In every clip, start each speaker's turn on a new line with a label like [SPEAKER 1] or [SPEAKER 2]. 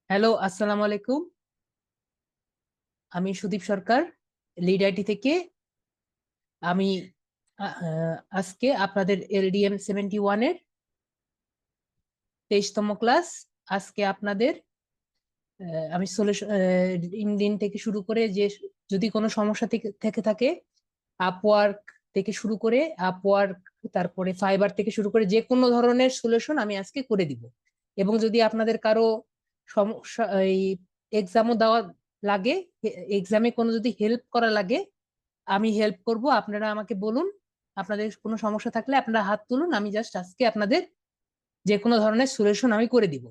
[SPEAKER 1] Hello, আসসালামু আলাইকুম। আমি সুদীপ সরকার, লিড আইটি থেকে। আমি আজকে আপনাদের এলডিএম 71-এর 23তম ক্লাস। আজকে আপনাদের আমি সলিউশন ইন্ডিন থেকে শুরু করে যে যদি কোনো সমস্যা থেকে থাকে, আপওয়ার্ক থেকে শুরু করে আপওয়ার্ক, তারপরে ফাইবার থেকে শুরু করে যে কোনো ধরনের সলিউশন আমি আজকে করে দিব। এবং যদি আপনাদের কারো সমস্যা, এই এক্সামও দেওয়া লাগে, এক্সামে কোনো যদি হেল্প করা লাগে, আমি হেল্প করব। আপনারা আমাকে বলুন, আপনাদের কোনো সমস্যা থাকলে আপনারা হাত তুলুন, আমি জাস্ট আজকে আপনাদের যে কোনো ধরনের সলিউশন আমি করে দিব।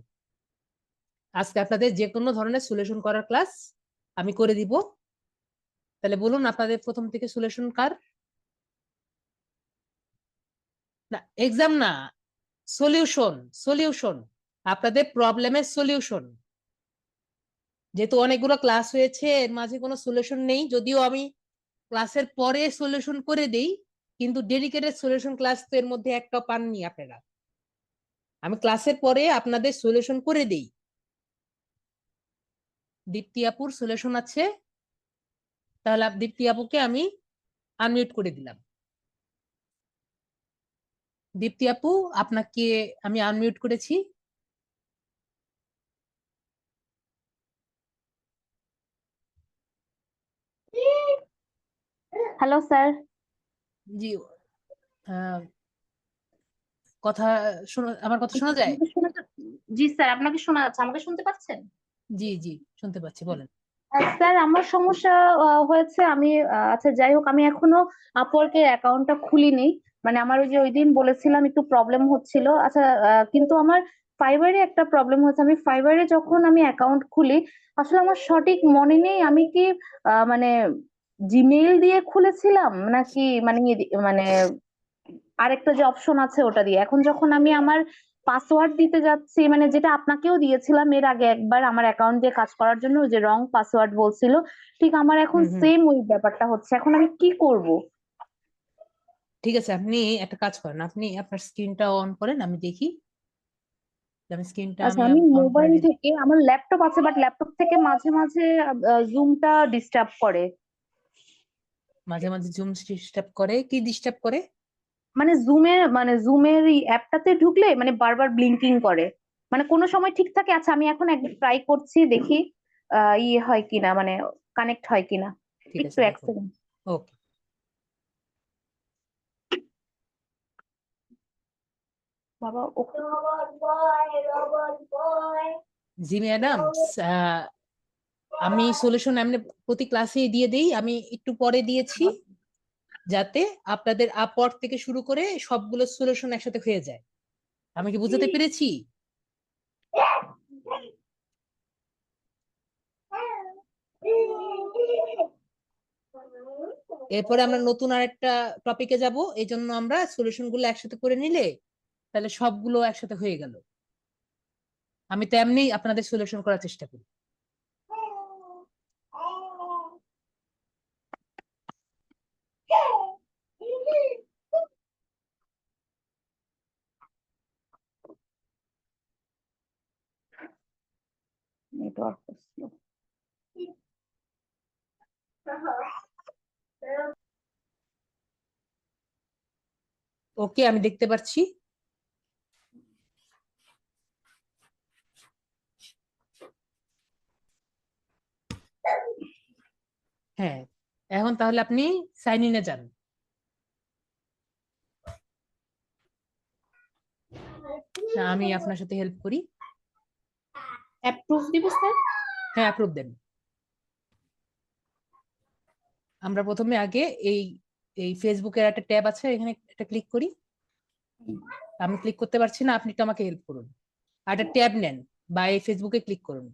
[SPEAKER 1] আজকে আপনাদের যে কোনো ধরনের সলিউশন করার ক্লাস আমি করে দিব। তাহলে বলুন, আপনাদের প্রথম থেকে সলিউশন কার? না, এক্সাম না, সলিউশন। সলিউশন, আপনাদের প্রবলেমের সলিউশন। যেহেতু অনেকগুলো ক্লাস হয়েছে, এর মাঝে কোনো সলিউশন নেই, যদিও আমি ক্লাসের পরে সলিউশন করে দেই, কিন্তু ডেডিকেটেড সলিউশন ক্লাস তো এর মধ্যে একটা পাননি আপনারা। আমি ক্লাসের পরে আপনাদের সলিউশন করে দেই। দীপ্তি আপুর সলিউশন আছে, তাহলে দীপ্তি আপুকে আমি আনমিউট করে দিলাম। দীপ্তি আপু, আপনাকে আমি আনমিউট করেছি।
[SPEAKER 2] Hello sir.
[SPEAKER 1] জি। আহ, কথা শোনা, আমার কথা শোনা যায়?
[SPEAKER 2] আমাকে শোনা জি স্যার, আপনাকে শোনা যাচ্ছে, আমাকে শুনতে পাচ্ছেন?
[SPEAKER 1] জি জি, শুনতে পাচ্ছি, বলেন।
[SPEAKER 2] স্যার, আমার সমস্যা হয়েছে। আমি আচ্ছা, যাই হোক, আমি এখনো আপওয়ার্কের অ্যাকাউন্টটা খুলিনি। মানে আমার ওই যে ওই দিন বলেছিলাম একটু প্রবলেম হচ্ছিল। আচ্ছা, কিন্তু আমার ফাইবারে একটা প্রবলেম হচ্ছে। আমি ফাইবারে যখন আমি অ্যাকাউন্ট খুলি, আসলে আমার সঠিক মনে নেই আমি কি মানে জিমেইল দিয়ে খুলেছিলাম নাকি মানে মানে আরেকটা যে অপশন আছে ওটা দিয়ে। এখন যখন আমি আমার পাসওয়ার্ড দিতে যাচ্ছি, মানে যেটা আপনাকেও দিয়েছিলাম এর আগে একবার আমার অ্যাকাউন্ট দিয়ে কাজ করার জন্য, ওই যে রং পাসওয়ার্ড বলছিল, ঠিক আমার এখন
[SPEAKER 1] হুম হুম,
[SPEAKER 2] সেম ওই ব্যাপারটা হচ্ছে। এখন আমি কি করব?
[SPEAKER 1] ঠিক আছে, আপনি একটা কাজ করেন, আপনি আপনার স্ক্রিনটা অন করেন, আমি দেখি। আমি স্ক্রিনটা
[SPEAKER 2] আচ্ছা,
[SPEAKER 1] আমি
[SPEAKER 2] আমি
[SPEAKER 1] অন করে
[SPEAKER 2] মোবাইল
[SPEAKER 1] নিলাম।
[SPEAKER 2] থেকে, আমার ল্যাপটপ আছে, বাট ল্যাপটপ থেকে মাঝে মাঝে জুমটা ডিস্টার্ব করে।
[SPEAKER 1] মাঝে মাঝে জুম ডিস্টার্ব করে? কি ডিস্টার্ব করে?
[SPEAKER 2] মানে জুমের এই অ্যাপটাতে ঢুকলে মানে বারবার ব্লিঙ্কিং করে। মানে কোনো সময় ঠিক থাকে। আচ্ছা, আমি এখন একবার ট্রাই করছি, দেখি ইয়ে হয় কিনা, মানে কানেক্ট হয় কিনা।
[SPEAKER 1] ঠিক
[SPEAKER 2] একটু
[SPEAKER 1] আছে,
[SPEAKER 2] এক
[SPEAKER 1] দেখুন।
[SPEAKER 2] সেকেন্ড।
[SPEAKER 1] ওকে।
[SPEAKER 2] বাবা, ওকে। রোবট বয়, রোবট বয়।
[SPEAKER 1] জি ম্যাডাম, আমি সলিউশন এমনি প্রতি ক্লাসে দিয়ে দেই, আমি একটু পরে দিয়েছি, যাতে আপনাদের আপওয়ার্ক থেকে শুরু করে সবগুলো সলিউশন একসাথে হয়ে যায়। আমি কি বুঝাতে পেরেছি? এরপরে আমরা নতুন আরেকটা টপিকে যাব, এই জন্য আমরা সলিউশন গুলো একসাথে করে নিলে তাহলে সবগুলো একসাথে হয়ে গেল। আমি তো এমনি আপনাদের সলিউশন করার চেষ্টা করি।
[SPEAKER 2] Network slow.
[SPEAKER 1] ওকে, আমি দেখতে পাচ্ছি। হ্যাঁ, এখন তাহলে আপনি সাইন ইনে যান। না, আমি আপনার সাথে হেল্প করি।
[SPEAKER 2] অ্যাপ্রুভ দিব স্যার?
[SPEAKER 1] হ্যাঁ, অ্যাপ্রুভ দেন। আমরা প্রথমে আগে এই এই ফেসবুকের একটা ট্যাব আছে, এখানে একটা ক্লিক করি। আমি ক্লিক করতে পারছি না, আপনি একটু আমাকে হেল্প করুন। আর একটা ট্যাব নেন, বা এই ফেসবুকে ক্লিক করুন।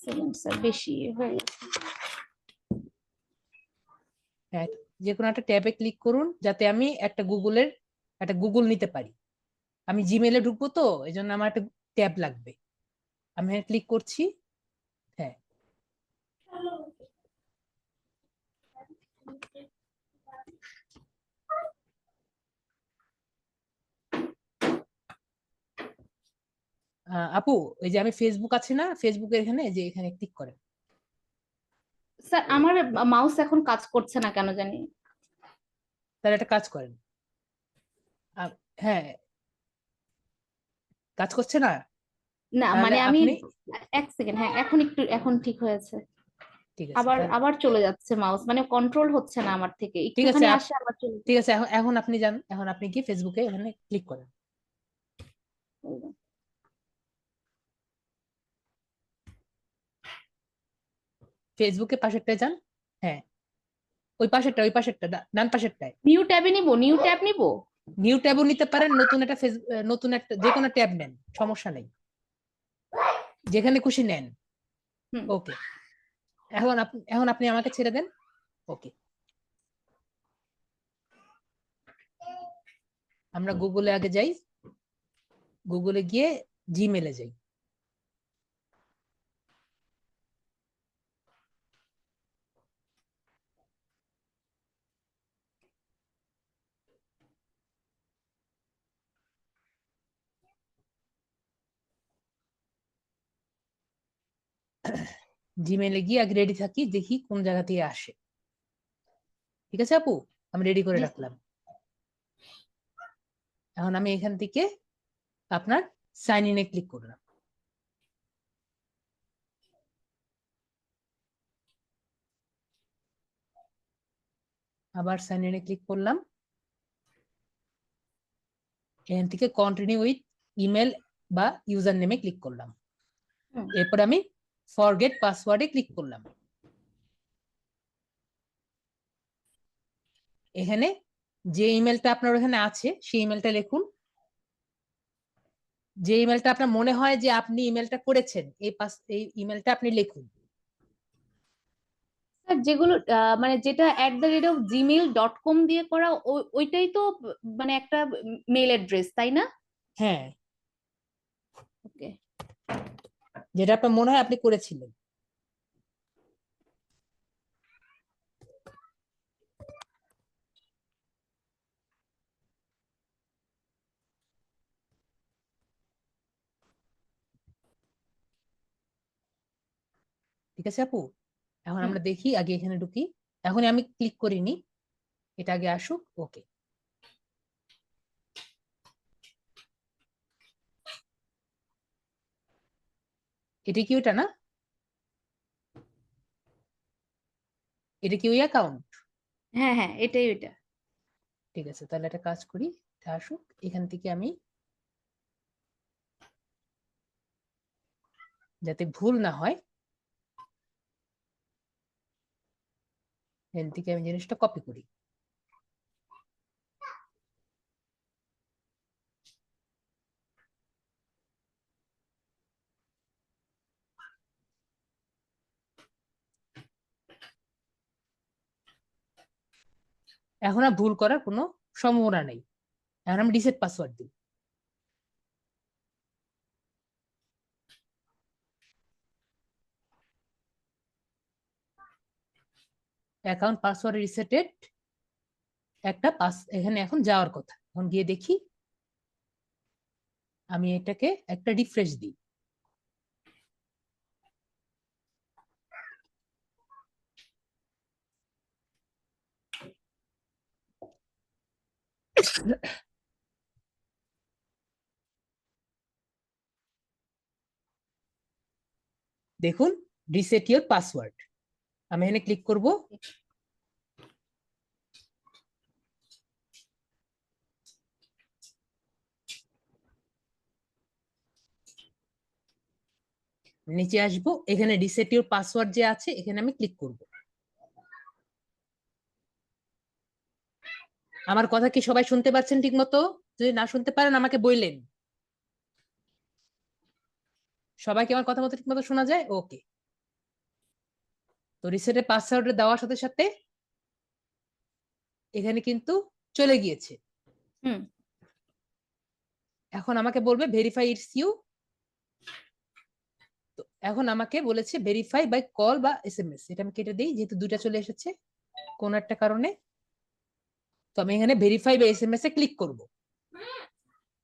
[SPEAKER 2] সেকেন্ড স্যার, বেশি হয়ে গেছে।
[SPEAKER 1] হ্যাঁ, যে কোনো একটা ট্যাবে ক্লিক করুন, যাতে আমি একটা গুগল নিতে পারি। আমি জিমেলে ঢুকবো, তো এই জন্য আমার একটা ট্যাব লাগবে। আমি ক্লিক করছি। হ্যাঁ, আপু, ওই যে আমি ফেসবুক আছে না, ফেসবুকের এখানে যে এখানে ক্লিক করেন।
[SPEAKER 2] স্যার আমার মাউস এখন কাজ করছে না কেন জানি।
[SPEAKER 1] তাহলে একটা কাজ করেন। হ্যাঁ, কাজ করছে না।
[SPEAKER 2] না
[SPEAKER 1] তাহলে
[SPEAKER 2] মানে আমি
[SPEAKER 1] আপনি,
[SPEAKER 2] এক সেকেন্ড, হ্যাঁ এখন একটু, এখন ঠিক হয়েছে।
[SPEAKER 1] ঠিক আছে
[SPEAKER 2] আবার
[SPEAKER 1] তাহলে,
[SPEAKER 2] আবার চলে যাচ্ছে মাউস, মানে কন্ট্রোল হচ্ছে না আমার থেকে,
[SPEAKER 1] ঠিক আছে
[SPEAKER 2] একটুখানি আসে আবার চলে
[SPEAKER 1] ঠিক আছে, এখন এখন আপনি যান, এখন আপনি কি ফেসবুকে এখানে ক্লিক করেন।
[SPEAKER 2] যাচ্ছে।
[SPEAKER 1] ফেসবুকে পাশেরটায় যান। হ্যাঁ, ওই পাশেরটা ডান পাশেরটায়।
[SPEAKER 2] নিউ ট্যাবে নিব, নিউ ট্যাব নিব।
[SPEAKER 1] নিউ ট্যাবও নিতে পারেন, নতুন একটা যে কোনো ট্যাব নেন, সমস্যা নেই, যেখানে খুশি নেন।
[SPEAKER 2] হুম।
[SPEAKER 1] ওকে, এখন আপনি আমাকে ছেড়ে দেন। ওকে, আমরা গুগলে আগে যাই, গুগলে গিয়ে জিমেলে যাই। জিমেলে গিয়ে আগে রেডি থাকি, দেখি কোন জায়গা থেকে আসে। ঠিক আছে আপু, আমি রেডি করে
[SPEAKER 2] জি স্যার।
[SPEAKER 1] রাখলাম। এখন আমি এখান থেকে আপনার সাইন ইনে ক্লিক করলাম। আবার সাইন ইনে ক্লিক করলাম। এখান থেকে কন্টিনিউ উইথ ইমেল বা ইউজার নেমে ক্লিক করলাম।
[SPEAKER 2] হুম।
[SPEAKER 1] এরপর আমি ফরগেট পাসওয়ার্ডে ক্লিক করলাম। এখানে যে ইমেলটা আপনার ওখানে আছে সেই ইমেলটা লিখুন। যে ইমেলটা আপনার মনে হয় যে আপনি ইমেলটা করেছেন, এই ইমেলটা আপনি লিখুন।
[SPEAKER 2] স্যার যেগুলো মানে যেটা @gmail.com দিয়ে করা, ওইটাই তো মানে একটা মেল অ্যাড্রেস, তাই না?
[SPEAKER 1] হ্যাঁ,
[SPEAKER 2] ওকে।
[SPEAKER 1] যেটা আপনার মনে হয় আপনি করেছিলেন। ঠিক আছে আপু, এখন
[SPEAKER 2] হুম।
[SPEAKER 1] আমরা দেখি, আগে এখানে ঢুকি। এখন আমি ক্লিক করিনি, এটা আগে আসুক। ওকে, এটা কি ওইটা না? এটা কি ওই অ্যাকাউন্ট?
[SPEAKER 2] হ্যাঁ হ্যাঁ, এটাই ওইটা।
[SPEAKER 1] ঠিক আছে, তাহলে একটা কাজ করি, এটা আসুক। এখান থেকে আমি, যাতে ভুল না হয়, এখান থেকে আমি জিনিসটা কপি করি। এখন আর ভুল করার কোনো সম্ভাবনা নেই। এখন আমি রিসেট পাসওয়ার্ড দিই। অ্যাকাউন্ট পাসওয়ার্ড রিসেটেড, একটা পাস এখানে এখন যাওয়ার কথা। এখন গিয়ে দেখি, আমি এটাকে একটা রিফ্রেশ দিই। দেখুন, রিসেট ইওর পাসওয়ার্ড, আমি এখানে ক্লিক করব। নিচে আসবো, এখানে রিসেট ইওর পাসওয়ার্ড যে আছে এখানে আমি ক্লিক করব। আমার কথা কি সবাই শুনতে পাচ্ছেন ঠিক মতো? যদি না শুনতে পারেন আমাকে বললেন। সবাইকে আমার কথা মতো ঠিক মতো শোনা যায়? ওকে, তো রিসেটের পাসওয়ার্ড দেওয়ার সাথে সাথে এখানে কিন্তু চলে গিয়েছে।
[SPEAKER 2] হুম।
[SPEAKER 1] এখন আমাকে বলবে ভেরিফাই ইটস ইউ। তো এখন আমাকে বলেছে ভেরিফাই বাই কল বা SMS, এটা আমি কেটে দিই যেহেতু দুইটা চলে এসেছে কোন একটা কারণে। তো আমি এখানে ভেরিফাই বা SMS এ ক্লিক করব।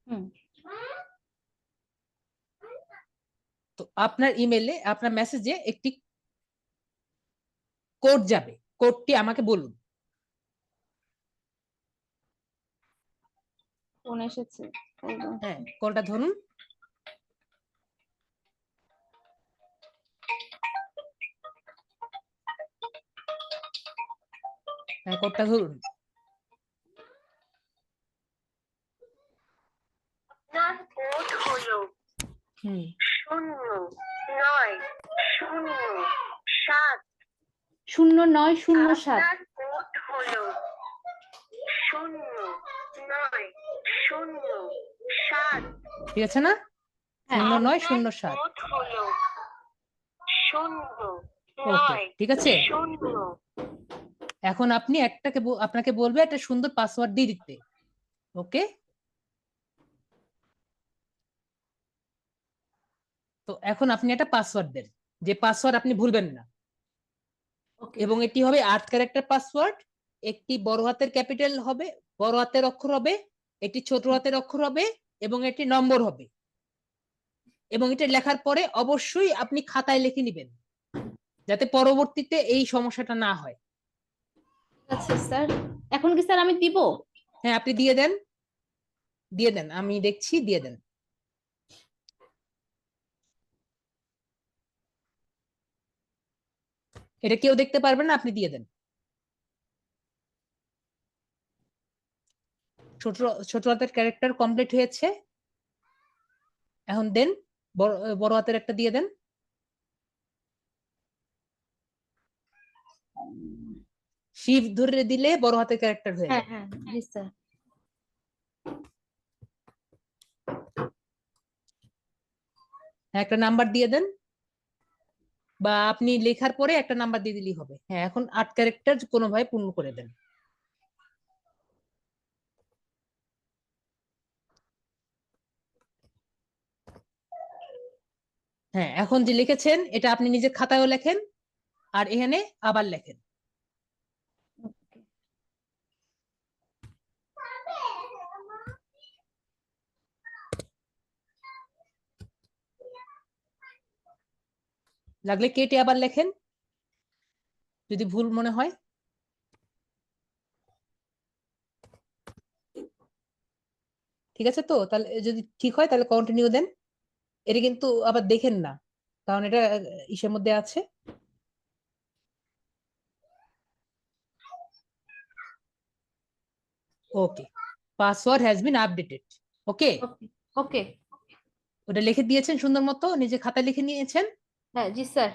[SPEAKER 2] হুম।
[SPEAKER 1] আপনার ইমেলে, আপনার মেসেজে একটি কোড যাবে, কোডটি আমাকে বলুন।
[SPEAKER 2] ফোন এসেছে।
[SPEAKER 1] হ্যাঁ, কোডটা ধরুন। হ্যাঁ, কোডটা ধরুন।
[SPEAKER 3] আপনার কোড হলো
[SPEAKER 1] হুম
[SPEAKER 3] 0907।
[SPEAKER 2] 0907।
[SPEAKER 3] আপনার কোড হলো 0907।
[SPEAKER 1] ঠিক আছে না?
[SPEAKER 2] হ্যাঁ।
[SPEAKER 1] 0907।
[SPEAKER 3] কোড হলো
[SPEAKER 1] ওকে, ঠিক আছে।
[SPEAKER 3] 0900।
[SPEAKER 1] এখন আপনি আপনাকে বলবে একটা সুন্দর পাসওয়ার্ড দিয়ে দিতে। ওকে, তো এখন আপনি একটা পাসওয়ার্ড দেন, যে পাসওয়ার্ড আপনি ভুলবেন না। এবং এটি হবে 8 ক্যারেক্টার পাসওয়ার্ড। একটি বড় হাতের ক্যাপিটাল হবে, বড় হাতের অক্ষর হবে, একটি ছোট হাতের অক্ষর হবে, এবং একটি নম্বর হবে। এবং এটা লেখার পরে অবশ্যই আপনি খাতায় লিখে নেবেন, যাতে পরবর্তীতে এই সমস্যাটা না হয়।
[SPEAKER 2] আচ্ছা স্যার, এখন কি স্যার আমি দিব?
[SPEAKER 1] হ্যাঁ, আপনি দিয়ে দেন, দিয়ে দেন, আমি দেখছি, দিয়ে দেন। এটা কেউ দেখতে পারবে না, আপনি দিয়ে দেন। ছোট ছোট হাতের ক্যারেক্টার কমপ্লিট হয়েছে। এখন দেন, বড় হাতের একটা দিয়ে দেন। শিফট ধরে দিলে বড় হাতের ক্যারেক্টার হয়ে
[SPEAKER 2] হ্যাঁ
[SPEAKER 1] যাবে।
[SPEAKER 2] হ্যাঁ জি স্যার।
[SPEAKER 1] একটা নাম্বার দিয়ে দেন, বা আপনি লেখার পরে একটা নাম্বার দিয়ে দিলেই হবে। হ্যাঁ, এখন 8 ক্যারেক্টার কোনোভাবে পূর্ণ করে দেন। হ্যাঁ, এখন যে লিখেছেন এটা আপনি নিজের খাতায়ও লেখেন, আর এখানে আবার লেখেন। লাগলে কেটে আবার লেখেন, যদি ভুল মনে হয়। ঠিক আছে তো? তাহলে যদি ঠিক হয় তাহলে কন্টিনিউ দেন। এটা কিন্তু আবার দেখেন না, কারণ এটা ইসের মধ্যে আছে। ওকে, পাসওয়ার্ড হ্যাজ বিন আপডেটেড। ওকে,
[SPEAKER 2] ওকে।
[SPEAKER 1] ওটা লিখে দিয়েছেন সুন্দর মতো, নিজে খাতায় লিখে নিয়েছেন।
[SPEAKER 2] হ্যাঁ জি স্যার।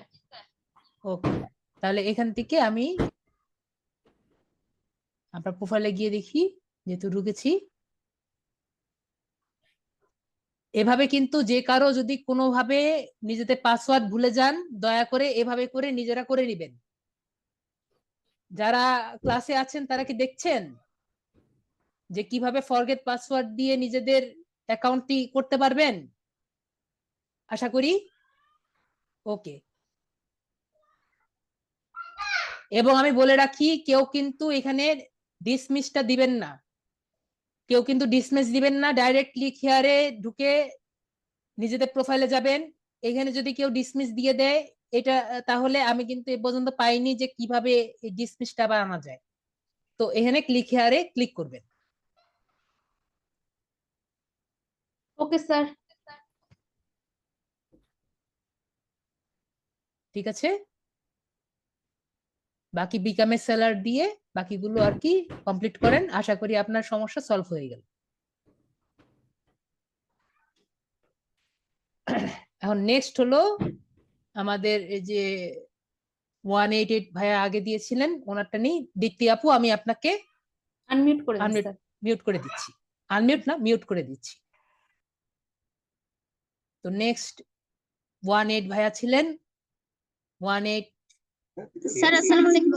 [SPEAKER 1] ওকে, তাহলে এখান থেকে আমি আপনার প্রোফাইলে গিয়ে দেখি, যেহেতু ঢুকেছি। এভাবে কিন্তু যে কারো যদি কোনোভাবে নিজেদের পাসওয়ার্ড ভুলে যান, দয়া করে এভাবে করে নিজেরা করে নেবেন। যারা ক্লাসে আছেন তারা কি দেখছেন যে কিভাবে ফরগেট পাসওয়ার্ড দিয়ে নিজেদের অ্যাকাউন্টটি করতে পারবেন? আশা করি। ওকে, এবং আমি বলে রাখি, কেউ কিন্তু এখানে ডিসমিসটা দিবেন না, কেউ কিন্তু ডিসমিস দিবেন না। ডাইরেক্টলি ক্লিকহিয়ারে ঢুকে নিজেদের প্রোফাইলে যাবেন। এখানে যদি কেউ ডিসমিস দিয়ে দেয়, এটা তাহলে আমি কিন্তু এ পর্যন্ত পাইনি যে কিভাবে এই ডিসমিসটা আবার আনা যায়। তো এখানে ক্লিকহিয়ারে ক্লিক করবেন।
[SPEAKER 2] ওকে স্যার।
[SPEAKER 1] ঠিক আছে, বাকি বিকামে সেলার দিয়ে বাকিগুলো আর কি কমপ্লিট করেন। আশা করি আপনার সমস্যা সলভ হয়ে গেল। এখন নেক্সট হলো আমাদের এই যে 188 ভাইয়া আগে দিয়েছিলেন, ওনারটা নিয়ে দীপ্তি আপু, আমি আপনাকে
[SPEAKER 2] আনমিউট করে দিন স্যার।
[SPEAKER 1] মিউট করে দিচ্ছি। আনমিউট না, মিউট করে দিচ্ছি। তো নেক্সট 18 ভাইয়া ছিলেন। 18,
[SPEAKER 4] স্যার আসসালামু আলাইকুম।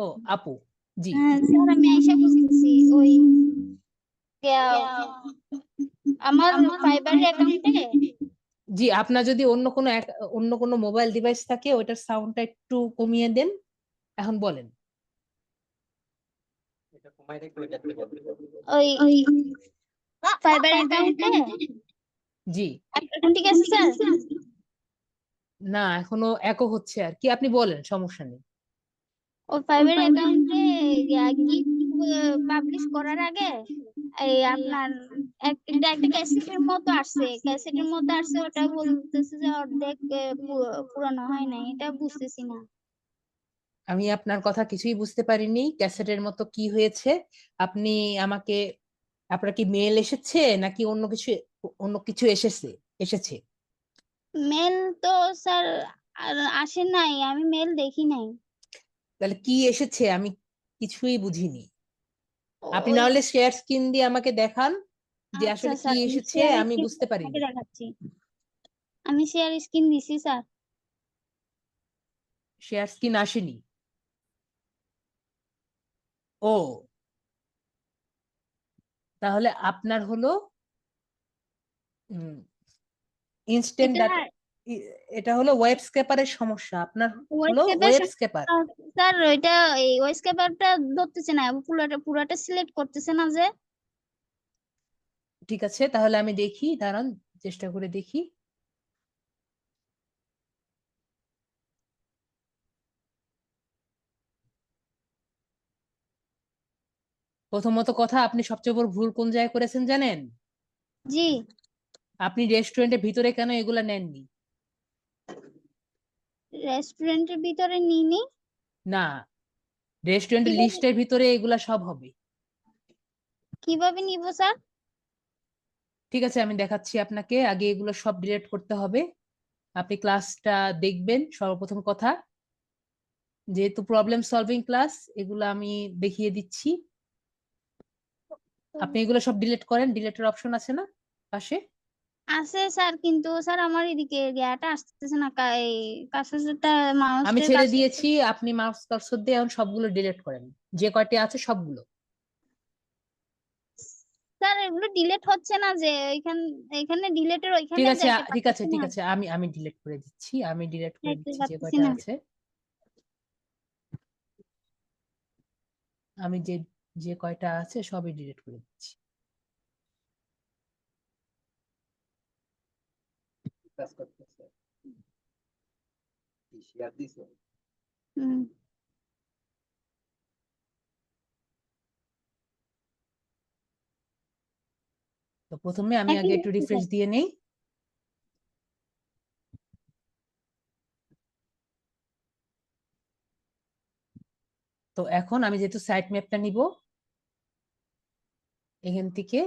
[SPEAKER 1] ও আপু, জি।
[SPEAKER 4] স্যার আমি আয়েশা বলতেছি। ওই আমার ফাইবারের অ্যাকাউন্টে
[SPEAKER 1] জি, আপনার যদি অন্য কোনো মোবাইল ডিভাইস থাকে ওইটার সাউন্ডটা একটু কমিয়ে দেন। এখন বলেন।
[SPEAKER 4] ওই ফাইবার অ্যাকাউন্টে
[SPEAKER 1] জি,
[SPEAKER 4] এখন ঠিক আছে স্যার?
[SPEAKER 1] না, এখনো একও হচ্ছে আর কি, আপনি বলেন, সমস্যা নেই।
[SPEAKER 4] ওই ফাইবার অ্যাকাউন্টে গিফট পাবলিশ করার আগে এই আপনার এটা একটা ক্যাসেটের মতো আসছে, ওটা বলতেছে যে অর্ধেক পুরানো হয় নাই, এটা বুঝতেছি না।
[SPEAKER 1] আমি আপনার কথা কিছুই বুঝতে পারিনি, ক্যাসেটের মতো কি হয়েছে। আপনি আমাকে, আপনার কি মেল এসেছে নাকি অন্য কিছু এসেছে?
[SPEAKER 4] মেল তো স্যার আর আসে নাই, আমি মেল দেখি নাই।
[SPEAKER 1] তাহলে কি এসেছে আমি কিছুই বুঝিনি। আপনি না
[SPEAKER 4] ওই
[SPEAKER 1] হলে শেয়ার স্ক্রিন দিয়ে আমাকে দেখান যে
[SPEAKER 4] আচ্ছা
[SPEAKER 1] আসলে কি
[SPEAKER 4] স্যার, আমি
[SPEAKER 1] এসেছে,
[SPEAKER 4] শেয়ার
[SPEAKER 1] আমি
[SPEAKER 4] স্ক্রিন
[SPEAKER 1] বুঝতে
[SPEAKER 4] আপনাকে
[SPEAKER 1] পারিনি।
[SPEAKER 4] দেখাচ্ছি। আমি শেয়ার স্ক্রিন দিছি স্যার।
[SPEAKER 1] শেয়ার স্ক্রিন আসেনি? ও, তাহলে আপনার হলো ইনস্ট্যান্ট
[SPEAKER 4] এটা
[SPEAKER 1] ডাটা, এটা হলো ওয়েব স্ক্র্যাপারের সমস্যা, আপনার হলো
[SPEAKER 4] ওয়েবস্কেপের
[SPEAKER 1] ওয়েব স্ক্র্যাপার।
[SPEAKER 4] স্যার ওইটা এই ওয়েবস্কেপারটা ধরতেছে না, পুরাটা সিলেক্ট করতেছে না যে।
[SPEAKER 1] ঠিক আছে, তাহলে আমি দেখি, দাঁড়ান, চেষ্টা করে দেখি। প্রথমত কথা, আপনি সবচেয়ে বড় ভুল কোন জায়গায় করেছেন জানেন?
[SPEAKER 4] জি,
[SPEAKER 1] আপনি রেস্টুরেন্টের ভিতরে কেন এগুলা নেননি?
[SPEAKER 4] রেস্টুরেন্টের ভিতরে নিনি।
[SPEAKER 1] না, রেস্টুরেন্টের
[SPEAKER 4] কিভাবে
[SPEAKER 1] লিস্টের ভিতরে এগুলা সব হবে।
[SPEAKER 4] কিভাবে নিব স্যার?
[SPEAKER 1] ঠিক আছে, আমি দেখাচ্ছি আপনাকে, আগে এগুলো সব ডিলিট করতে হবে। আপনি ক্লাসটা দেখবেন সর্বপ্রথম কথা, যেহেতু প্রবলেম সলভিং ক্লাস, এগুলো আমি দেখিয়ে দিচ্ছি। আপনি এগুলো সব ডিলিট করেন, ডিলিটের অপশন আছে না পাশে?
[SPEAKER 4] আছে স্যার, কিন্তু স্যার আমার এদিকে ইয়াটা আসতেছে না, এই কার্সরটা,
[SPEAKER 1] আমি
[SPEAKER 4] মাউসের
[SPEAKER 1] ছেড়ে
[SPEAKER 4] কার্সর।
[SPEAKER 1] দিয়েছি, আপনি মাউস কার্সর দিয়ে এখন সবগুলো ডিলিট করেন, যে কয়টি আছে সবগুলো।
[SPEAKER 4] স্যার এগুলো ডিলিট হচ্ছে না যে, এখানে ডিলিটের
[SPEAKER 1] ঠিক
[SPEAKER 4] ওইখানে
[SPEAKER 1] আছে,
[SPEAKER 4] যাইতে
[SPEAKER 1] ঠিক আছে,
[SPEAKER 4] পারতেছি
[SPEAKER 1] ঠিক
[SPEAKER 4] না,
[SPEAKER 1] আছে, আমি ডিলিট করে দিচ্ছি, আমি ডিলিট করে
[SPEAKER 4] যাইতে
[SPEAKER 1] দিচ্ছি যে
[SPEAKER 4] পারতেছি
[SPEAKER 1] কয়টা
[SPEAKER 4] না।
[SPEAKER 1] আছে। আমি যে যে কয়টা আছে সবই ডিলিট করে দিচ্ছি।
[SPEAKER 5] কাজ করতেছে শেয়ার দিছো
[SPEAKER 4] হুম।
[SPEAKER 1] তো প্রথমে আমি
[SPEAKER 4] এখন
[SPEAKER 1] আগে একটু
[SPEAKER 4] দেখছি
[SPEAKER 1] রিফ্রেশ
[SPEAKER 4] স্যার।
[SPEAKER 1] দিয়ে নেই। তো এখন আমি যেহেতু সাইট ম্যাপটা নিব, এখান থেকে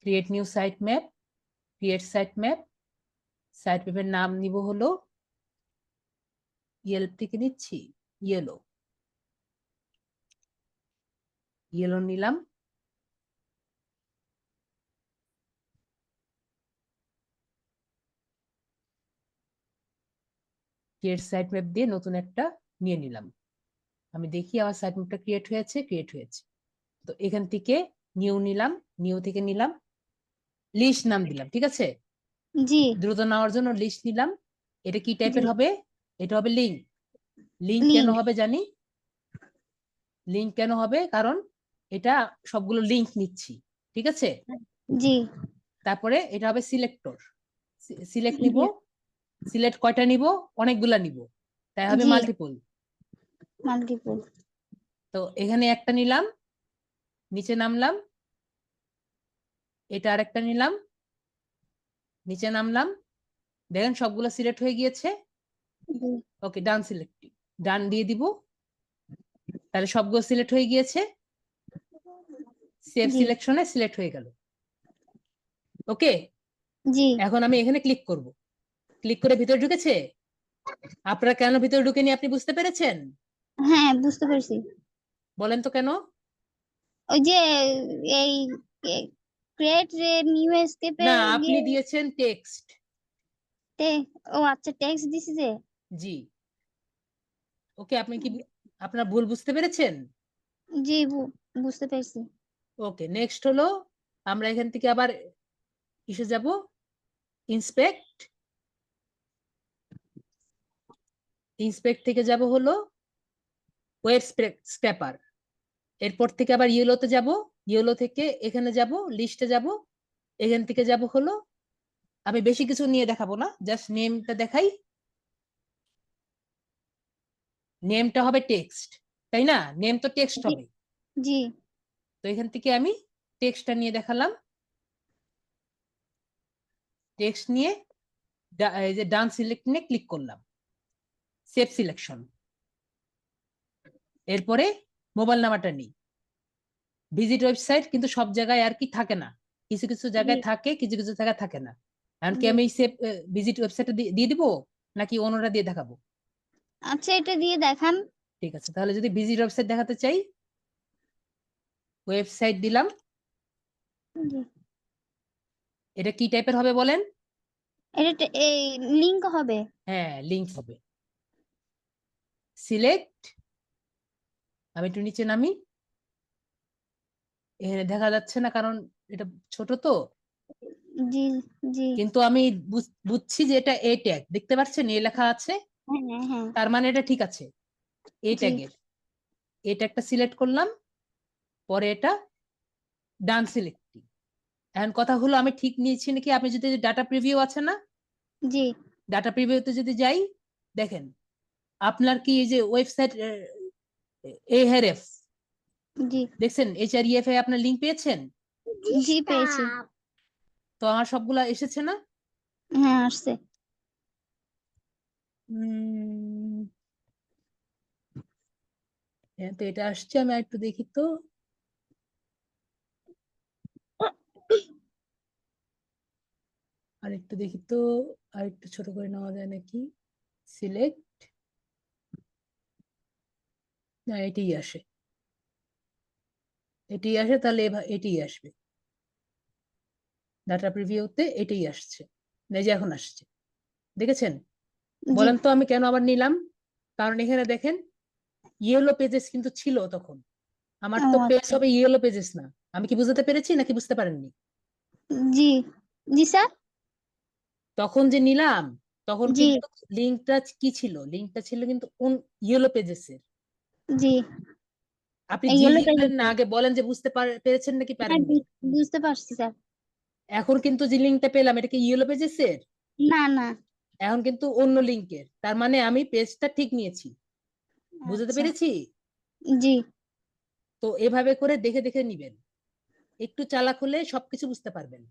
[SPEAKER 1] create new site map, create site map, site ম্যাপের নাম নিব হলো, ইয়েলো থেকে নিচ্ছি, ইয়েলো, ইয়েলো নিলাম। ক্রিয়েট সাইট ম্যাপ দিয়ে নতুন একটা নিয়ে নিলাম। আমি দেখি আমার সাইট ম্যাপটা ক্রিয়েট হয়েছে। তো এখান থেকে নিউ নিলাম, নিউ থেকে নিলাম, লিস্ট নাম দিলাম, ঠিক আছে,
[SPEAKER 4] জি
[SPEAKER 1] দ্রুত নেওয়ার জন্য লিস্ট নিলাম। এটা কি
[SPEAKER 4] জি,
[SPEAKER 1] টাইপের হবে? এটা হবে লিঙ্ক। লিঙ্ক কেন
[SPEAKER 4] লিঙ্ক।
[SPEAKER 1] হবে জানি, লিঙ্ক কেন হবে, কারণ এটা সবগুলো লিঙ্ক নিচ্ছি, ঠিক আছে।
[SPEAKER 4] জি
[SPEAKER 1] তারপরে এটা হবে সিলেক্টর, সিলেক্ট নিব, সিলেক্ট কয়টা নিব, অনেকগুলা নিব, তাই হবে
[SPEAKER 4] জি
[SPEAKER 1] মাল্টিপল।
[SPEAKER 4] মাল্টিপল।
[SPEAKER 1] তো এখানে একটা নিলাম, নিচে নামলাম, এটা আরেকটা নিলাম, নিচে নামলাম, দেখেন সবগুলো সিলেক্ট হয়ে গিয়েছে। ওকে, ডান সিলেক্ট, ডান দিয়ে দিব, তাহলে সবগুলো সিলেক্ট হয়ে গিয়েছে, সেভ
[SPEAKER 4] জি
[SPEAKER 1] সিলেকশনে সিলেক্ট হয়ে গেল। ওকে,
[SPEAKER 4] জি,
[SPEAKER 1] এখন আমি এখানে ক্লিক করব, ক্লিক করে ভিতরে ঢুকেছে। আপনারা কেন ভিতরে ঢুকেনি আপনি বুঝতে পেরেছেন?
[SPEAKER 4] হ্যাঁ বুঝতে পারছি।
[SPEAKER 1] বলেন তো কেন?
[SPEAKER 4] ওই যে এই ক্রিয়েট নিউ স্কেপে
[SPEAKER 1] না, আপনি
[SPEAKER 4] গিয়ে
[SPEAKER 1] দিয়েছেন টেক্সট।
[SPEAKER 4] ও আচ্ছা, টেক্সট দিছি যে।
[SPEAKER 1] জি, ওকে, আপনি কি আপনার ভুল বুঝতে পেরেছেন?
[SPEAKER 4] জি বুঝতে পারছি।
[SPEAKER 1] ওকে, নেক্সট হলো, আমরা এখান থেকে আবার কিসে যাব, ইন্সপেক্ট, ইন্সপেক্ট থেকে যাব হলো ওয়েব স্ক্র্যাপার, এরপর থেকে আবার ইয়েলোতে যাব, ইয়েলো থেকে এখানে যাব, লিস্টে যাব, এখান থেকে যাব হলো আমি বেশি কিছু নিয়ে দেখাবো না, জাস্ট নেমটা দেখাই। নেমটা হবে টেক্সট, তাই না? নেম তো টেক্সট
[SPEAKER 4] জি।
[SPEAKER 1] হবে।
[SPEAKER 4] জি
[SPEAKER 1] তো এখান থেকে আমি টেক্সটটা নিয়ে দেখালাম। টেক্সট নিয়ে এই যে ডান সিলেক্ট নিয়ে ক্লিক করলাম, সেভ সিলেকশন। এরপরে মোবাইল নাম্বারটা নিই। ভিজিট ওয়েবসাইট কিন্তু সব জায়গায় আর কি থাকে না, কিছু কিছু জায়গায়
[SPEAKER 4] জি
[SPEAKER 1] থাকে, কিছু কিছু জায়গায় থাকে না। এমনকি
[SPEAKER 4] জি
[SPEAKER 1] আমি সেভ ভিজিট ওয়েবসাইটটা দিয়ে দিব নাকি অন্যটা দিয়ে দেখাবো?
[SPEAKER 4] আচ্ছা, এটা দিয়ে দেখান।
[SPEAKER 1] ঠিক আছে, তাহলে যদি ভিজিট ওয়েবসাইট দেখাতে চাই, ওয়েবসাইট দিলাম।
[SPEAKER 4] জি।
[SPEAKER 1] এটা কি টাইপের হবে বলেন?
[SPEAKER 4] এটা এই লিংক হবে।
[SPEAKER 1] হ্যাঁ, লিংক হবে। সিলেক্ট, আমি একটু নিচে নামি। এখানে দেখা যাচ্ছে না কারণ এটা ছোট তো,
[SPEAKER 4] জি জি।
[SPEAKER 1] কিন্তু আমি বুঝছি যে এটা এ ট্যাগ, দেখতে পাচ্ছেন এ লেখা আছে,
[SPEAKER 4] হ্যাঁ হ্যাঁ।
[SPEAKER 1] তার মানে এটা ঠিক আছে। এ
[SPEAKER 4] জি
[SPEAKER 1] ট্যাগের এ ট্যাগটা সিলেক্ট করলাম, পরে এটা ডান সিলেক্ট। এখন কথা হলো আমি ঠিক নিয়েছি নাকি। আপনি যদি ডাটা প্রিভিউ আছে না,
[SPEAKER 4] জি
[SPEAKER 1] ডাটা প্রিভিউতে যদি যাই, দেখেন আপনার কি এই যে ওয়েবসাইট এহরেফ
[SPEAKER 4] জি
[SPEAKER 1] দেখছেন, HREF এ আপনার লিংক পেয়েছেন?
[SPEAKER 4] জি পেয়েছি।
[SPEAKER 1] তো আমার সবগুলা এসেছে না?
[SPEAKER 4] হ্যাঁ আসছে।
[SPEAKER 1] হ্যাঁ, তো এটা আসছে, আমি একটু দেখি তো। আর একটু দেখি তো, আর একটু ছোট করে নেওয়া যায় নাকি। সিলেক্ট, না এটাই আসে, এটাই আসে, তাহলে এটাই আসবে। ডাটা প্রিভিউতে এটাই আসছে, এই যে এখন আসছে, দেখেছেন?
[SPEAKER 4] জি।
[SPEAKER 1] বলেন তো আমি কেন আবার নিলাম? কারণ এখানে দেখেন ইয়েলো পেজেস কিন্তু ছিল তখন, আমার
[SPEAKER 4] ও
[SPEAKER 1] তো পেজ
[SPEAKER 4] আচ্ছা।
[SPEAKER 1] হবে ইয়েলো পেজেস না। আমি কি বুঝতে পেরেছি নাকি বুঝতে পারেননি?
[SPEAKER 4] জি জি স্যার।
[SPEAKER 1] তখন যে নিলাম, তখন
[SPEAKER 4] জি
[SPEAKER 1] কিন্তু লিঙ্কটা কি ছিল? লিঙ্কটা ছিল কিন্তু ইয়েলো পেজেস এর।
[SPEAKER 4] জি।
[SPEAKER 1] আপনি জি
[SPEAKER 4] এইগুলো
[SPEAKER 1] লিখলেন না, আগে বলেন যে বুঝতে পেরেছেন নাকি
[SPEAKER 4] হ্যাঁ
[SPEAKER 1] পারেননি?
[SPEAKER 4] বুঝতে পারছি স্যার।
[SPEAKER 1] এখন কিন্তু যে লিঙ্কটা পেলাম, এটা কি ইয়েলো পেজেস এর?
[SPEAKER 4] না না।
[SPEAKER 1] এখন কিন্তু অন্য লিঙ্কের, তার মানে আমি পেজটা ঠিক নিয়েছি। বুঝতে
[SPEAKER 4] আচ্ছা।
[SPEAKER 1] পেরেছি?
[SPEAKER 4] জি
[SPEAKER 1] তো এভাবে করে দেখে দেখে নিবেন, একটু চালাক হলে সবকিছু বুঝতে পারবেন।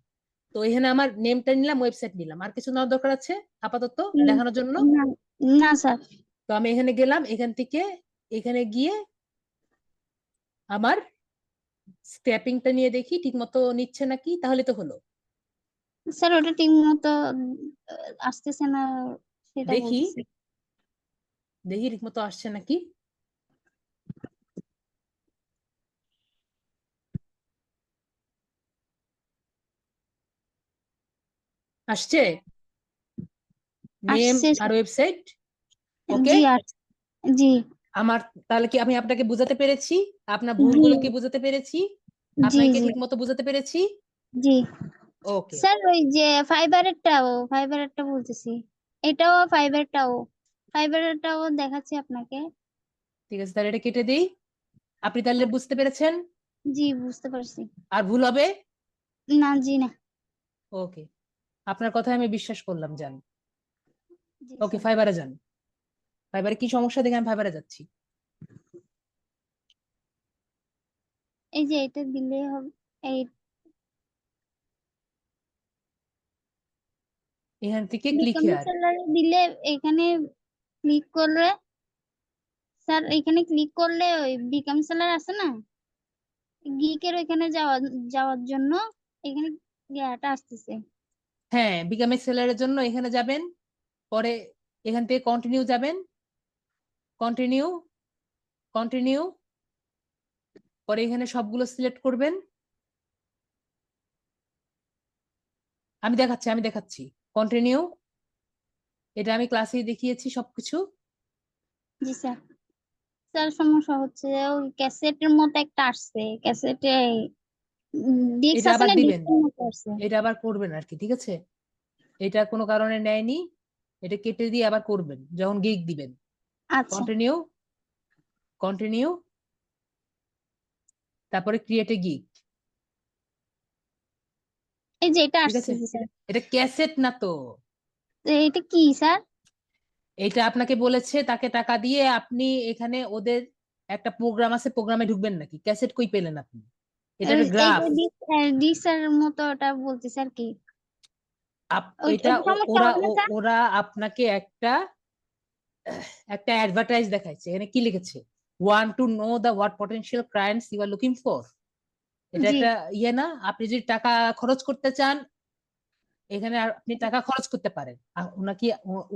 [SPEAKER 1] তো এখানে আমার নেমটা নিলাম, ওয়েবসাইট নিলাম, আর কিছু নেওয়ার দরকার আছে আপাতত দেখানোর জন্য?
[SPEAKER 4] না না স্যার।
[SPEAKER 1] তো আমি এখানে গেলাম, এখান থেকে এখানে গিয়ে আমার স্ক্র্যাপিংটা নিয়ে দেখি ঠিক মতো নিচ্ছে নাকি, তাহলে তো হলো।
[SPEAKER 4] স্যার ওটা ঠিক মতো আসতেছে না, সেটা
[SPEAKER 1] দেখি,
[SPEAKER 4] বলতেছি।
[SPEAKER 1] দেখি ঠিক মতো আসছে নাকি। আসছে নেম
[SPEAKER 4] আসছে
[SPEAKER 1] আর
[SPEAKER 4] স্যার।
[SPEAKER 1] ওয়েবসাইট। ওকে,
[SPEAKER 4] জি জি
[SPEAKER 1] আমার তাহলে কি আমি আপনাকে বুঝাতে পেরেছি? আপনার
[SPEAKER 4] জি
[SPEAKER 1] ভুলগুলো কি বুঝাতে পেরেছি?
[SPEAKER 4] জি
[SPEAKER 1] আপনাকে
[SPEAKER 4] জি
[SPEAKER 1] ঠিক মতো বুঝাতে পেরেছি?
[SPEAKER 4] জি।
[SPEAKER 1] ওকে,
[SPEAKER 4] স্যার ওই যে ফাইবারেরটা বলতেছি, এটাও ফাইবারেরটাও দেখাচ্ছি আপনাকে।
[SPEAKER 1] ঠিক আছে, তাহলে এটা কেটে দিই। আপনি তাহলে বুঝতে পেরেছেন,
[SPEAKER 4] জি বুঝতে পারছি।
[SPEAKER 1] আর ভুল হবে?
[SPEAKER 4] না জি না।
[SPEAKER 1] ওকে, আপনার কথায় আমি বিশ্বাস করলাম, যান।
[SPEAKER 4] জি
[SPEAKER 1] ওকে,
[SPEAKER 4] স্যার।
[SPEAKER 1] ফাইবারে যান। ফাইবারে কি সমস্যা দেখে আমি ফাইবারে যাচ্ছি।
[SPEAKER 4] এই যে এটা দিলে হবে। এই
[SPEAKER 1] এখান থেকে ক্লিক
[SPEAKER 4] বিকম
[SPEAKER 1] হেয়ার।
[SPEAKER 4] সেলারে দিলে এখানে ক্লিক করলে, স্যার এখানে ক্লিক করলে ওই বিকম সেলার আছে না, গিকের ওইখানে যাওয়ার জন্য এখানে ইয়াটা আসতেছে।
[SPEAKER 1] হ্যাঁ, বিকাম এক্সেলারের জন্য এখানে যাবেন, পরে এখান থেকে কন্টিনিউ যাবেন, কন্টিনিউ, কন্টিনিউ, পরে এখানে সবগুলো সিলেক্ট করবেন। আমি দেখাচ্ছি, কন্টিনিউ। এটা আমি ক্লাসে দেখিয়েছি সবকিছু।
[SPEAKER 4] জি স্যার। স্যার সমস্যা হচ্ছে ওই ক্যাসেটের মতো একটা আসছে, ক্যাসেটে ডিস্ক
[SPEAKER 1] এটা
[SPEAKER 4] আছে
[SPEAKER 1] আবার
[SPEAKER 4] না,
[SPEAKER 1] দিবেন,
[SPEAKER 4] ডিস্কের মতো আসছে।
[SPEAKER 1] এটা আবার করবেন আর কি, ঠিক আছে? এটা কোনো কারণে নেয়নি, এটা কেটে দিয়ে আবার করবেন যখন গিগ দিবেন।
[SPEAKER 4] আচ্ছা।
[SPEAKER 1] কন্টিনিউ, কন্টিনিউ, তারপরে ক্রিয়েট এ গিগ।
[SPEAKER 4] এই যে এটা
[SPEAKER 1] ঠিক আছে,
[SPEAKER 4] আসতেছে স্যার।
[SPEAKER 1] এটা ক্যাসেট না তো।
[SPEAKER 4] এটা কি স্যার?
[SPEAKER 1] এটা আপনাকে বলেছে তাকে টাকা দিয়ে আপনি এখানে ওদের একটা প্রোগ্রাম আছে, প্রোগ্রামে ঢুকবেন নাকি? ক্যাসেট কই পেলেন আপনি? এটা একটা
[SPEAKER 4] এই
[SPEAKER 1] গ্রাফ।
[SPEAKER 4] যে ডিসের মতো ওটা বলতেছে আর কি।
[SPEAKER 1] এটা
[SPEAKER 4] ওটা সমস্যা
[SPEAKER 1] ওরা
[SPEAKER 4] হবে না স্যার?
[SPEAKER 1] ওরা আপনাকে একটা একটা অ্যাডভার্টাইজ দেখাইছে, এখানে কি লিখেছে? Want to know the what potential clients you are looking for. এটা
[SPEAKER 4] জি
[SPEAKER 1] একটা ইয়ে না? আপনি যদি টাকা খরচ করতে চান, এখানে আপনি টাকা খরচ করতে পারেন।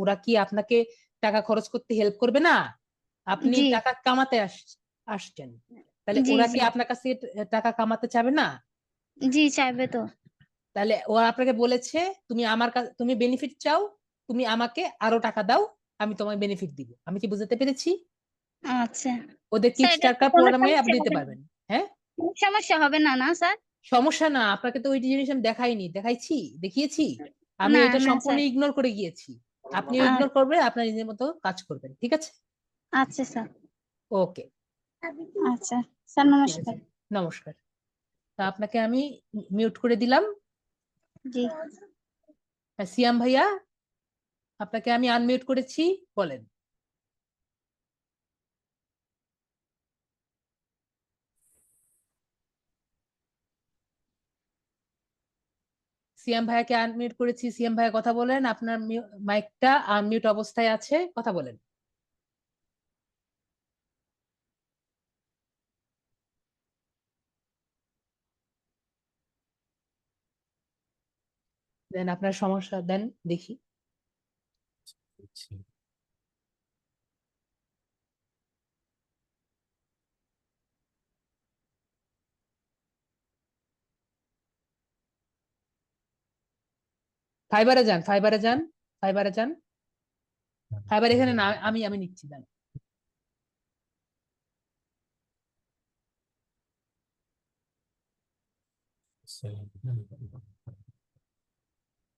[SPEAKER 1] ওরা কি আপনাকে টাকা খরচ করতে হেল্প করবে না? আপনি
[SPEAKER 4] জি
[SPEAKER 1] টাকা কামাতে আসছেন, তাহলে
[SPEAKER 4] জি
[SPEAKER 1] ওরা কি
[SPEAKER 4] জি
[SPEAKER 1] আপনার কাছে টাকা কামাতে চাবে না?
[SPEAKER 4] জি চাইবে তো।
[SPEAKER 1] তাহলে ওরা আপনাকে বলেছে তুমি আমার কাছে, তুমি বেনিফিট চাও, তুমি আমাকে আরো টাকা দাও, আমি তোমায় বেনিফিট দিব। আমি কি বুঝাতে পেরেছি?
[SPEAKER 4] আচ্ছা
[SPEAKER 1] ওদের
[SPEAKER 4] স্যার, এটা
[SPEAKER 1] কিকস্টার্টার
[SPEAKER 4] কোনো
[SPEAKER 1] প্রোগ্রামে আপনি
[SPEAKER 4] সমস্যা
[SPEAKER 1] দিতে
[SPEAKER 4] হবে না?
[SPEAKER 1] পারবেন। হ্যাঁ,
[SPEAKER 4] কোনো সমস্যা হবে না না স্যার?
[SPEAKER 1] সমস্যা না। আপনাকে তো ওই জিনিস আমি দেখিয়েছি। আমি
[SPEAKER 4] না
[SPEAKER 1] এটা
[SPEAKER 4] না
[SPEAKER 1] সম্পূর্ণ
[SPEAKER 4] স্যার।
[SPEAKER 1] ইগনোর করে গিয়েছি। আপনিও ইগনোর করবেন, আপনার নিজের মতো কাজ করবেন। ঠিক আছে?
[SPEAKER 4] আচ্ছা স্যার।
[SPEAKER 1] ওকে,
[SPEAKER 4] আচ্ছা স্যার,
[SPEAKER 1] ঠিক আছে,
[SPEAKER 4] নমস্কার।
[SPEAKER 1] নমস্কার। তা আপনাকে আমি মিউট করে দিলাম।
[SPEAKER 4] জি
[SPEAKER 1] সিয়াম ভাইয়া, আপনাকে আমি আনমিউট করেছি, বলেন। সিয়াম ভাইয়াকে আনমিউট করেছি, সিয়াম ভাইয়া কথা বলেন, আপনার মাইকটা আনমিউট অবস্থায় আছে, কথা বলেন। দেন আপনার সমস্যা দেন, দেখি।
[SPEAKER 6] বুঝছি।
[SPEAKER 1] ফাইবারে যান, ফাইবারে যান, ফাইবারে যান। ফাইবার এখানে না, আমি নিচ্ছি, দেন।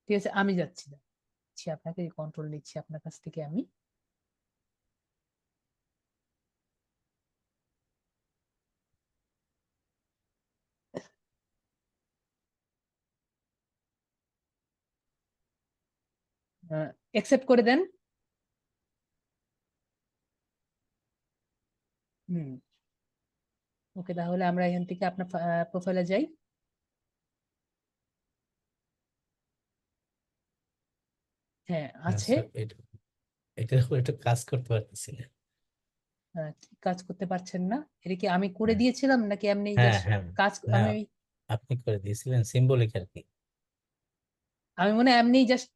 [SPEAKER 1] ঠিক আছে, আমি যাচ্ছি, আপনাকে কন্ট্রোল নিচ্ছি আপনার কাছ থেকে আমি। একসেপ্ট করে দেন। হুম, ওকে, তাহলে আমরা এখান থেকে আপনার প্রোফাইলে যাই। হ্যাঁ, আছে।
[SPEAKER 6] স্যার এটা এটা একটু কাজ করতে পারতেছি না।
[SPEAKER 1] কি কাজ করতে পারছেন না? এটা কি আমি করে দিয়েছিলাম নাকি এমনি
[SPEAKER 6] হ্যাঁ
[SPEAKER 1] জাস্ট
[SPEAKER 6] হ্যাঁ,
[SPEAKER 1] কাজ?
[SPEAKER 6] না
[SPEAKER 1] আমি
[SPEAKER 6] আপনি করে দিয়েছিলেন সিম্বলিক আর কি।
[SPEAKER 1] আমি মনে হয় এমনি জাস্ট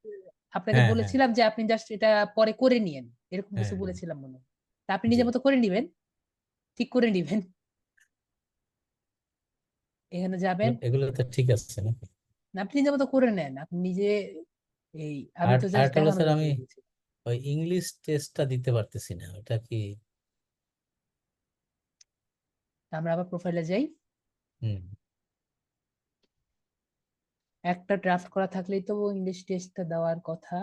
[SPEAKER 1] আপনাকে
[SPEAKER 6] হ্যাঁ হ্যাঁ
[SPEAKER 1] বলেছিলাম যে আপনি জাস্ট এটা পরে করে নিয়েন, এরকম
[SPEAKER 6] হ্যাঁ
[SPEAKER 1] কিছু
[SPEAKER 6] হ্যাঁ,
[SPEAKER 1] বলেছিলাম মনে হয়। তা আপনি
[SPEAKER 6] জি।
[SPEAKER 1] নিজের মতো করে নিবেন, ঠিক করে নিবেন। এখানে যাবেন,
[SPEAKER 6] এগুলো তো ঠিক আছে না?
[SPEAKER 1] না, আপনি নিজের মতো করে নেন, আপনি নিজে। এই আমি
[SPEAKER 6] আর
[SPEAKER 1] তো
[SPEAKER 6] আর
[SPEAKER 1] জাস্ট
[SPEAKER 6] হলো
[SPEAKER 1] দেখানোর
[SPEAKER 6] স্যার,
[SPEAKER 1] জন্য
[SPEAKER 6] আমি
[SPEAKER 1] করে দিয়েছি।
[SPEAKER 6] ওই ইংলিশ টেস্টটা দিতে পারতেছি না, ওটা কি?
[SPEAKER 1] আমরা আবার প্রোফাইলে যাই।
[SPEAKER 6] হুম,
[SPEAKER 1] একটা ড্রাফট করা থাকলেই তো ইংলিশ টেস্টটা দেওয়ার কথা।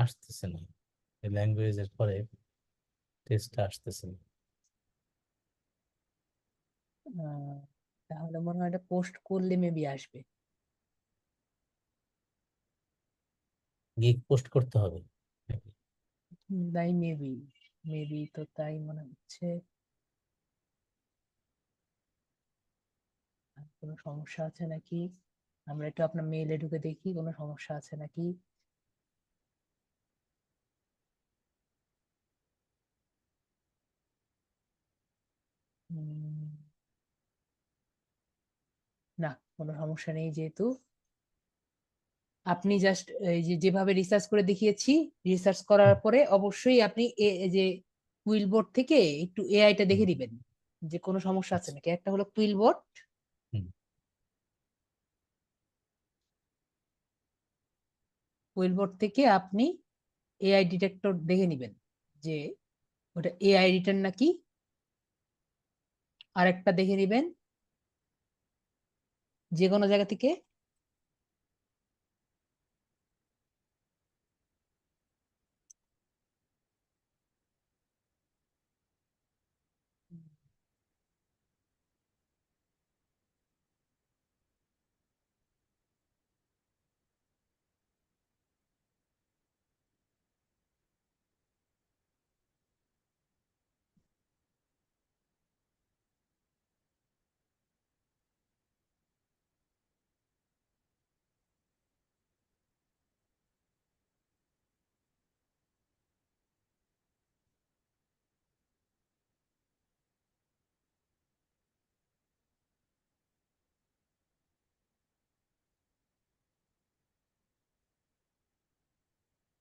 [SPEAKER 6] আসতেছে না, ল্যাঙ্গুয়েজের পরে টেস্টটা আসতেছে না।
[SPEAKER 1] আহ, তাহলে মনে হয় এটা পোস্ট করলে মেবি আসবে।
[SPEAKER 6] গিগ পোস্ট করতে হবে নাকি?
[SPEAKER 1] তাই মেবি, মেবি তো তাই মনে হচ্ছে। আর কোনো সমস্যা আছে নাকি? আমরা একটু আপনার মেইলে ঢুকে দেখি কোনো সমস্যা আছে নাকি। উম, না, কোনো সমস্যা নেই, যেহেতু আপনি জাস্ট এই যে যেভাবে রিসার্চ করে দেখিয়েছি, রিসার্চ করার
[SPEAKER 6] হুম,
[SPEAKER 1] পরে অবশ্যই আপনি এই যে কুইলবোর্ড থেকে একটু এআইটা
[SPEAKER 6] হুম,
[SPEAKER 1] দেখে দিবেন যে কোনো সমস্যা আছে
[SPEAKER 6] আচ্ছা,
[SPEAKER 1] নাকি। একটা হলো কুইলবোর্ড,
[SPEAKER 6] হুম,
[SPEAKER 1] কুইলবোর্ড থেকে আপনি এআই ডিটেক্টর দেখে নিবেন যে ওটা এআই রিটার্ন নাকি। আর একটা দেখে নিবেন যে কোনো জায়গা থেকে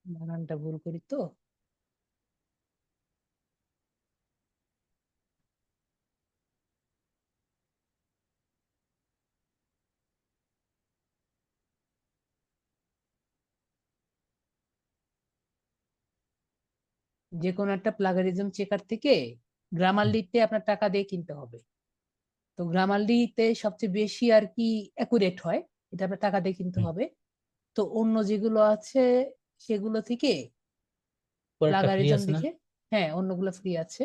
[SPEAKER 1] বানানটা ভুল করি তো। যে কোনো একটা প্লাগারিজম চেকার থেকে গ্রামারলিতে আপনার টাকা দিয়ে কিনতে হবে। তো গ্রামারলিতে সবচেয়ে বেশি আর কি অ্যাকুরেট হয়, এটা আপনার টাকা দিয়ে কিনতে
[SPEAKER 6] হুম।
[SPEAKER 1] হবে। তো অন্য যেগুলো আছে সেগুলো থেকে
[SPEAKER 6] পরেরটা ফ্রি
[SPEAKER 1] প্লাগারিজম
[SPEAKER 6] আছে না?
[SPEAKER 1] দেখে, হ্যাঁ অন্যগুলো ফ্রি আছে।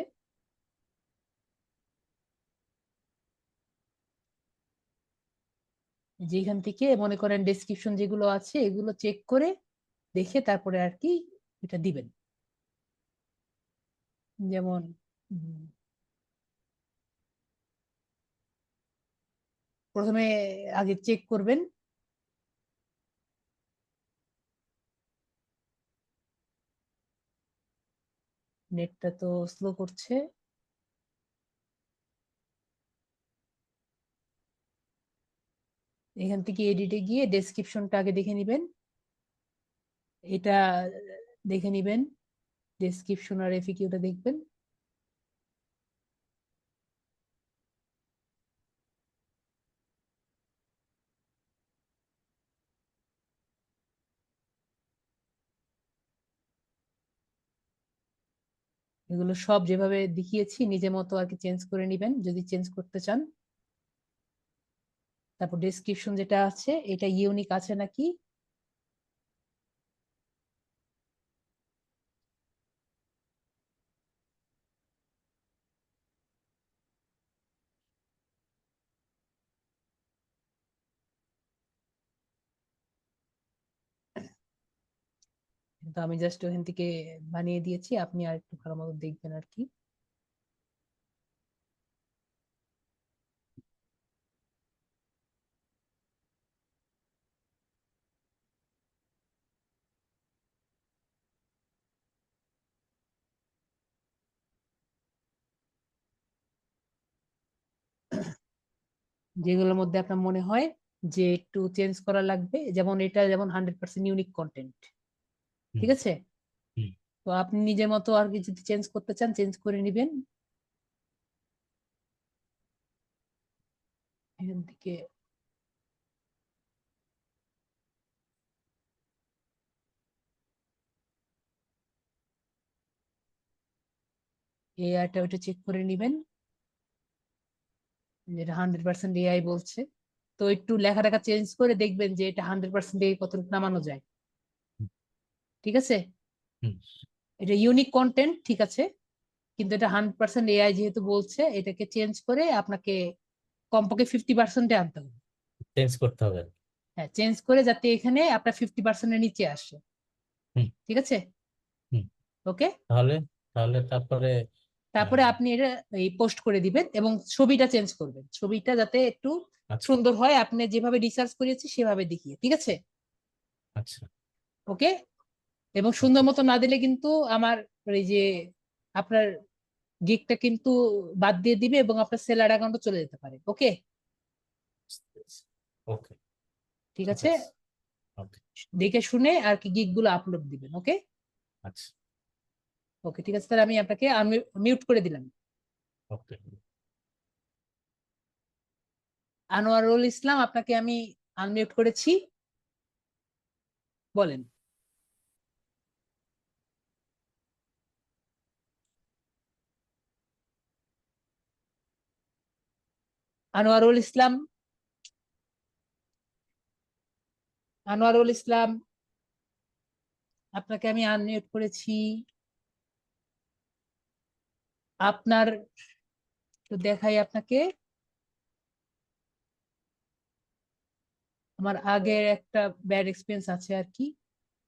[SPEAKER 1] যেখান থেকে মনে করেন ডেসক্রিপশন যেগুলো আছে এগুলো চেক করে দেখে তারপরে আর কি এটা দিবেন। যেমন প্রথমে আগে চেক করবেন নেটটা তো স্লো করছে। এখান থেকে এডিটে গিয়ে ডেসক্রিপশনটা আগে দেখে নিবেন, এটা দেখে নিবেন, ডেসক্রিপশন আর এফিকিউটা দেখবেন। এগুলো সব যেভাবে দেখিয়েছি নিজের মতো আর কি চেঞ্জ করে নিবেন যদি চেঞ্জ করতে চান। তারপর ডেসক্রিপশন যেটা আছে এটা ইউনিক আছে নাকি, কিন্তু আমি জাস্ট ওখান থেকে বানিয়ে দিয়েছি, আপনি আর একটু ভালো মতো দেখবেন আর কি। যেগুলোর মধ্যে আপনার মনে হয় যে একটু চেঞ্জ করা লাগবে, যেমন এটা যেমন 100% ইউনিক কন্টেন্ট, ঠিক
[SPEAKER 6] হুম।
[SPEAKER 1] আছে?
[SPEAKER 6] হুম।
[SPEAKER 1] তো আপনি নিজের মতো আর কি যদি চেঞ্জ করতে চান চেঞ্জ করে নিবেন। এখান থেকে এআইটা ওইটা চেক করে নিবেন, যেটা 100% এআই বলছে। তো একটু লেখাটা চেঞ্জ করে দেখবেন যে এটা 100% এআই কতটুকু নামানো যায়, ঠিক আছে?
[SPEAKER 6] হুম।
[SPEAKER 1] এটা ইউনিক কন্টেন্ট ঠিক আছে, কিন্তু এটা 100% এআই যেহেতু বলছে এটাকে চেঞ্জ করে আপনাকে কমপক্ষে 50% আনতে হবে।
[SPEAKER 6] চেঞ্জ করতে হবে।
[SPEAKER 1] হ্যাঁ চেঞ্জ করে যাতে এখানে আপনার 50% এর নিচে আসে,
[SPEAKER 6] হুম।
[SPEAKER 1] ঠিক আছে?
[SPEAKER 6] হুম।
[SPEAKER 1] ওকে,
[SPEAKER 6] তাহলে তাহলে তারপরে
[SPEAKER 1] তারপরে আপনি এটা এই পোস্ট করে দিবেন এবং ছবিটা চেঞ্জ করবেন, ছবিটা যাতে একটু
[SPEAKER 6] আচ্ছা।
[SPEAKER 1] সুন্দর হয় আপনি যেভাবে রিসার্চ করেছি সেভাবে দেখিয়ে, ঠিক আছে?
[SPEAKER 6] আচ্ছা।
[SPEAKER 1] ওকে, এবং সুন্দর
[SPEAKER 6] ওকে।
[SPEAKER 1] মতো না দিলে কিন্তু আমার এই যে আপনার গিগটা কিন্তু বাদ দিয়ে দিবে এবং আপনার সেলার অ্যাকাউন্টও চলে যেতে পারে। ওকে,
[SPEAKER 6] ওকে।
[SPEAKER 1] ঠিক
[SPEAKER 6] ঠিক
[SPEAKER 1] আছে,
[SPEAKER 6] আছে। ওকে।
[SPEAKER 1] দেখে শুনে আর কি গিগ গুলো আপলোড দিবেন। ওকে,
[SPEAKER 6] আচ্ছা।
[SPEAKER 1] ওকে ঠিক আছে, তাহলে আমি আপনাকে মিউট করে দিলাম।
[SPEAKER 6] ওকে।
[SPEAKER 1] আনোয়ারুল ইসলাম আপনাকে আমি আনমিউট করেছি, বলেন। আনোয়ারুল ইসলাম, আনোয়ারুল ইসলাম আপনাকে আমি আনমিউট করেছি। আপনার একটু দেখাই আপনাকে, আমার আগের একটা ব্যাড এক্সপিরিয়েন্স আছে আর কি।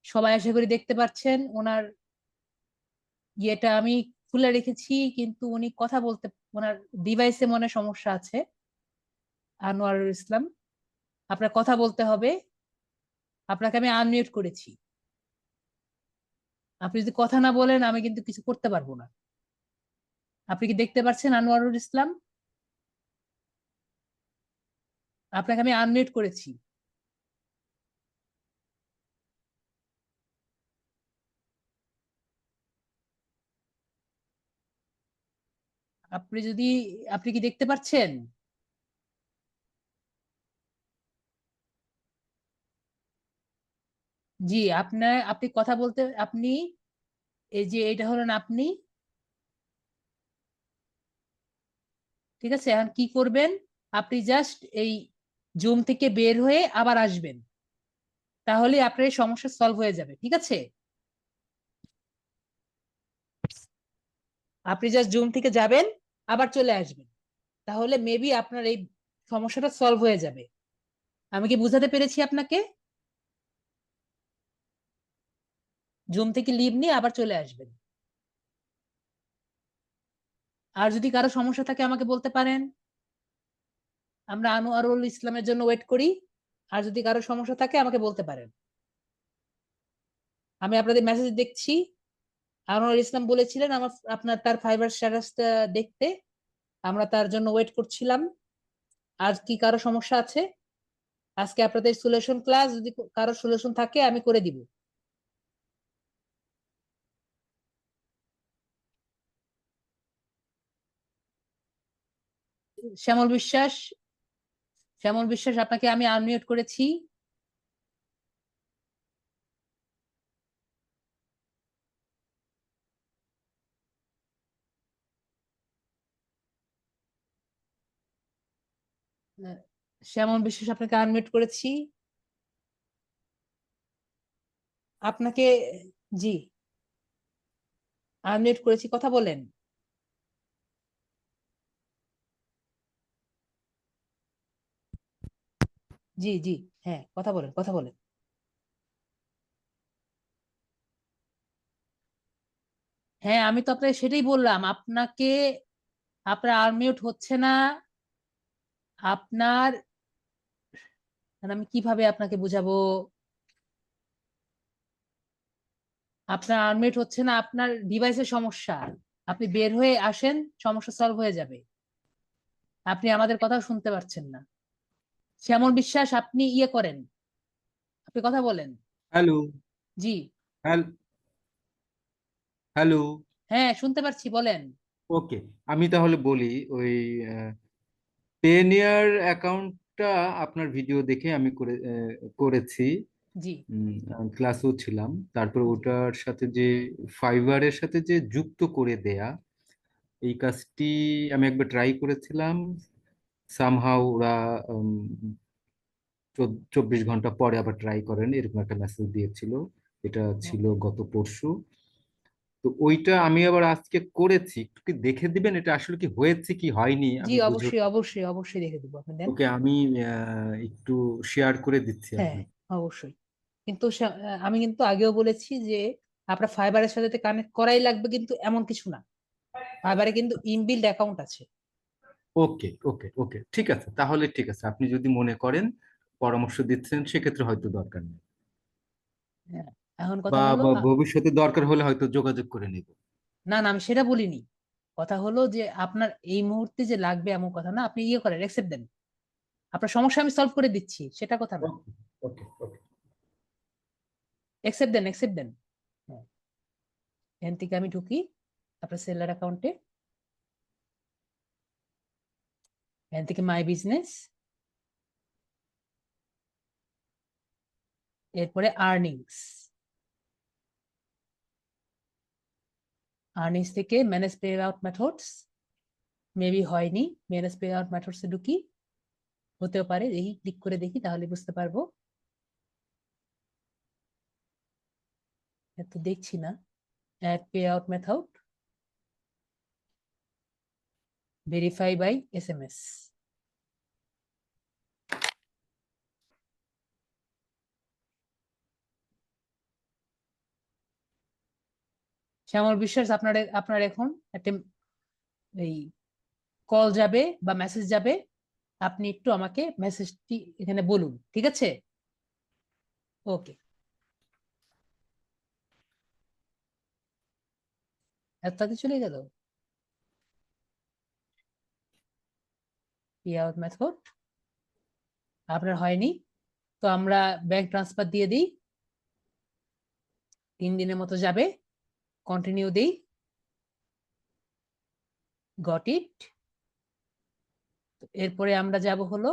[SPEAKER 1] সবাই আশা করি দেখতে পাচ্ছেন ওনার ইয়েটা আমি খুলে রেখেছি, কিন্তু উনি কথা বলতে, ওনার ডিভাইসে মনে হয় সমস্যা আছে। আনোয়ারুল ইসলাম আপনার কথা বলতে হবে, আপনাকে আমি আনমিউট করেছি। আপনি যদি কথা না বলেন আমি কিন্তু কিছু করতে পারবো না। আপনি কি দেখতে পাচ্ছেন আনোয়ারুল ইসলাম? আপনাকে আমি আনমিউট করেছি। আপনি কি দেখতে পাচ্ছেন? জি, আপনি কথা বলতে এই যে এটা হলেন আপনি, ঠিক আছে? এখন কি করবেন? আপনি জাস্ট এই জুম থেকে বের হয়ে আবার আসবেন, তাহলে আপনার এই সমস্যা সলভ হয়ে যাবে, ঠিক আছে? আপনি জাস্ট জুম থেকে যাবেন, আবার চলে আসবেন, তাহলে মেবি আপনার এই সমস্যাটা সলভ হয়ে যাবে। আমি কি বুঝাতে পেরেছি আপনাকে? জুম থেকে লিভ নিয়ে আবার চলে আসবেন। আর যদি কারো সমস্যা থাকে আমাকে বলতে পারেন, আমরা আনোয়ারুল ইসলামের জন্য ওয়েট করি। আর যদি কারো সমস্যা থাকে আমাকে বলতে পারেন। আমি আপনাদের মেসেজ দেখছি। আনোয়ারুল ইসলাম বলেছিলেন আপনার তার ফাইবার স্ট্যাটাসটা দেখতে, আমরা তার জন্য ওয়েট করছিলাম। আর কি কারো সমস্যা আছে? আজকে আপনাদের সলিউশন ক্লাস, যদি কারো সলিউশন থাকে আমি করে দিব। শ্যামল বিশ্বাস, আপনাকে আমি আনমিউট করেছি। শ্যামল বিশ্বাস, আপনাকে আনমিউট করেছি। আপনাকে, জি, আনমিউট করেছি, কথা বলেন। জি জি, হ্যাঁ, কথা বলেন, কথা বলেন। হ্যাঁ, আমি তো আপনাকে সেটাই বললাম, আপনার আনমিউট হচ্ছে না। আপনার, মানে আমি কিভাবে আপনাকে বুঝাবো? আপনার আনমিউট হচ্ছে না, আপনার ডিভাইসের সমস্যা। আপনি বের হয়ে আসেন, সমস্যা সলভ হয়ে যাবে। আপনি আমাদের কথা শুনতে পাচ্ছেন না। শ্যামল বিশ্বাস, আপনি ইয়ে করেন, আপনি কথা বলেন।
[SPEAKER 7] হ্যালো।
[SPEAKER 1] জি,
[SPEAKER 7] হ্যালো।
[SPEAKER 1] হ্যাঁ, শুনতে পাচ্ছি, বলেন।
[SPEAKER 7] ওকে, আমি তাহলে বলি ওই পেনিয়ার অ্যাকাউন্টটা আপনার ভিডিও দেখে আমি করেছি।
[SPEAKER 1] জি
[SPEAKER 7] ক্লাসেও ছিলাম। তারপর
[SPEAKER 1] জি
[SPEAKER 7] ওটার সাথে যে ফাইবারের সাথে যে যুক্ত করে দেয়া, এই কাজটি আমি একবার ট্রাই করেছিলাম। সামহাও ওরা 24 ঘন্টা পরে আবার ট্রাই করেন এরকম একটা মেসেজ দিয়েছিল। এটা ছিল
[SPEAKER 1] ওকে।
[SPEAKER 7] গত পরশু। তো ওইটা আমি আবার আজকে করেছি, একটু কি দেখে দিবেন এটা আসলে কি হয়েছে কি হয়নি
[SPEAKER 1] জি,
[SPEAKER 7] আমি বুঝে।
[SPEAKER 1] অবশ্যই অবশ্যই অবশ্যই দেখে দেবো, আপনি দেন।
[SPEAKER 7] ওকে, আমি একটু শেয়ার করে দিচ্ছি
[SPEAKER 1] হ্যাঁ,
[SPEAKER 7] আপনাকে।
[SPEAKER 1] অবশ্যই। কিন্তু আমি কিন্তু আগেও বলেছি যে আপনার ফাইবারের সাথে কানেক্ট করাই লাগবে, কিন্তু এমন কিছু না। ফাইবারে কিন্তু ইনবিল্ড অ্যাকাউন্ট আছে।
[SPEAKER 7] ওকে ওকে ওকে, ঠিক আছে, তাহলে ঠিক আছে, আপনি যদি মনে করেন পরামর্শ দিচ্ছেন সেক্ষেত্রে হয়তো দরকার নেই,
[SPEAKER 1] হ্যাঁ, এখন কথা
[SPEAKER 7] বা
[SPEAKER 1] হলো
[SPEAKER 7] বা ভবিষ্যতে দরকার হলে হয়তো যোগাযোগ করে নেব।
[SPEAKER 1] না না, আমি সেটা বলিনি। কথা হলো যে আপনার এই মুহূর্তে যে লাগবে এমন কথা না, আপনি ইয়ে করেন, অ্যাকসেপ্ট দেন। আপনার সমস্যা আমি সলভ করে দিচ্ছি, সেটা কথা না।
[SPEAKER 7] ওকে ওকে ওকে।
[SPEAKER 1] অ্যাকসেপ্ট দেন, অ্যাকসেপ্ট দেন। হ্যাঁ, এখান থেকে আমি ঢুকি আপনার সেলার অ্যাকাউন্টে। এখান থেকে মাই বিজনেস, এরপরে আর্নিংস। আর্নিংস থেকে manage pay out methods, maybe হয়নি। ম্যানেজ পে আউট মেথডস এ ঢুকি, হতেও পারে, দেখি, ক্লিক করে দেখি, তাহলে বুঝতে পারবো। এত দেখছি না। Add payout method, verify by SMS। Shyamal Biswas, আপনার এখন একটা এই কল যাবে বা মেসেজ যাবে, আপনি একটু আমাকে মেসেজটি এখানে বলুন, ঠিক আছে? ওকে, এত তাড়াতাড়ি চলে গেল। পে আউট মেথড আপনার হয়নি, তো আমরা ব্যাংক ট্রান্সফার দিয়ে দিই। 3 দিনের মতো যাবে, কন্টিনিউ দিই। Got it. এরপরে আমরা যাব হলো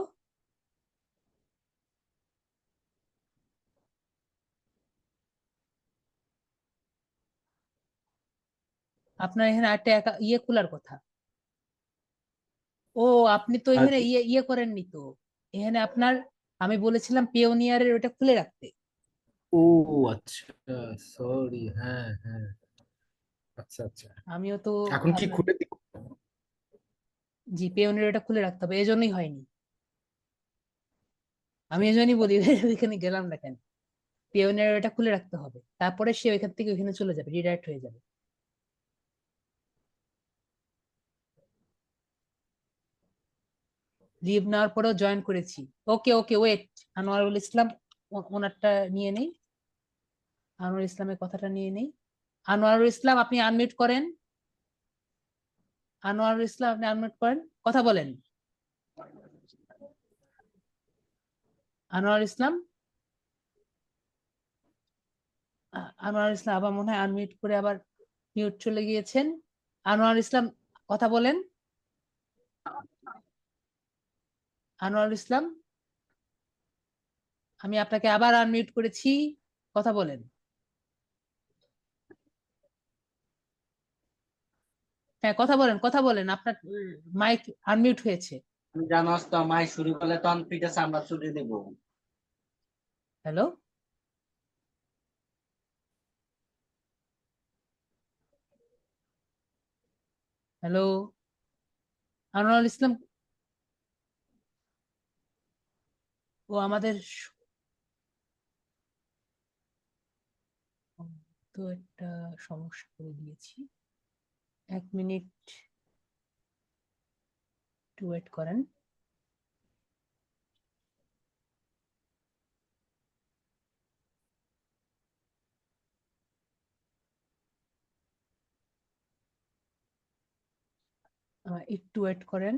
[SPEAKER 1] আপনার এখানে একটা ইয়ে খোলার কথা। ও আপনি তো এখানে
[SPEAKER 7] আচ্ছা।
[SPEAKER 1] ইয়ে করেননি তো, এখানে আপনার আমি বলেছিলাম পিওনিয়ারের ওটা খুলে রাখতে।
[SPEAKER 7] ও আচ্ছা, সরি। হ্যাঁ হ্যাঁ, আচ্ছা আচ্ছা।
[SPEAKER 1] আমিও তো
[SPEAKER 7] এখন কি
[SPEAKER 1] আপনার
[SPEAKER 7] খুলে দিব?
[SPEAKER 1] জি পিওনিয়ার ওটা খুলে রাখতে হবে, এই জন্যই হয়নি। আমি এই জন্যই বলি ওইখানে গেলাম না কেন। পিওনিয়ার ওটা খুলে রাখতে হবে, তারপরে সে ওইখান থেকে ওইখানে চলে যাবে, রিডাইরেক্ট হয়ে যাবে। লিভ নেওয়ার পরেও জয়েন করেছি। ওকে ওকে ওয়েট, আনোয়ারুল ইসলাম ওনারটা নিয়ে নেই, আনোয়ারুল ইসলামের কথাটা নিয়ে নেই। আনোয়ারুল ইসলাম আপনি আনমিউট করেন, আনোয়ারুল ইসলাম আপনি আনমিউট করেন, কথা বলেন। আনোয়ারুল ইসলাম, আনোয়ারুল ইসলাম আবার মনে হয় আনমিউট করে আবার মিউট চলে গিয়েছেন। আনোয়ারুল ইসলাম কথা বলেন, আনোয়ারুল ইসলাম আমি আপনাকে আবার আনমিউট করেছি, কথা বলেন। হ্যাঁ কথা বলেন, কথা বলেন, আপনার মাইক আনমিউট হয়েছে।
[SPEAKER 5] তুমি জানোস তো মাই শুরু করলে তখন পিঠে আমরা ছুটি দেবো।
[SPEAKER 1] হ্যালো, হ্যালো আনোয়ারুল ইসলাম, ও আমাদের তো একটা সমস্যা করে দিয়েছি। 1 মিনিট একটু ওয়েট করেন। একটু ওয়েট করেন,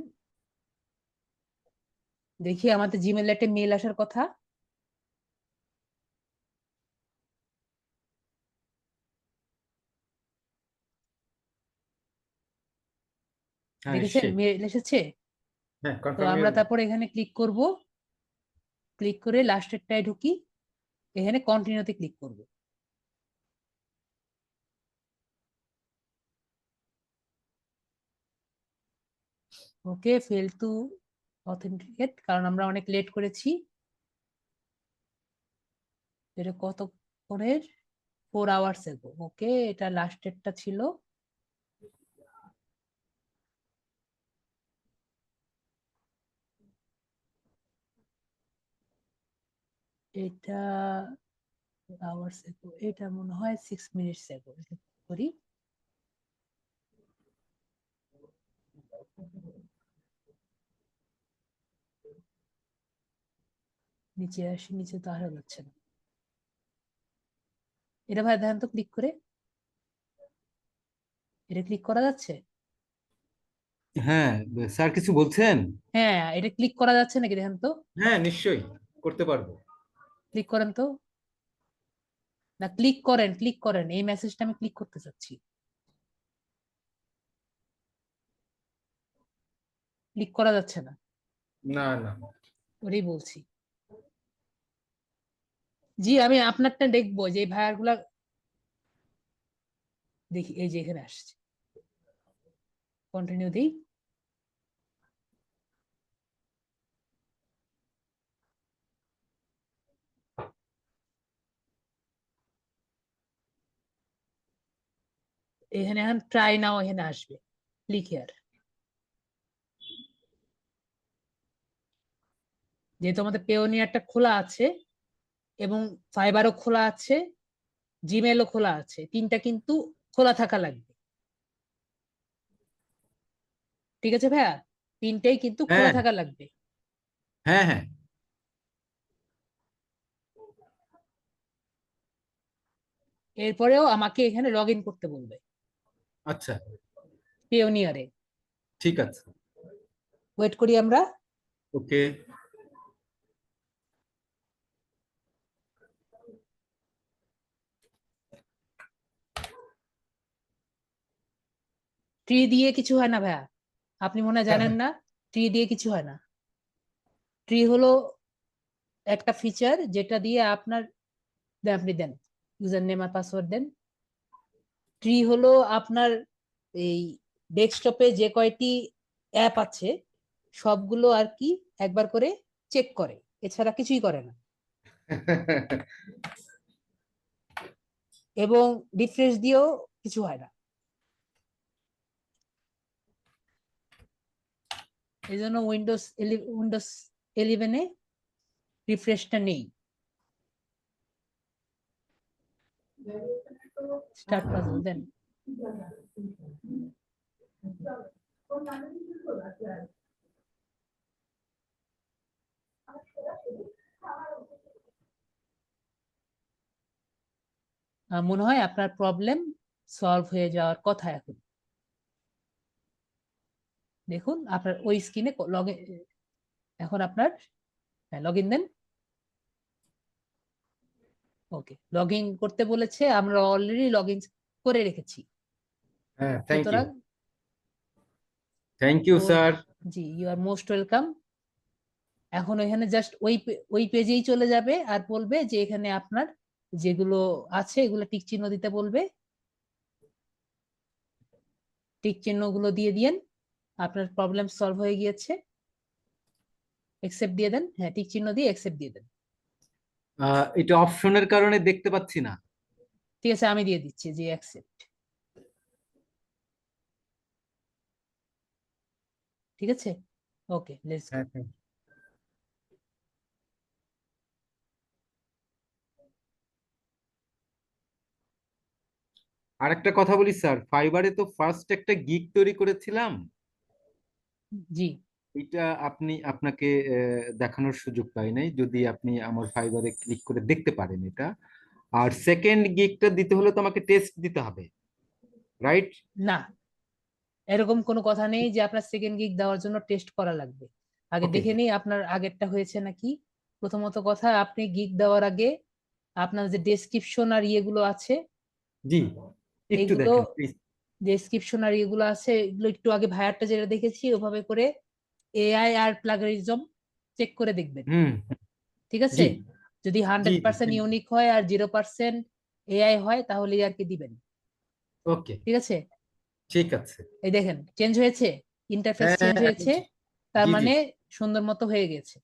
[SPEAKER 1] দেখি আমাদের জিমেইলে একটা মেল আসার কথা।
[SPEAKER 7] হ্যাঁ
[SPEAKER 1] দেখেছেন
[SPEAKER 7] এসছে।
[SPEAKER 1] মেল এসেছে?
[SPEAKER 7] হ্যাঁ,
[SPEAKER 1] তো
[SPEAKER 7] কনফার্ম
[SPEAKER 1] আমরা তারপরে এখানে ক্লিক করব, ক্লিক করে লাস্টেরটায় ঢুকি, এখানে কন্টিনিউতে ক্লিক করব। ওকে, ফেল টু অথেন্টিকেট, কারণ আমরা অনেক লেট করেছি। এটা কতক্ষণের? 4 আওয়ার্স এগো। ওকে, এটা লাস্টেরটা ছিল। এটা আওয়ার্স এগো, এটা মনে হয় 6 মিনিটস এগো। করি, নিচে আসি, নিচে তো আসা যাচ্ছে না। এটা ভাই দেখেন তো ক্লিক করে, এটা ক্লিক করা যাচ্ছে?
[SPEAKER 7] হ্যাঁ স্যার, কিছু বলছেন?
[SPEAKER 1] হ্যাঁ এটা ক্লিক করা যাচ্ছে নাকি দেখেন তো,
[SPEAKER 7] হ্যাঁ নিশ্চয়ই করতে পারবো।
[SPEAKER 1] ক্লিক করেন তো। না ক্লিক করেন, ক্লিক করেন, এই মেসেজটা আমি ক্লিক করতে চাচ্ছি। ক্লিক করা যাচ্ছে না,
[SPEAKER 7] না না।
[SPEAKER 1] ওটাই বলছি। জি আমি আপনারটা দেখবো, যে ভাইয়ার গুলা দেখি, এই যে এখানে আসছে, কন্টিনিউ দিই। এখানে এখন ট্রাই নাও এখানে আসবে, ক্লিক হিয়ার। যেহেতু আমাদের পেওনিয়ারটা খোলা আছে এবং ফাইবারও খোলা আছে, জিমেলও খোলা আছে, তিনটা কিন্তু খোলা থাকা লাগবে। ঠিক আছে ভাইয়া, তিনটাই কিন্তু খোলা
[SPEAKER 7] হ্যাঁ
[SPEAKER 1] থাকা লাগবে।
[SPEAKER 7] হ্যাঁ হ্যাঁ।
[SPEAKER 1] এরপরেও আমাকে এখানে লগ ইন করতে বলবে
[SPEAKER 7] আচ্ছা,
[SPEAKER 1] পেওনিয়ারে।
[SPEAKER 7] ঠিক আছে।
[SPEAKER 1] ওয়েট করি আমরা।
[SPEAKER 7] ওকে।
[SPEAKER 1] ট্রি দিয়ে কিছু হয় না ভাইয়া, আপনি মনে হয় জানেন না, ট্রি দিয়ে কিছু হয় না। ট্রি হলো একটা ফিচার যেটা দিয়ে আপনার আপনি দেন ইউজার নেম আর পাসওয়ার্ড দেন। ট্রি হলো আপনার এই ডেস্কটপে যে কয়টি অ্যাপ আছে সবগুলো আর কি একবার করে চেক করে, এছাড়া কিছুই করে না। এবং রিফ্রেশ দিয়েও কিছু হয় না। এই জন্য উইন্ডোজ 11-এ রিফ্রেশটা নেই। স্টার্ট পাসওয়ার্ড দেন। মনে হয় আপনার প্রবলেম সলভ হয়ে যাওয়ার কথা এখন। দেখুন আপনার ওই স্ক্রিনে এখন আপনার লগ ইন দেন। ওকে, লগ ইন করতে বলেছে, আমরা অলরেডি লগ ইন করে রেখেছি।
[SPEAKER 7] হ্যাঁ, থ্যাংক ইউ,
[SPEAKER 1] সুতরাং
[SPEAKER 7] থ্যাংক ইউ স্যার।
[SPEAKER 1] জি, ইউ আর মোস্ট ওয়েলকাম। এখন এখানে জাস্ট ওই পেজেই চলে যাবে আর বলবে যে এখানে আপনার যেগুলো আছে এগুলো টিক চিহ্ন দিতে বলবে। টিক চিহ্নগুলো দিয়ে দিয়েন, আপনার প্রবলেম সলভ হয়ে গিয়েছে। অ্যাকসেপ্ট দিয়ে দেন। হ্যাঁ, টিক চিহ্ন দিয়ে অ্যাকসেপ্ট দিয়ে দেন।
[SPEAKER 7] এটা অপশনের কারণে দেখতে পাচ্ছি না।
[SPEAKER 1] ঠিক আছে, আমি দিয়ে দিচ্ছি যে অ্যাকসেপ্ট। ঠিক আছে, ওকে, লেটস গো।
[SPEAKER 7] হ্যাঁ, হ্যাঁ। আরেকটা কথা বলি স্যার, ফাইবারে তো ফার্স্ট একটা গিগ তৈরি করেছিলাম।
[SPEAKER 1] জি,
[SPEAKER 7] এটা আপনাকে দেখানোর সুযোগ পাই নাই, যদি আপনি আমার ফাইবারে ক্লিক করে দেখতে পারেন এটা। আর সেকেন্ড গিগটা দিতে হলে তো আমাকে টেস্ট দিতে হবে, রাইট?
[SPEAKER 1] না, এরকম কোনো কথা নেই যে আপনার সেকেন্ড গিগ দেওয়ার জন্য টেস্ট করা লাগবে। আগে
[SPEAKER 7] ওকে,
[SPEAKER 1] দেখে নেই আপনার আগেরটা হয়েছে নাকি। প্রথমত কথা, আপনি গিগ দেওয়ার আগে আপনার যে ডেসক্রিপশন আর ইয়েগুলো আছে,
[SPEAKER 7] জি, একটু
[SPEAKER 1] এগুলো
[SPEAKER 7] দেখেন প্লিজ।
[SPEAKER 1] ডেসক্রিপশন আর এগুলো আছে, এগুলো একটু আগে ভাইয়ারটা যেটা দেখেছি ওভাবে করে এআই আর প্লাগারিজম চেক করে দেখবেন।
[SPEAKER 7] হুম,
[SPEAKER 1] ঠিক আছে,
[SPEAKER 7] জি,
[SPEAKER 1] যদি
[SPEAKER 7] জি,
[SPEAKER 1] 100% ইউনিক হয় আর 0% এআই হয় তাহলে আর কি দিবেন।
[SPEAKER 7] ওকে,
[SPEAKER 1] ঠিক আছে,
[SPEAKER 7] ঠিক আছে।
[SPEAKER 1] এই দেখেন চেঞ্জ হয়েছে, ইন্টারফেস
[SPEAKER 7] হ্যাঁ,
[SPEAKER 1] চেঞ্জ হয়েছে, তার
[SPEAKER 7] জি, জি।
[SPEAKER 1] মানে সুন্দর মতো হয়ে গেছে।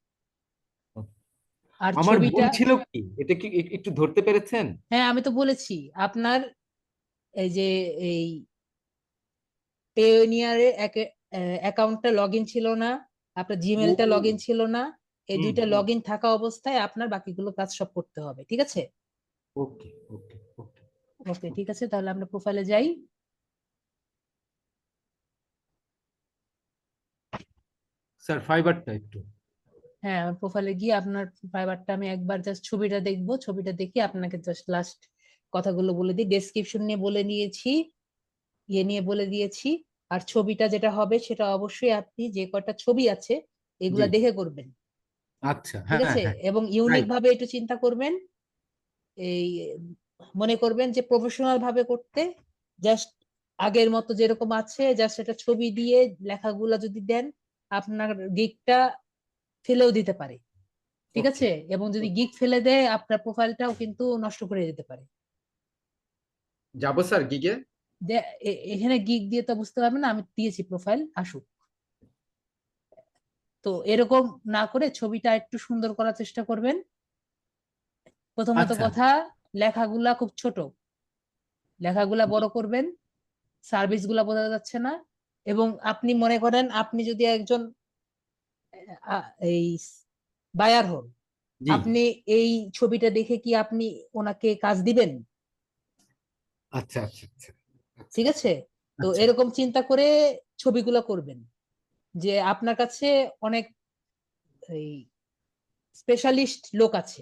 [SPEAKER 1] আর
[SPEAKER 7] আমার ভুল
[SPEAKER 1] ছবিটা,
[SPEAKER 7] ছিল কি, এটা কি একটু ধরতে পেরেছেন?
[SPEAKER 1] হ্যাঁ আমি তো বলেছি আপনার এই যে এই পেওনিয়ারের অ্যাকাউন্টটা লগ ইন ছিল না, আপনার
[SPEAKER 7] ও,
[SPEAKER 1] জিমেলটা লগ ইন ছিল না। এই
[SPEAKER 7] হুম,
[SPEAKER 1] দুইটা লগ ইন থাকা অবস্থায় আপনার বাকিগুলো কাজ সব করতে হবে। ঠিক আছে,
[SPEAKER 7] ওকে, ওকে, ওকে।
[SPEAKER 1] ওকে, ঠিক আছে, তাহলে আমরা প্রোফাইলে যাই।
[SPEAKER 7] স্যার ফাইবারটা একটু।
[SPEAKER 1] হ্যাঁ, আমার প্রোফাইলে গিয়ে আপনার ফাইবারটা আমি একবার জাস্ট ছবিটা দেখবো, ছবিটা দেখে আপনাকে জাস্ট লাস্ট কথাগুলো বলে দিই। ডেসক্রিপশন নিয়ে বলে নিয়েছি, ইয়ে নিয়ে বলে দিয়েছি। আর ছবিটা যেটা হবে সেটা অবশ্যই আপনি যে কটা ছবি আছে
[SPEAKER 7] জি,
[SPEAKER 1] এগুলা দেখে করবেন।
[SPEAKER 7] আচ্ছা,
[SPEAKER 1] ঠিক
[SPEAKER 7] হ্যাঁ,
[SPEAKER 1] আছে,
[SPEAKER 7] হ্যাঁ,
[SPEAKER 1] এবং ইউনিক
[SPEAKER 7] রাইট,
[SPEAKER 1] ভাবে একটু চিন্তা করবেন। এই মনে করবেন যে প্রফেশনাল ভাবে করতে, জাস্ট আগের মতো যেরকম আছে জাস্ট একটা ছবি দিয়ে লেখাগুলা যদি দেন, আপনার গিকটা ফেলেও দিতে পারে। ঠিক
[SPEAKER 7] ওকে,
[SPEAKER 1] আছে, এবং যদি গিক ফেলে দেয় আপনার প্রোফাইলটাও কিন্তু নষ্ট করে দিতে পারে।
[SPEAKER 7] যাবো স্যার গিগে।
[SPEAKER 1] এখানে গিক দিয়ে তো বুঝতে পারবেন না, আমি দিয়েছি প্রোফাইল, আসুক। তো এরকম না করে ছবিটা একটু সুন্দর করার চেষ্টা করবেন। প্রথমত
[SPEAKER 7] আচ্ছা,
[SPEAKER 1] কথা, লেখাগুলা খুব ছোট, লেখাগুলা বড় করবেন, সার্ভিস গুলা বোঝা যাচ্ছে না। এবং আপনি মনে করেন আপনি যদি একজন এই বায়ার হন,
[SPEAKER 7] জি,
[SPEAKER 1] আপনি এই ছবিটা দেখে কি আপনি ওনাকে কাজ দিবেন?
[SPEAKER 7] আচ্ছা, আচ্ছা, আচ্ছা, আচ্ছা,
[SPEAKER 1] ঠিক আছে, তো
[SPEAKER 7] আচ্ছা,
[SPEAKER 1] এরকম চিন্তা করে ছবিগুলো করবেন যে আপনার কাছে অনেক এই স্পেশালিস্ট লোক আছে,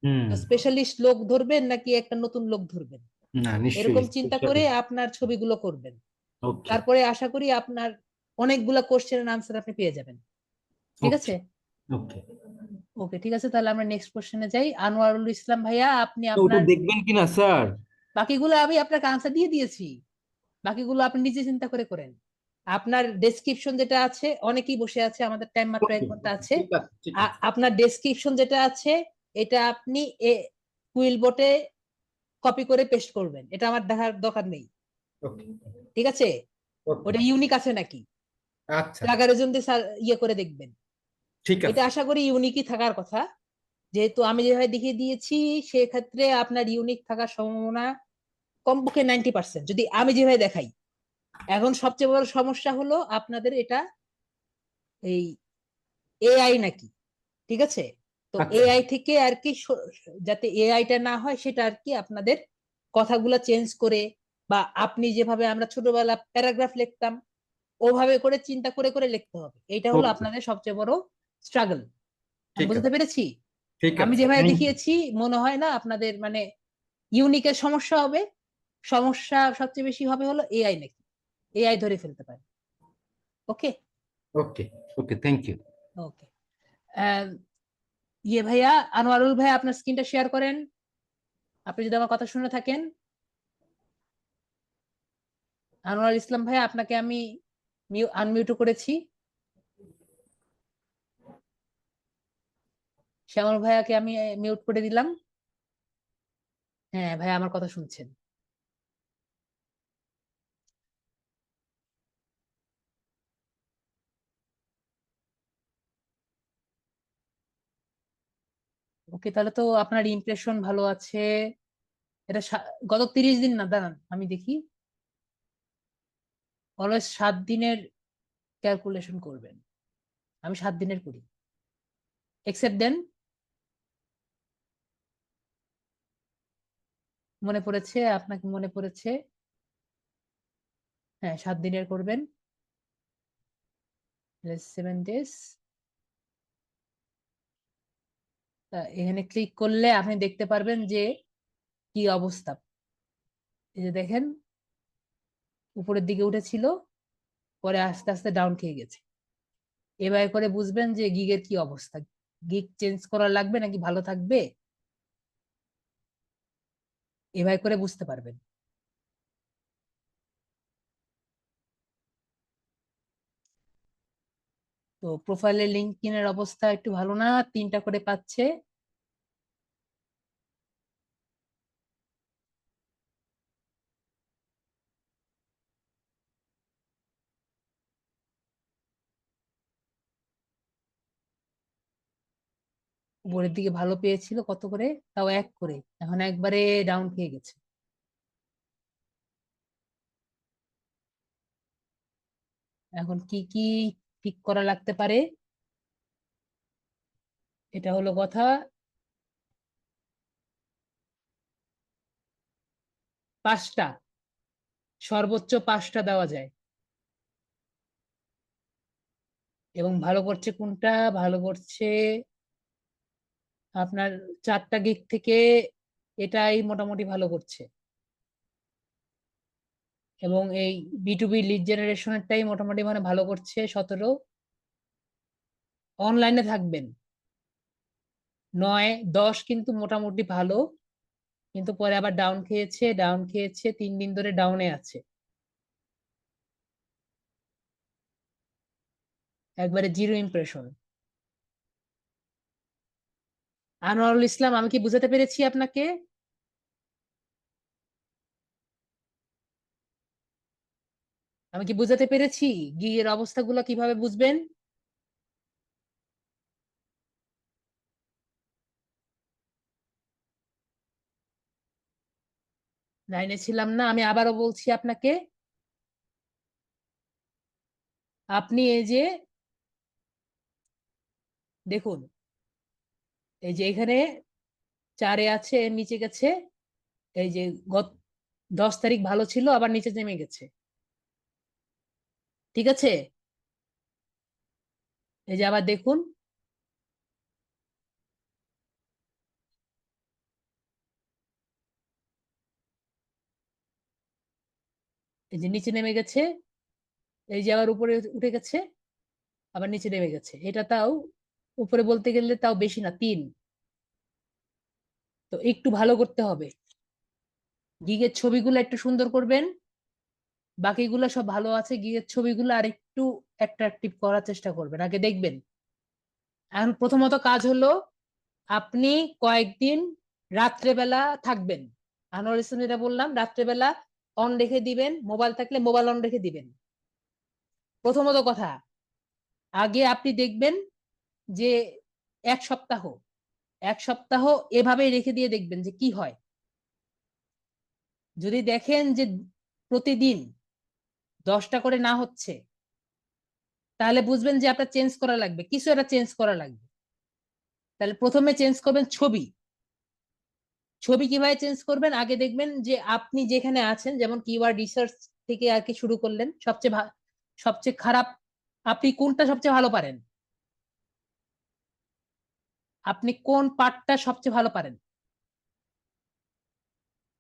[SPEAKER 7] হুম,
[SPEAKER 1] তো স্পেশালিস্ট লোক ধরবেন নাকি একটা নতুন লোক ধরবেন,
[SPEAKER 7] না নিশ্চয়ই
[SPEAKER 1] এরকম চিন্তা করে আপনার ছবিগুলো করবেন।
[SPEAKER 7] ওকে,
[SPEAKER 1] তারপরে আশা করি আপনার অনেকগুলা কোশ্চেনের আনসার আপনি পেয়ে যাবেন। ঠিক
[SPEAKER 7] ওকে,
[SPEAKER 1] আছে,
[SPEAKER 7] ওকে।
[SPEAKER 1] ওকে, ঠিক আছে, তাহলে আমরা নেক্সট কোশ্চেনে যাই। আনোয়ারুল ইসলাম ভাইয়া, আপনি
[SPEAKER 7] ওটা
[SPEAKER 1] আপনার
[SPEAKER 7] দেখবেন কিনা স্যার?
[SPEAKER 1] বাকিগুলো আমি আপনাকে আনসার দিয়ে দিয়েছি, বাকিগুলো আপনি নিজে চিন্তা করে করেন। আপনার ডেসক্রিপশন যেটা আছে, অনেকেই বসে আছে, আমাদের টাইম মাত্র 1 ঘন্টা আছে।
[SPEAKER 7] ঠিক আছে, ঠিক আছে।
[SPEAKER 1] আপনার ডেসক্রিপশন যেটা আছে এটা আপনি কুইলবোর্ডে কপি করে পেস্ট করবেন, এটা আমার দেখার দরকার নেই।
[SPEAKER 7] ওকে,
[SPEAKER 1] ঠিক আছে?
[SPEAKER 7] ওকে,
[SPEAKER 1] ওটা ইউনিক আছে নাকি
[SPEAKER 7] আচ্ছা,
[SPEAKER 1] 11 জন দিয়ে ইয়ে করে দেখবেন।
[SPEAKER 7] ঠিক
[SPEAKER 1] এটা
[SPEAKER 7] আছে,
[SPEAKER 1] আশা করি ইউনিকই থাকার কথা, যেহেতু আমি যেভাবে দেখিয়ে দিয়েছি সেক্ষেত্রে আপনার ইউনিক থাকার সম্ভাবনা কমপক্ষে 90%, যদি আমি যেভাবে দেখাই। এখন সবচেয়ে বড় সমস্যা হলো আপনাদের এটা এই এআই নাকি, ঠিক আছে? তো
[SPEAKER 7] আচ্ছা,
[SPEAKER 1] এআই থেকে আর কি যাতে এআইটা না হয় সেটা আর কি আপনাদের কথাগুলা চেঞ্জ করে, বা আপনি যেভাবে আমরা ছোটবেলা প্যারাগ্রাফ লিখতাম ওভাবে করে চিন্তা করে করে লিখতে হবে। এটা হলো
[SPEAKER 7] ওকে,
[SPEAKER 1] আপনাদের সবচেয়ে বড় স্ট্রাগল। আমি
[SPEAKER 7] ঠিক
[SPEAKER 1] বুঝতে
[SPEAKER 7] আছে,
[SPEAKER 1] পেরেছি?
[SPEAKER 7] ঠিক
[SPEAKER 1] আমি
[SPEAKER 7] আছে,
[SPEAKER 1] যেভাবে
[SPEAKER 7] থ্যাংক ইউ।
[SPEAKER 1] দেখিয়েছি মনে হয় না আপনাদের মানে ইউনিকের সমস্যা হবে। সমস্যা সবচেয়ে বেশি হবে হলো এআই নাকি, এআই ধরে ফেলতে পারে। ওকে,
[SPEAKER 7] ওকে, ওকে, থ্যাংক ইউ।
[SPEAKER 1] ওকে। ইয়ে ভাইয়া, আনোয়ারুল ভাইয়া আপনার স্ক্রিনটা শেয়ার করেন আপনি যদি আমার কথা শুনে থাকেন। আনোয়ার ইসলাম ভাইয়া, আপনাকে আমি আনমিউট করেছি। শ্যামল ভাইয়াকে আমি মিউট করে দিলাম। হ্যাঁ ভাইয়া, আমার কথা শুনছেন? ওকে, তাহলে তো আপনার ইমপ্রেশন ভালো আছে। এটা গত 30 দিন না, দাঁড়ান আমি দেখি। অলওয়েজ 7 দিনের ক্যালকুলেশন করবেন, আমি 7 দিনের করি। এক্সেপ্ট দেন, মনে পড়েছে আপনাকে, মনে পড়েছে। হ্যাঁ, 7 দিনের করবেন। 7 ডেজ। এখানে ক্লিক করলে আপনি দেখতে পারবেন যে কি অবস্থা। এই যে দেখেন, উপরের দিকে উঠেছিল, পরে আস্তে আস্তে ডাউন খেয়ে গেছে। এভাবে করে বুঝবেন যে গিগের কি অবস্থা, গিগ চেঞ্জ করা লাগবে নাকি ভালো থাকবে, এভাবে করে বুঝতে পারবেন। তো প্রোফাইলের লিঙ্কডইনের অবস্থা একটু ভালো না, 3টা করে পাচ্ছে। উপরের দিকে ভালো পেয়েছিল কত করে, তাও 1 করে, এখন একবারে ডাউন খেয়ে গেছে। এখন কি কি ঠিক করা লাগতে পারে, এটা হলো কথা। 5টা, সর্বোচ্চ 5টা দেওয়া যায়। এবং ভালো করছে কোনটা, ভালো করছে আপনার 4টা গিগ থেকে এটাই মোটামুটি ভালো করছে। এবং এই B2B লিড জেনারেশনেরটাই মোটামুটি মানে ভালো করছে 17। অনলাইনে থাকবেন 9 10 কিন্তু মোটামুটি ভালো, কিন্তু পরে আবার ডাউন খেয়েছে, ডাউন খেয়েছে, 3 দিন ধরে ডাউনে আছে, একবারে জিরো ইমপ্রেশন। আনোয়ারুল ইসলাম, আমি কি বুঝাতে পেরেছি আপনাকে? আমি কি বুঝাতে পেরেছি গিগের অবস্থাগুলো কিভাবে বুঝবেন? লাইনে ছিলাম না, আমি আবারও বলছি আপনাকে। আপনি এই যে দেখুন, এই যে এখানে 4-এ আছে, এর নিচে গেছে। এই যে গত 10 তারিখ ভালো ছিল, আবার নিচে নেমে গেছে। ঠিক আছে? এই যে আবার দেখুন, এই যে নিচে নেমে গেছে, এই যে আবার উপরে উঠে গেছে, আবার নিচে নেমে গেছে। এটা তাও উপরে বলতে গেলে তাও বেশি না, 3। তো একটু ভালো করতে হবে, গিগের ছবিগুলো একটু সুন্দর করবেন, বাকিগুলো সব ভালো আছে, গিয়ে ছবিগুলো আর একটু অ্যাট্রাকটিভ করার চেষ্টা করবেন, আগে দেখবেন। এখন প্রথমত কাজ হলো আপনি কয়েকদিন রাত্রেবেলা থাকবেন। আনোয়ার ইসলাম যেটা বললাম, রাত্রেবেলা অন রেখে দিবেন, মোবাইল থাকলে মোবাইল অন রেখে দিবেন। প্রথমত কথা, আগে আপনি দেখবেন যে এক সপ্তাহ এভাবেই রেখে দিয়ে দেখবেন যে কি হয়। যদি দেখেন যে প্রতিদিন 10টা করে না হচ্ছে, তাহলে বুঝবেন যে আপনার চেঞ্জ করা লাগবে, কিছু একটা চেঞ্জ করা লাগবে। তাহলে প্রথমে চেঞ্জ করবেন ছবি। ছবি কিভাবে চেঞ্জ করবেন, আগে দেখবেন যে আপনি যেখানে আছেন, যেমন কিওয়ার্ড রিসার্চ থেকে আর কি শুরু করলেন, সবচেয়ে খারাপ আপনি কোনটা সবচেয়ে ভালো পারেন, আপনি কোন পার্টটা সবচেয়ে ভালো পারেন?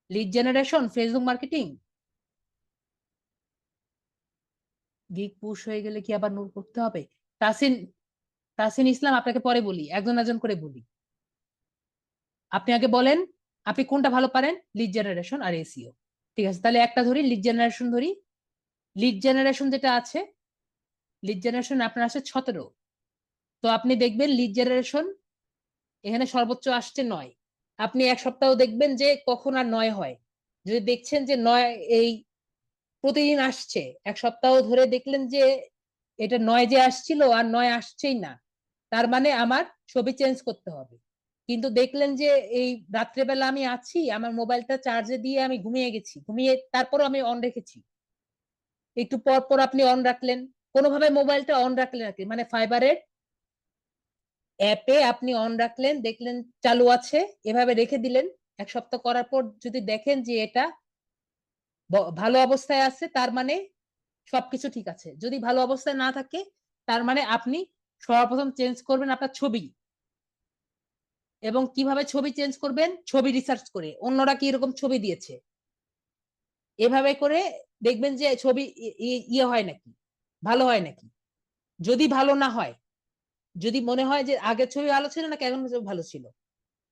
[SPEAKER 1] Lead generation, Facebook marketing? Gig push হয়ে গেলে কি আবার নোট করতে হবে? তাসিন তাসিন ইসলাম, আপনাকে পরে বলি, একজন একজন করে বলি। আপনি আগে বলেন আপনি কোনটা ভালো পারেন, লিড জেনারেশন আর এসইও। ঠিক আছে, তাহলে একটা ধরি, লিড জেনারেশন ধরি। লিড জেনারেশন যেটা আছে, লিড জেনারেশন আপনার আছে 17। তো আপনি দেখবেন লিড জেনারেশন এখানে সর্বোচ্চ আসছে 9। আপনি এক সপ্তাহ দেখবেন যে কখন আর 9 হয়। যদি দেখছেন যে 9 এই প্রতিদিন আসছে, এক সপ্তাহ ধরে দেখলেন যে এটা 9 যে আসছিল আর 9 আসছেই না, তার মানে আমার ছবি চেঞ্জ করতে হবে। কিন্তু দেখলেন যে এই রাত্রেবেলা আমি আছি, আমার মোবাইলটা চার্জে দিয়ে আমি ঘুমিয়ে গেছি, ঘুমিয়ে তারপরও আমি অন রেখেছি, একটু পর পর আপনি অন রাখলেন, কোনোভাবে মোবাইলটা অন রাখলেন আর কি, মানে ফাইবারের অ্যাপে আপনি অন রাখলেন, দেখলেন চালু আছে, এভাবে রেখে দিলেন। এক সপ্তাহ করার পর যদি দেখেন যে এটা ভালো অবস্থায় আছে, তার মানে সবকিছু ঠিক আছে। যদি ভালো অবস্থায় না থাকে, তার মানে আপনি সর্বপ্রথম চেঞ্জ করবেন আপনার ছবি। এবং কিভাবে ছবি চেঞ্জ করবেন, ছবি রিসার্চ করে অন্যরা কি এরকম ছবি দিয়েছে, এভাবে করে দেখবেন যে ছবি ইয়ে হয় নাকি, ভালো হয় নাকি। যদি ভালো না হয়, যদি মনে হয় যে আগের ছবি ভালো ছিল না এখন ছবি ভালো ছিল,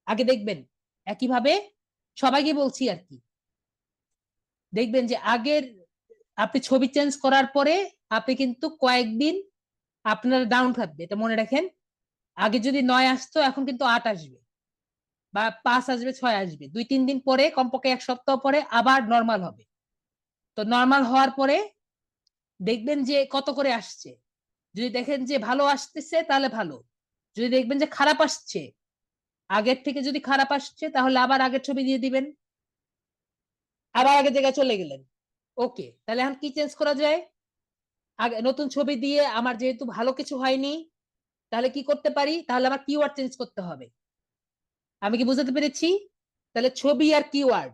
[SPEAKER 1] আগে দেখবেন। একইভাবে সবাইকে বলছি আর কি, দেখবেন যে আগের আপনি ছবি চেঞ্জ করার পরে আপনি কিন্তু কয়েকদিন আপনার ডাউন থাকবে, এটা মনে রাখেন। আগে যদি 9 আসতো, এখন কিন্তু 8 আসবে, বা 5 আসবে, 6 আসবে। 2-3 দিন পরে, কমপক্ষে এক সপ্তাহ পরে আবার নর্মাল হবে। তো নর্মাল হওয়ার পরে দেখবেন যে কত করে আসছে। যদি দেখেন যে ভালো আসতেছে তাহলে ভালো, যদি দেখবেন যে খারাপ আসছে, আগের থেকে যদি খারাপ আসছে, তাহলে আবার আগের ছবি দিয়ে দিবেন, আবার আগের জায়গায় চলে গেলেন। ওকে, তাহলে এখন কি চেঞ্জ করা যায়? আগে নতুন ছবি দিয়ে আমার যেহেতু ভালো কিছু হয়নি, তাহলে কি করতে পারি, তাহলে আমার কিওয়ার্ড চেঞ্জ করতে হবে। আমি কি বুঝাতে পেরেছি? তাহলে ছবি আর কিওয়ার্ড,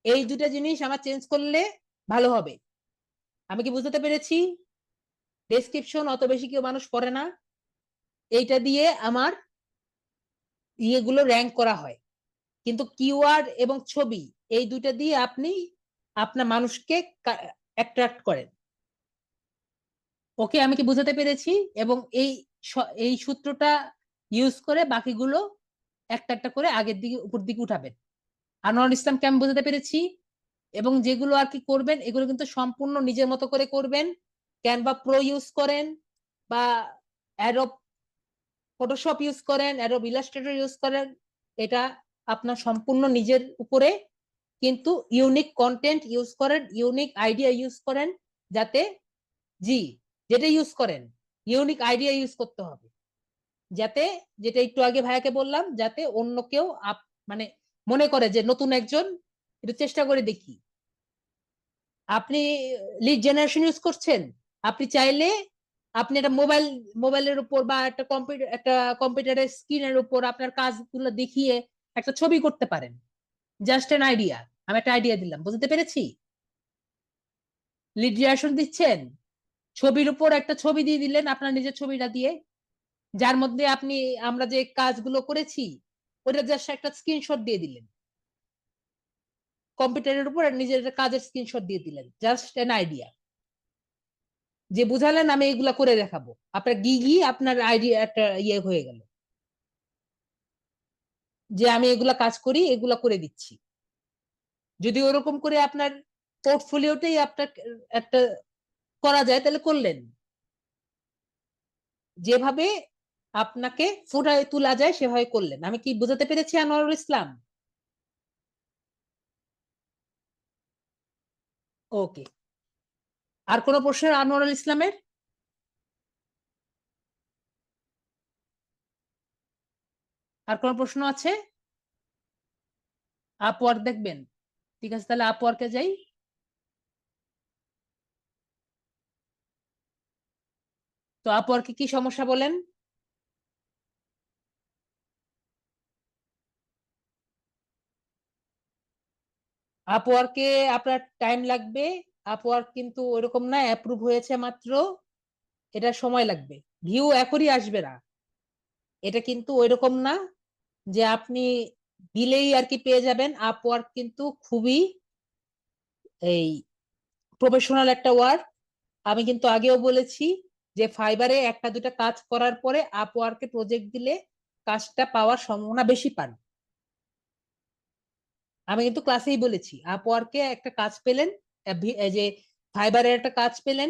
[SPEAKER 1] এই দুটা জিনিস আমার চেঞ্জ করলে ভালো হবে। আমি কি বুঝাতে পেরেছি? ডেসক্রিপশন অত বেশি কেউ মানুষ পড়ে না, এইটা দিয়ে আমার ইয়েগুলো র্যাঙ্ক করা হয়। কিন্তু কিওয়ার্ড এবং ছবি, এই দুইটা দিয়ে আপনি আপনার মানুষকে অ্যাট্রাক্ট করেন। ওকে, আমি কি বুঝাতে পেরেছি? এবং এই সূত্রটা ইউজ করে বাকিগুলো একটা একটা করে আগের দিকে উপর দিকে উঠাবেন। আনোয়ার ইসলামকে আমি বুঝাতে পেরেছি। এবং যেগুলো আর কি করবেন, এগুলো কিন্তু সম্পূর্ণ নিজের মতো করে করবেন। ক্যানভা প্রো ইউজ করেন, বা অ্যাডোব ফটোশপ ইউজ করেন, অ্যাডোব ইলাস্ট্রেটর ইউজ করেন, এটা আপনার সম্পূর্ণ নিজের উপরে। কিন্তু ইউনিক কন্টেন্ট ইউজ করেন, ইউনিক আইডিয়া ইউজ করেন, যাতে জি যেটা ইউজ করেন ইউনিক আইডিয়া ইউজ করতে হবে, যাতে, যেটা একটু আগে ভাইয়াকে বললাম, যাতে অন্য কেউ মানে মনে করে যে নতুন একজন, একটু চেষ্টা করে দেখি। আপনি লিড জেনারেশন ইউজ করছেন, আপনি চাইলে আপনি একটা মোবাইলের উপর বা একটা কম্পিউটারের স্ক্রিনের উপর আপনার কাজগুলো দেখিয়ে একটা ছবি করতে পারেন। জাস্ট এন আইডিয়া, আমি একটা আইডিয়া দিলাম, বুঝতে পেরেছি? লিড জেনারেশন দিচ্ছেন, ছবির উপর একটা ছবি দিয়ে দিলেন আপনার নিজের ছবিটা দিয়ে, যার মধ্যে আপনি আমরা যে কাজগুলো করেছি ওটা জাস্ট একটা স্ক্রিনশট দিয়ে দিলেন, কম্পিউটারের উপর নিজের কাজের স্ক্রিনশট দিয়ে দিলেন, জাস্ট এন আইডিয়া, যে বুঝালেন আমি এগুলা করে দেখাবো, আপনার গিগি আপনার আইডিয়া একটা ইয়ে হয়ে গেল, যে আমি এগুলা কাজ করি, এগুলা করে দিচ্ছি। যদি ওরকম করে আপনার পোর্টফোলিওটাই আপনার একটা করা যায় তাহলে করলেন, যেভাবে আপনাকে ফুটায় তোলা যায় সেভাবে করলেন। আমি কি বোঝাতে পেরেছি আনোয়ারুল ইসলাম? ওকে, আর কোনো প্রশ্ন আনোয়ারুল ইসলামের? আর কোনো প্রশ্ন আছে? আপওয়ার্ক দেখবেন? ঠিক আছে, তাহলে আপওয়ার্কে যাই। তো আপওয়ার্কে কি সমস্যা বলেন? আপওয়ার্কে আপনার টাইম লাগবে। আপওয়ার্ক কিন্তু ওইরকম না অ্যাপ্রুভ হয়েছে মাত্র, এটা সময় লাগবে। ভিউ এখনই আসবে না, এটা কিন্তু ওইরকম না যে আপনি দিলেই আর কি পেয়ে যাবেন। আপওয়ার্ক কিন্তু খুবই এই প্রফেশনাল একটা ওয়ার্ক। আমি কিন্তু আগেও বলেছি যে ফাইবারে একটা দুটা কাজ করার পরে আপওয়ার্কে প্রজেক্ট দিলে কাজটা পাওয়ার সম্ভাবনা বেশি পান। আমি কিন্তু ক্লাসেই বলেছি আপওয়ার্কে একটা কাজ পেলেন, এই যে ফাইবারের একটা কাজ পেলেন,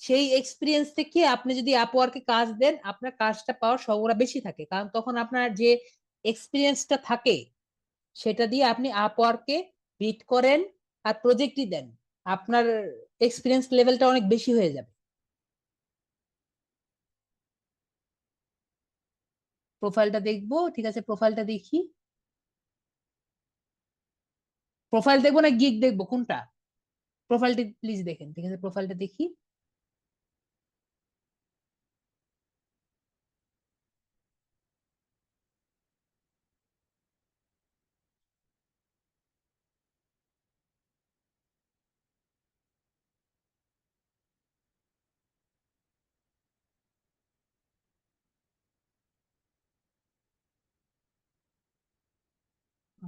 [SPEAKER 1] সেই এক্সপিরিয়েন্স থেকে আপনি যদি আপওয়ার্কে কাজ দেন আপনার কাজটা পাওয়ার সম্ভাবনা বেশি থাকে, কারণ তখন আপনার যে এক্সপিরিয়েন্সটা থাকে সেটা দিয়ে আপনি আপওয়ার্কে বিট করেন আর প্রজেক্টই দেন, আপনার এক্সপিরিয়েন্স লেভেলটা অনেক বেশি হয়ে যাবে। প্রোফাইলটা দেখবো, ঠিক আছে, প্রোফাইলটা দেখি। প্রোফাইল দেখবো না গিগ দেখবো, কোনটা? প্রোফাইলটি প্লিজ দেখেন, ঠিক আছে, প্রোফাইলটা দেখি।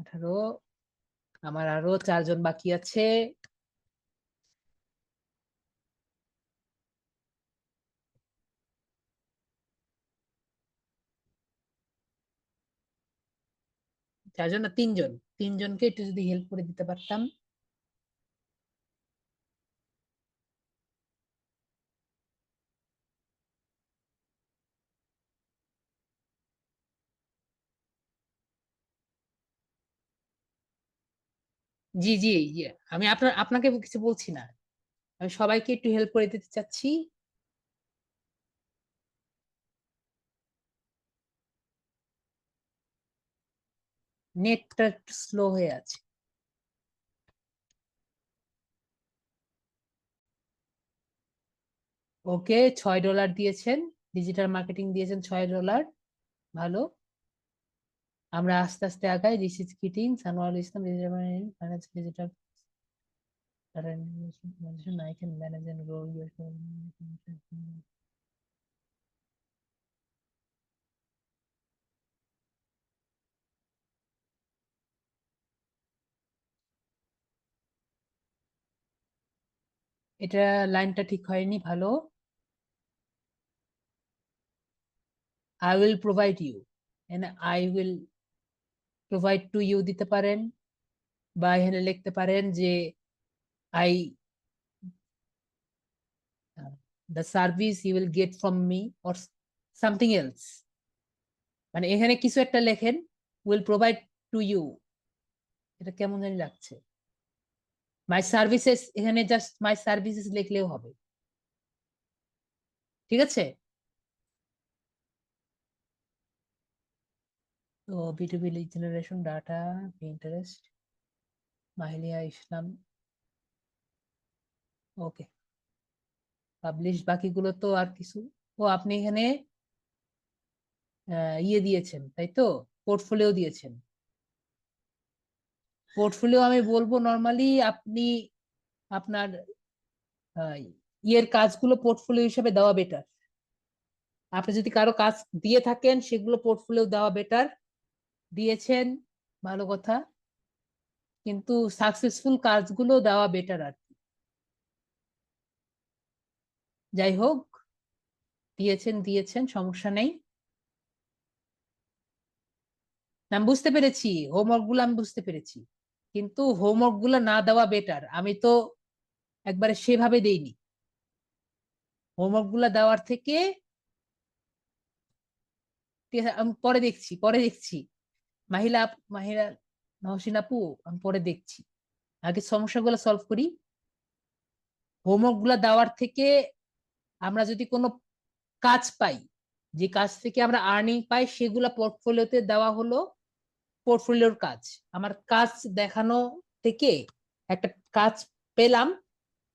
[SPEAKER 1] আঠারো, আমার আরো 4 জন বাকি আছে। চারজন না, 3 জন, 3 জনকে একটু যদি হেল্প করে দিতে পারতাম। জি জি জি, আমি আপনাকে কিছু বলছি না, আমি সবাইকে একটু হেল্প করে দিতে চাচ্ছি। নেটটা একটু স্লো হয়ে আছে। ওকে, $6 দিয়েছেন, ডিজিটাল মার্কেটিং দিয়েছেন $6, ভালো। আমরা আস্তে আস্তে আগাই। This is kidding Sanowar Islam, finance digital I can manage and grow your এটা লাইনটা ঠিক হয়নি, ভালো। I will provide you and I will provide to you দিতে পারেন, বা এখানে লিখতে পারেন যে I the service you will get from me or something else, মানে এখানে কিছু একটা লেখেন will provide to you, এটা কেমন জানি লাগছে। মাই সার্ভিসেস, এখানে জাস্ট মাই সার্ভিসেস লিখলেও হবে, ঠিক আছে। তো B2B lead generation, data, interest, Mahilia Islam, okay, publish. বাকিগুলো তো আর কিছু। ও আপনি এখানে ইয়ে দিয়েছেন তাই তো, পোর্টফোলিও দিয়েছেন। পোর্টফোলিও আমি বলবো নর্মালি আপনি আপনার ইয়ের কাজগুলো পোর্টফোলিও হিসেবে দেওয়া বেটার। আপনি যদি কারো কাজ দিয়ে থাকেন সেগুলো পোর্টফোলিও দেওয়া বেটার। দিয়েছেন, ভালো কথা, কিন্তু সাকসেসফুল কাজগুলো দেওয়া বেটার আর কি। যাই হোক, দিয়েছেন দিয়েছেন, সমস্যা নেই। আমি বুঝতে পেরেছি, হোমওয়ার্ক গুলো আমি বুঝতে পেরেছি। কিন্তু হোমওয়ার্ক গুলো না দেওয়া বেটার। আমি তো একবারে সেভাবে দেইনি। হোমওয়ার্ক গুলা দেওয়ার থেকে ঠিক আছে, আমি পরে দেখছি মাহিরা নওশিন আপু, আমি পরে দেখছি, আগে সমস্যাগুলো সলভ করি। হোমওয়ার্ক গুলা দেওয়ার থেকে আমরা যদি কোনো কাজ পাই, যে কাজ থেকে আমরা আর্নিং পাই, সেগুলা পোর্টফোলিওতে দেওয়া হলো পোর্টফোলিওর কাজ। আমার কাজ দেখানো থেকে একটা কাজ পেলাম,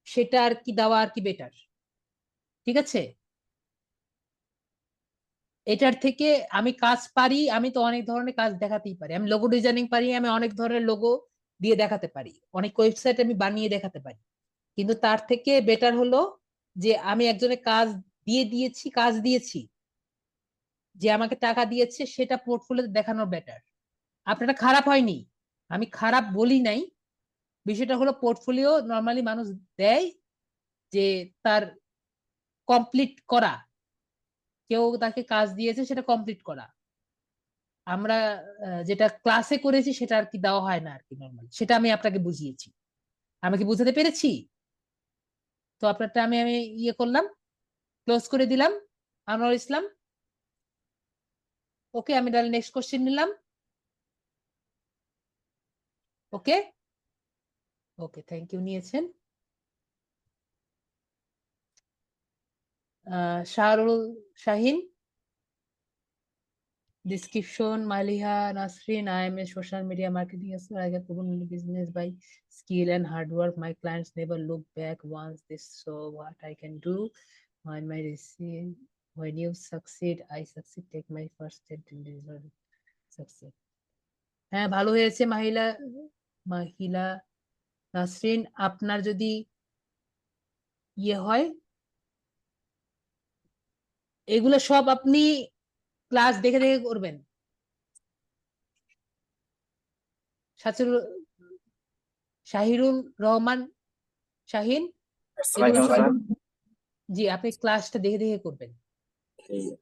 [SPEAKER 1] সেটা আর কি দেওয়া আর কি বেটার। ঠিক আছে, এটার থেকে আমি কাজ পারি, আমি তো অনেক ধরনের কাজ দেখাতেই পারি। আমি লোগো ডিজাইনিং পারি, আমি অনেক ধরনের লোগো দিয়ে দেখাতে পারি, অনেক ওয়েবসাইট আমি বানিয়ে দেখাতে পারি। কিন্তু তার থেকে বেটার হলো যে আমি একজনের কাজ দিয়েছি, যে আমাকে টাকা দিয়েছে, সেটা পোর্টফোলিওতে দেখানো বেটার। আপনারা খারাপ হয়নি, আমি খারাপ বলি নাই। বিষয়টা হলো পোর্টফোলিও নর্মালি মানুষ দেয় যে তার কমপ্লিট করা, কেউ তাকে কাজ দিয়েছে সেটা কমপ্লিট করা। আমরা যেটা ক্লাসে করেছি সেটা আর কি দেওয়া হয় না আর কি নর্মালি, সেটা আমি আপনাকে বুঝিয়েছি। আমি কি বুঝাতে পেরেছি? তো আপনারটা আমি আমি ইয়ে করলাম, ক্লোজ করে দিলাম। আনোয়ার ইসলাম, ওকে, আমি তাহলে নেক্সট কোশ্চেন নিলাম। ওকে ওকে, থ্যাংক ইউ, নিয়েছেন। Shahrul Shahin, description. Maliha Nasrin, I am a social media marketing expert. I get proven business by skill and hard work. My clients never look back once they saw what I can do. When you succeed, I succeed. Take my first step to deserve success. হ্যাঁ, ভালো হয়েছে মাহিলা নাসরিন। আপনার যদি ইয়ে হয়, এগুলো সব আপনি ক্লাস দেখে দেখে করবেন। শাহিরুল রহমান শাহিন, এগুলো সব জি আপনি ক্লাসটা দেখে দেখে করবেন।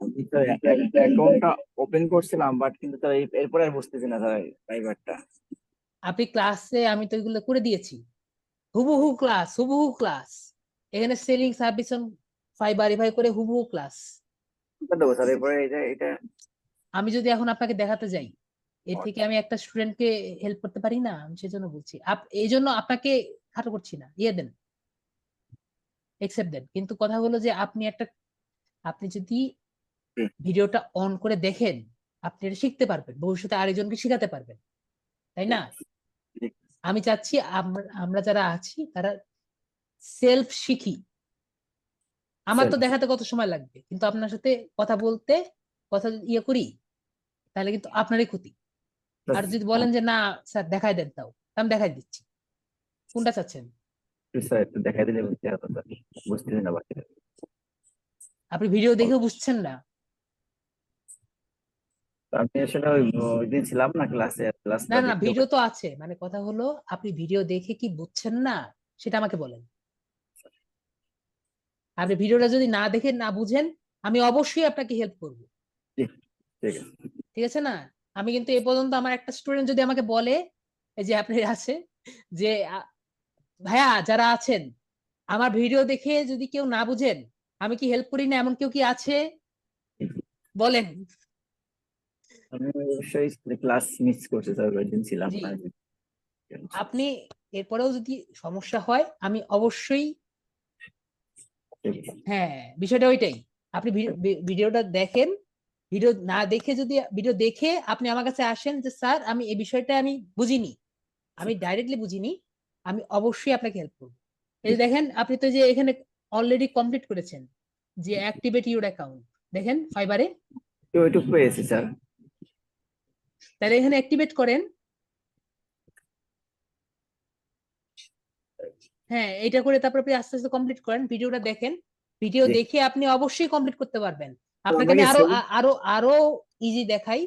[SPEAKER 8] আমি তো অ্যাকাউন্টটা ওপেন করছিলাম, বাট কিন্তু তো এরপরে আর বুঝতেছি না স্যার প্রাইভেটটা।
[SPEAKER 1] আপনি ক্লাসে, আমি তো এগুলো করে দিয়েছি, হুবহু ক্লাস। এখানে সেলিং সার্ভিস ফাইবার এভাবে করে হুবহু ক্লাস।
[SPEAKER 8] দেবো স্যার এরপরে এটা
[SPEAKER 1] আমি যদি এখন আপনাকে দেখাতে যাই, এর থেকে আমি একটা স্টুডেন্টকে হেল্প করতে পারি না, আমি সেজন্য বলছি। এই জন্য আপনাকে খাটো করছি না, ইয়ে দেন, একসেপ্ট দেন। কিন্তু কথা হলো যে আপনি যদি ভিডিওটা অন করে দেখেন, আপনি এটা শিখতে পারবেন, ভবিষ্যতে আরেকজনকে শিখাতে পারবেন, তাই না? আমি চাচ্ছি আমরা যারা আছি তারা সেলফ শিখি। আমার তো দেখাতে কত সময় লাগবে, কিন্তু আপনার সাথে কথা ইয়ে করি, তাহলে কিন্তু আপনারই ক্ষতি। আর যদি বলেন যে না স্যার দেখাই দেন, তাও আমি দেখাই দিচ্ছি। কোনটা চাচ্ছেন?
[SPEAKER 8] স্যার একটু দেখাই দিলে বুঝতে হতো স্যার, বুঝতেছি না বাকি।
[SPEAKER 1] আপনি ভিডিও দেখেও বুঝছেন না?
[SPEAKER 8] আমি আসলে ওই দিন ছিলাম না ক্লাসে, ক্লাসটা
[SPEAKER 1] না না,
[SPEAKER 8] দেখতে
[SPEAKER 1] ভিডিও তো আছে, মানে কথা হলো আপনি ভিডিও দেখে কি বুঝছেন না সেটা আমাকে বলেন। আপনি ভিডিওটা যদি না দেখে না বুঝেন, আমি অবশ্যই আপনাকে হেল্প করব।
[SPEAKER 8] ঠিক আছে।
[SPEAKER 1] ঠিক আছে না? আমি কিন্তু এ পর্যন্ত আমার একটা স্টুডেন্ট যদি আমাকে বলে, এই যে আপনি আছে, যে ভাইয়া যারা আছেন আমার ভিডিও দেখে যদি কেউ না বুঝেন, আমি কি হেল্প করি না, এমন কেউ কি আছে? বলেন।
[SPEAKER 8] আমি অবশ্যই ক্লাস মিস করছি স্যার, ওই দিন ছিলাম
[SPEAKER 1] জি,
[SPEAKER 8] না।
[SPEAKER 1] আপনি এরপরেও যদি সমস্যা হয়, আমি অবশ্যই, হ্যাঁ বিষয়টা ওইটাই। আপনি ভিডিওটা দেখেন, ভিডিও না দেখে যদি ভিডিও দেখে আপনি আমার কাছে আসেন যে স্যার আমি এই বিষয়টা আমি বুঝিনি, আমি ডাইরেক্টলি বুঝিনি, আমি অবশ্যই আপনাকে হেল্প করবো। এই যে দেখেন, আপনি তো যে এখানে অলরেডি কমপ্লিট করেছেন যে অ্যাক্টিভেট ইউর অ্যাকাউন্ট, দেখেন ফাইবারে,
[SPEAKER 8] ওইটুকু পেয়েছি স্যার।
[SPEAKER 1] তাহলে এখানে অ্যাক্টিভেট করেন। হ্যাঁ, এটা করে তারপর আপনি আস্তে আস্তে কমপ্লিট করেন, ভিডিওটা দেখেন, ভিডিও
[SPEAKER 8] জি।
[SPEAKER 1] দেখে আপনি অবশ্যই কমপ্লিট করতে পারবেন।
[SPEAKER 8] তো
[SPEAKER 1] আপনাকে
[SPEAKER 8] আমাকে
[SPEAKER 1] আমি আরো
[SPEAKER 8] সেল-
[SPEAKER 1] আরো আরো ইজি দেখাই,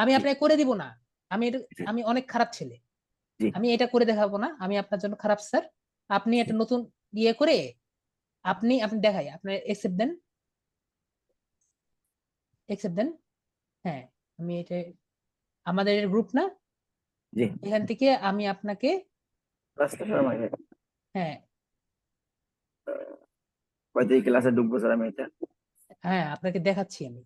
[SPEAKER 1] আমি
[SPEAKER 8] জি,
[SPEAKER 1] আপনাকে করে দিব না,
[SPEAKER 8] জি,
[SPEAKER 1] আমি অনেক খারাপ ছেলে,
[SPEAKER 8] জি।
[SPEAKER 1] আমি এটা করে দেখাবো না, আমি আপনার জন্য খারাপ স্যার। আপনি একটা নতুন ইয়ে করে আপনি আপনি দেখাই, আপনার একসেপ্ট দেন। হ্যাঁ, আমি এটা আমাদের গ্রুপ না,
[SPEAKER 8] জি
[SPEAKER 1] এখান থেকে আমি আপনাকে
[SPEAKER 8] ক্লাসটা স্যার আমাকে
[SPEAKER 1] হ্যাঁ
[SPEAKER 8] কয় তারিখ ক্লাসে ঢুকবো স্যার আমি এটা?
[SPEAKER 1] হ্যাঁ আপনাকে দেখাচ্ছি আমি।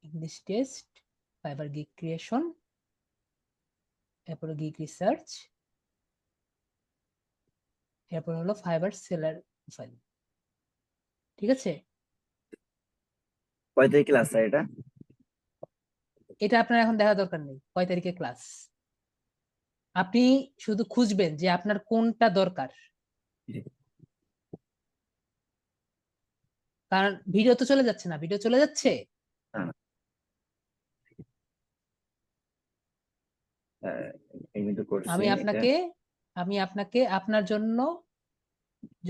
[SPEAKER 1] English test, fibre gig creation, এরপরে গিগ রিসার্চ, এরপর হলো ফাইবার সেলার প্রোফাইল। ঠিক আছে,
[SPEAKER 8] কয় তারিখ ক্লাস স্যার এটা?
[SPEAKER 1] এটা আপনার এখন দেখা দরকার নেই কয় তারিখে ক্লাস। আপনি শুধু খুঁজবেন যে আপনার কোনটা দরকার,
[SPEAKER 8] জি।
[SPEAKER 1] কারণ ভিডিও তো চলে যাচ্ছে না, ভিডিও চলে যাচ্ছে।
[SPEAKER 8] হ্যাঁ। এই কিন্তু করছি
[SPEAKER 1] আমি
[SPEAKER 8] এটা।
[SPEAKER 1] আপনাকে আপনার জন্য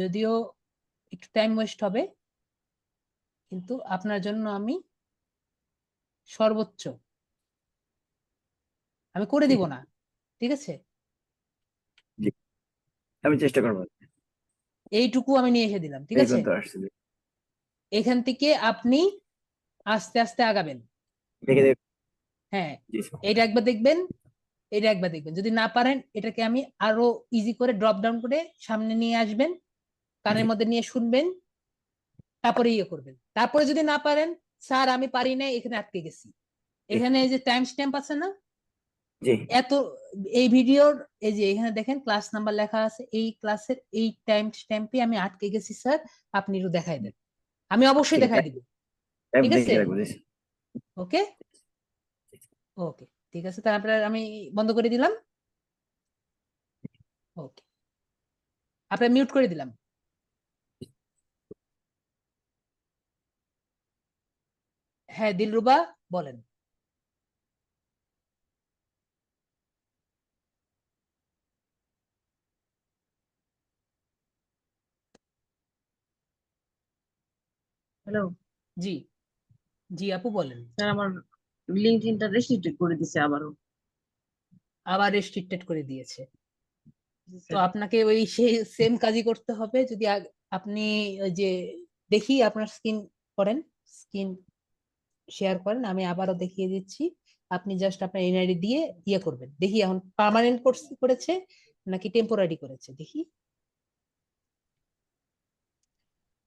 [SPEAKER 1] যদিও একটু টাইম ওয়েস্ট হবে, কিন্তু আপনার জন্য আমি সর্বোচ্চ আমি করে দিব না, ঠিক আছে?
[SPEAKER 8] জি আমি চেষ্টা করবো।
[SPEAKER 1] এইটুকু আমি নিয়ে এসে দিলাম, ঠিক
[SPEAKER 8] এই
[SPEAKER 1] আছে?
[SPEAKER 8] কিন্তু আসছে
[SPEAKER 1] এখান থেকে আপনি আস্তে আস্তে আগাবেন।
[SPEAKER 8] দেখে দেখে
[SPEAKER 1] হ্যাঁ,
[SPEAKER 8] জি স্যার।
[SPEAKER 1] এটা একবার দেখবেন, এটা একবার দেখবেন। যদি না পারেন এটাকে আমি আরো ইজি করে ড্রপ ডাউন করে সামনে নিয়ে আসবেন, কানের মধ্যে নিয়ে শুনবেন, তারপরে ইয়ে করবেন। তারপরে যদি না পারেন, স্যার আমি পারি না, এখানে আটকে গেছি, এখানে এই যে টাইম স্ট্যাম্প আছে না,
[SPEAKER 8] জি
[SPEAKER 1] এত এই ভিডিওর এই যে এখানে দেখেন ক্লাস নাম্বার লেখা আছে, এই ক্লাসের এই টাইম স্ট্যাম্পে আমি আটকে গেছি স্যার, আপনি একটু দেখাই দেন। আমি অবশ্যই
[SPEAKER 8] ঠিক
[SPEAKER 1] দেখাই
[SPEAKER 8] আছে
[SPEAKER 1] দিব,
[SPEAKER 8] টাইম
[SPEAKER 1] ঠিক আছে?
[SPEAKER 8] দেখে রাখবো জি স্যার।
[SPEAKER 1] ওকে ওকে, ঠিক আছে, তারপরে আমি বন্ধ করে দিলাম। ওকে, আপনার মিউট করে দিলাম। হ্যাঁ দিলরুবা, বলেন।
[SPEAKER 9] হ্যালো
[SPEAKER 1] জি জি আপু বলেন।
[SPEAKER 9] স্যার, আমার লিঙ্কডইনটা রেস্ট্রিক্টেড করে দিছে আবারও।
[SPEAKER 1] আবার রেস্ট্রিক্টেড করে দিয়েছে?
[SPEAKER 9] জি
[SPEAKER 1] তো
[SPEAKER 9] স্যার।
[SPEAKER 1] আপনাকে ওই সেই সেম কাজই করতে হবে। যদি আপনি ওই যে দেখি আপনার স্ক্রিন করেন, স্ক্রিন শেয়ার করেন, আমি আবারও দেখিয়ে দিচ্ছি। আপনি জাস্ট আপনার এনআইডি দিয়ে ইয়ে করবেন, দেখি এখন পার্মানেন্ট কোর্স করেছে নাকি টেম্পোরারি করেছে, দেখি।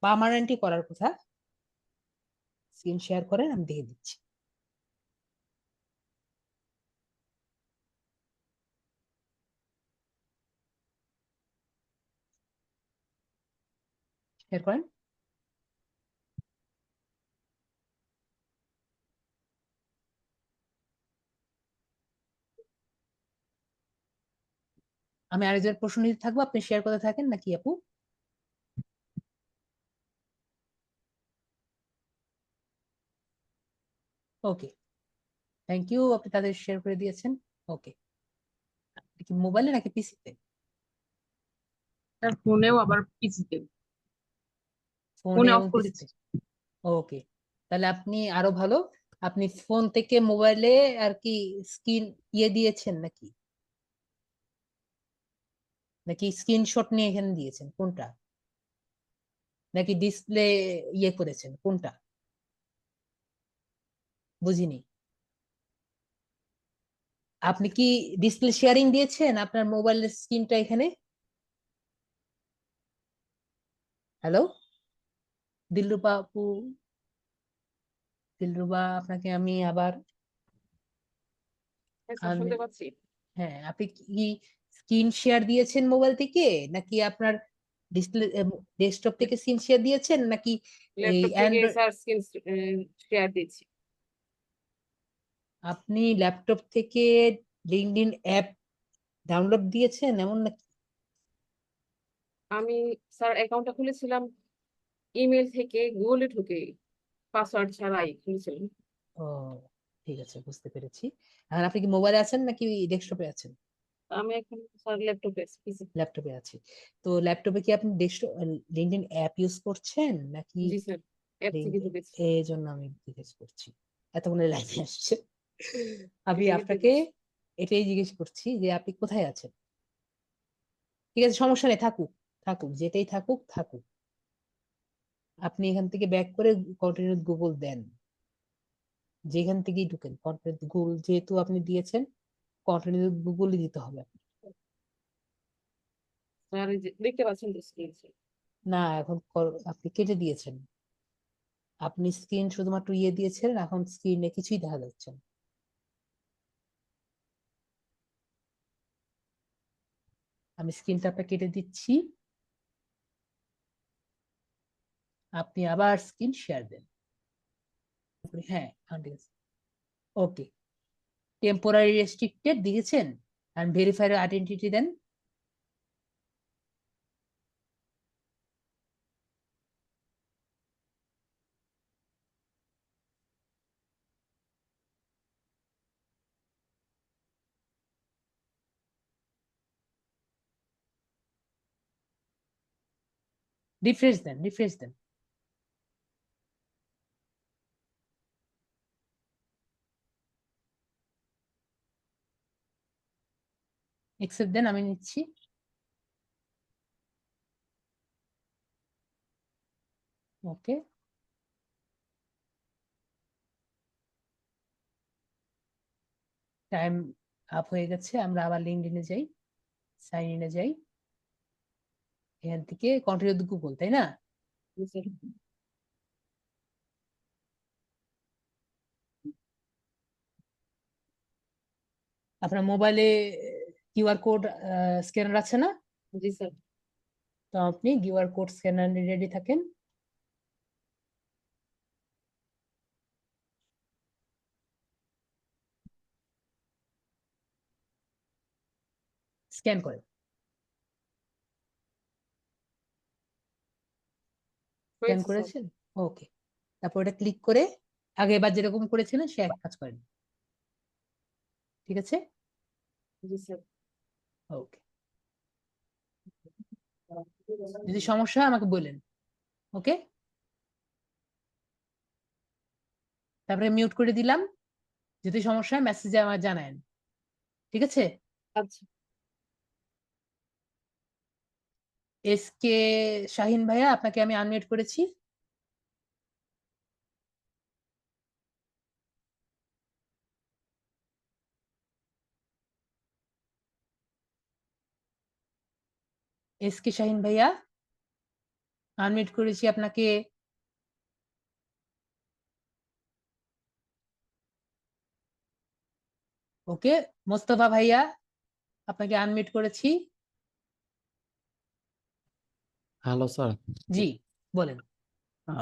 [SPEAKER 1] পার্মানেন্টই করার কথা। স্ক্রিন শেয়ার করেন, আমি দেখে দিচ্ছি। শেয়ার করেন। আমি আরেকজন প্রশ্ন নিতে থাকবো, আপনি শেয়ার করতে থাকেন নাকি আপু? ওকে, থ্যাংক ইউ, আপনি তাদের শেয়ার করে দিয়েছেন। ওকে, কি মোবাইলে নাকি পিসিতে?
[SPEAKER 9] স্যার ফোনেও আবার পিসিতে।
[SPEAKER 1] ফোনে
[SPEAKER 9] ফোনে অফ
[SPEAKER 1] এবং
[SPEAKER 9] করে
[SPEAKER 1] পিসিতে?
[SPEAKER 9] দিচ্ছি।
[SPEAKER 1] ওকে, তাহলে আপনি আরো ভালো, আপনি ফোন থেকে মোবাইলে আর কি স্ক্রিন ইয়ে দিয়েছেন নাকি, নাকি স্ক্রিনশট নিয়ে এখানে দিয়েছেন, কোনটা? নাকি ডিসপ্লে ইয়ে করেছেন, কোনটা? বুঝিনি। আপনি কি ডিসপ্লে শেয়ারিং দিয়েছেন আপনার মোবাইলের স্ক্রিনটা এখানে? হ্যালো দিলরুবা আপু, দিলরুবা আপনাকে আমি আবার
[SPEAKER 9] শুনতে
[SPEAKER 1] আমি-
[SPEAKER 9] পাচ্ছি।
[SPEAKER 1] হ্যাঁ, আপনি কি স্ক্রিন শেয়ার দিয়েছেন মোবাইল থেকে, নাকি আপনার ডিসপ্লে ডেস্কটপ থেকে স্ক্রিন শেয়ার দিয়েছেন, নাকি এই
[SPEAKER 9] ল্যাপটপ থেকে
[SPEAKER 1] অ্যান্ড্রয়েড?
[SPEAKER 9] স্যার স্ক্রিন শেয়ার দিচ্ছি।
[SPEAKER 1] আপনি ল্যাপটপ থেকে লিঙ্কডইন অ্যাপ ডাউনলোড দিয়েছেন এমন নাকি?
[SPEAKER 9] আমি স্যার অ্যাকাউন্টটা খুলেছিলাম ইমেল থেকে, গুগলে ঢুকে পাসওয়ার্ড ছাড়াই খুলেছিলাম।
[SPEAKER 1] ও ঠিক আছে, বুঝতে পেরেছি। আর আপনি কি মোবাইলে আছেন নাকি ডেস্কটপে আছেন?
[SPEAKER 9] আমি এখন স্যার ল্যাপটপে পিসি।
[SPEAKER 1] ল্যাপটপে আছি। তো ল্যাপটপে কি আপনি ডেস্কটপ লিঙ্কডইন অ্যাপ ইউজ করছেন নাকি?
[SPEAKER 9] জি স্যার, অ্যাপ থেকে ঢুকেছি।
[SPEAKER 1] এই জন্য আমি জিজ্ঞেস করছি, এতক্ষণে লাইনে আসছে। আমি
[SPEAKER 9] এটা থেকে
[SPEAKER 1] আপনাকে
[SPEAKER 9] ঢুকেছি।
[SPEAKER 1] এটাই জিজ্ঞেস করছি যে আপনি কোথায় আছেন। ঠিক আছে, সমস্যা নেই, থাকুক থাকুক, যেটাই থাকুক থাকুক। আপনি এখান থেকে ব্যাক করে কন্টিনিউ গুগল দেন, যেখান থেকেই ঢুকেন কন্টিনিউ গুগল যেহেতু আপনি দিয়েছেন কন্টিনিউ গুগলই দিতে হবে।
[SPEAKER 9] স্যার এই যে দেখতে পাচ্ছেন তো স্ক্রিন।
[SPEAKER 1] না এখন আপনি কেটে দিয়েছেন, আপনি স্ক্রিন শুধুমাত্র ইয়ে দিয়েছেন, এখন স্ক্রিনে কিছুই দেখা যাচ্ছে না। আমি স্ক্রিনটা আপনাকে কেটে দিচ্ছি, আপনি আবার স্ক্রিন শেয়ার দেন। হ্যাঁ ঠিক আছে, ওকে। টেম্পোরারি রেস্ট্রিক্টেড দিয়েছেন এন্ড ভেরিফাই আইডেন্টিটি দেন। রিফ্রেশ দেন, রিফ্রেশ দেন। এক্সেপ্ট দেন, আমি নিচ্ছি। ওকে, টাইম আপ হয়ে গেছে, আমরা আবার লিঙ্কডইনে যাই, সাইন ইনে যাই, এখান থেকে কন্টিনিউ গুগল, তাই না? আপনার মোবাইলে কিউআর কোড স্ক্যানার আছে না?
[SPEAKER 9] জি স্যার।
[SPEAKER 1] তো আপনি কিউআর কোড স্ক্যানার রেডি থাকেন। স্ক্যান করেন, স্ক্যান
[SPEAKER 9] হয়েছে স্যার।
[SPEAKER 1] করেছেন? ওকে, তারপর এটা ক্লিক করে আগেরবার যেরকম করেছিলেন সে এক কাজ করেন, ঠিক আছে?
[SPEAKER 9] জি স্যার।
[SPEAKER 1] ওকে, যদি সমস্যা হয় আমাকে বলেন, ওকে? তারপরে মিউট করে দিলাম, যদি সমস্যা হয় মেসেজে আমার জানায়েন, ঠিক আছে?
[SPEAKER 9] আচ্ছা।
[SPEAKER 1] এস কে শাহিন ভাইয়া, আপনাকে আমি আনমিউট করেছি। এস কে শাহিন ভাইয়া আনমিউট করেছি আপনাকে। ওকে, মোস্তফা ভাইয়া আপনাকে আনমিউট করেছি।
[SPEAKER 10] হ্যালো স্যার,
[SPEAKER 1] জি বলেন।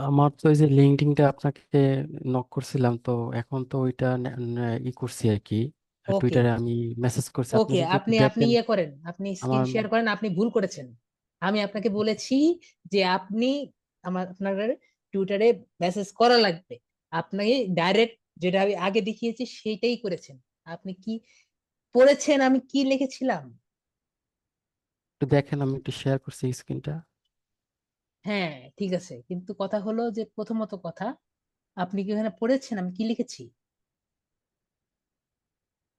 [SPEAKER 10] আমার তো এই যে লিঙ্কডইনটা আপনাকে নক করছিলাম, তো এখন তো ওইটা ই করছি আর কি,
[SPEAKER 1] ওকে,
[SPEAKER 10] টুইটারে আমি মেসেজ করছি, আপনি
[SPEAKER 1] ওকে,
[SPEAKER 10] যদি একটু
[SPEAKER 1] আপনি আপনি
[SPEAKER 10] দেখেন
[SPEAKER 1] ইয়ে করেন, আপনি স্ক্রিন
[SPEAKER 10] আমার।
[SPEAKER 1] শেয়ার করেন, আপনি ভুল করেছেন। আমি আপনাকে বলেছি যে আপনি আপনার টুইটারে মেসেজ করা লাগবে, আপনি ডাইরেক্ট যেটা আমি আগে দেখিয়েছি সেইটাই করেছেন। আপনি কি পড়েছেন আমি কি লিখেছিলাম?
[SPEAKER 10] একটু দেখেন, আমি একটু শেয়ার করছি স্ক্রিনটা।
[SPEAKER 1] হ্যাঁ ঠিক আছে, কিন্তু কথা হলো যে প্রথমত কথা, আপনি কি ওখানে পড়েছেন আমি কি লিখেছি?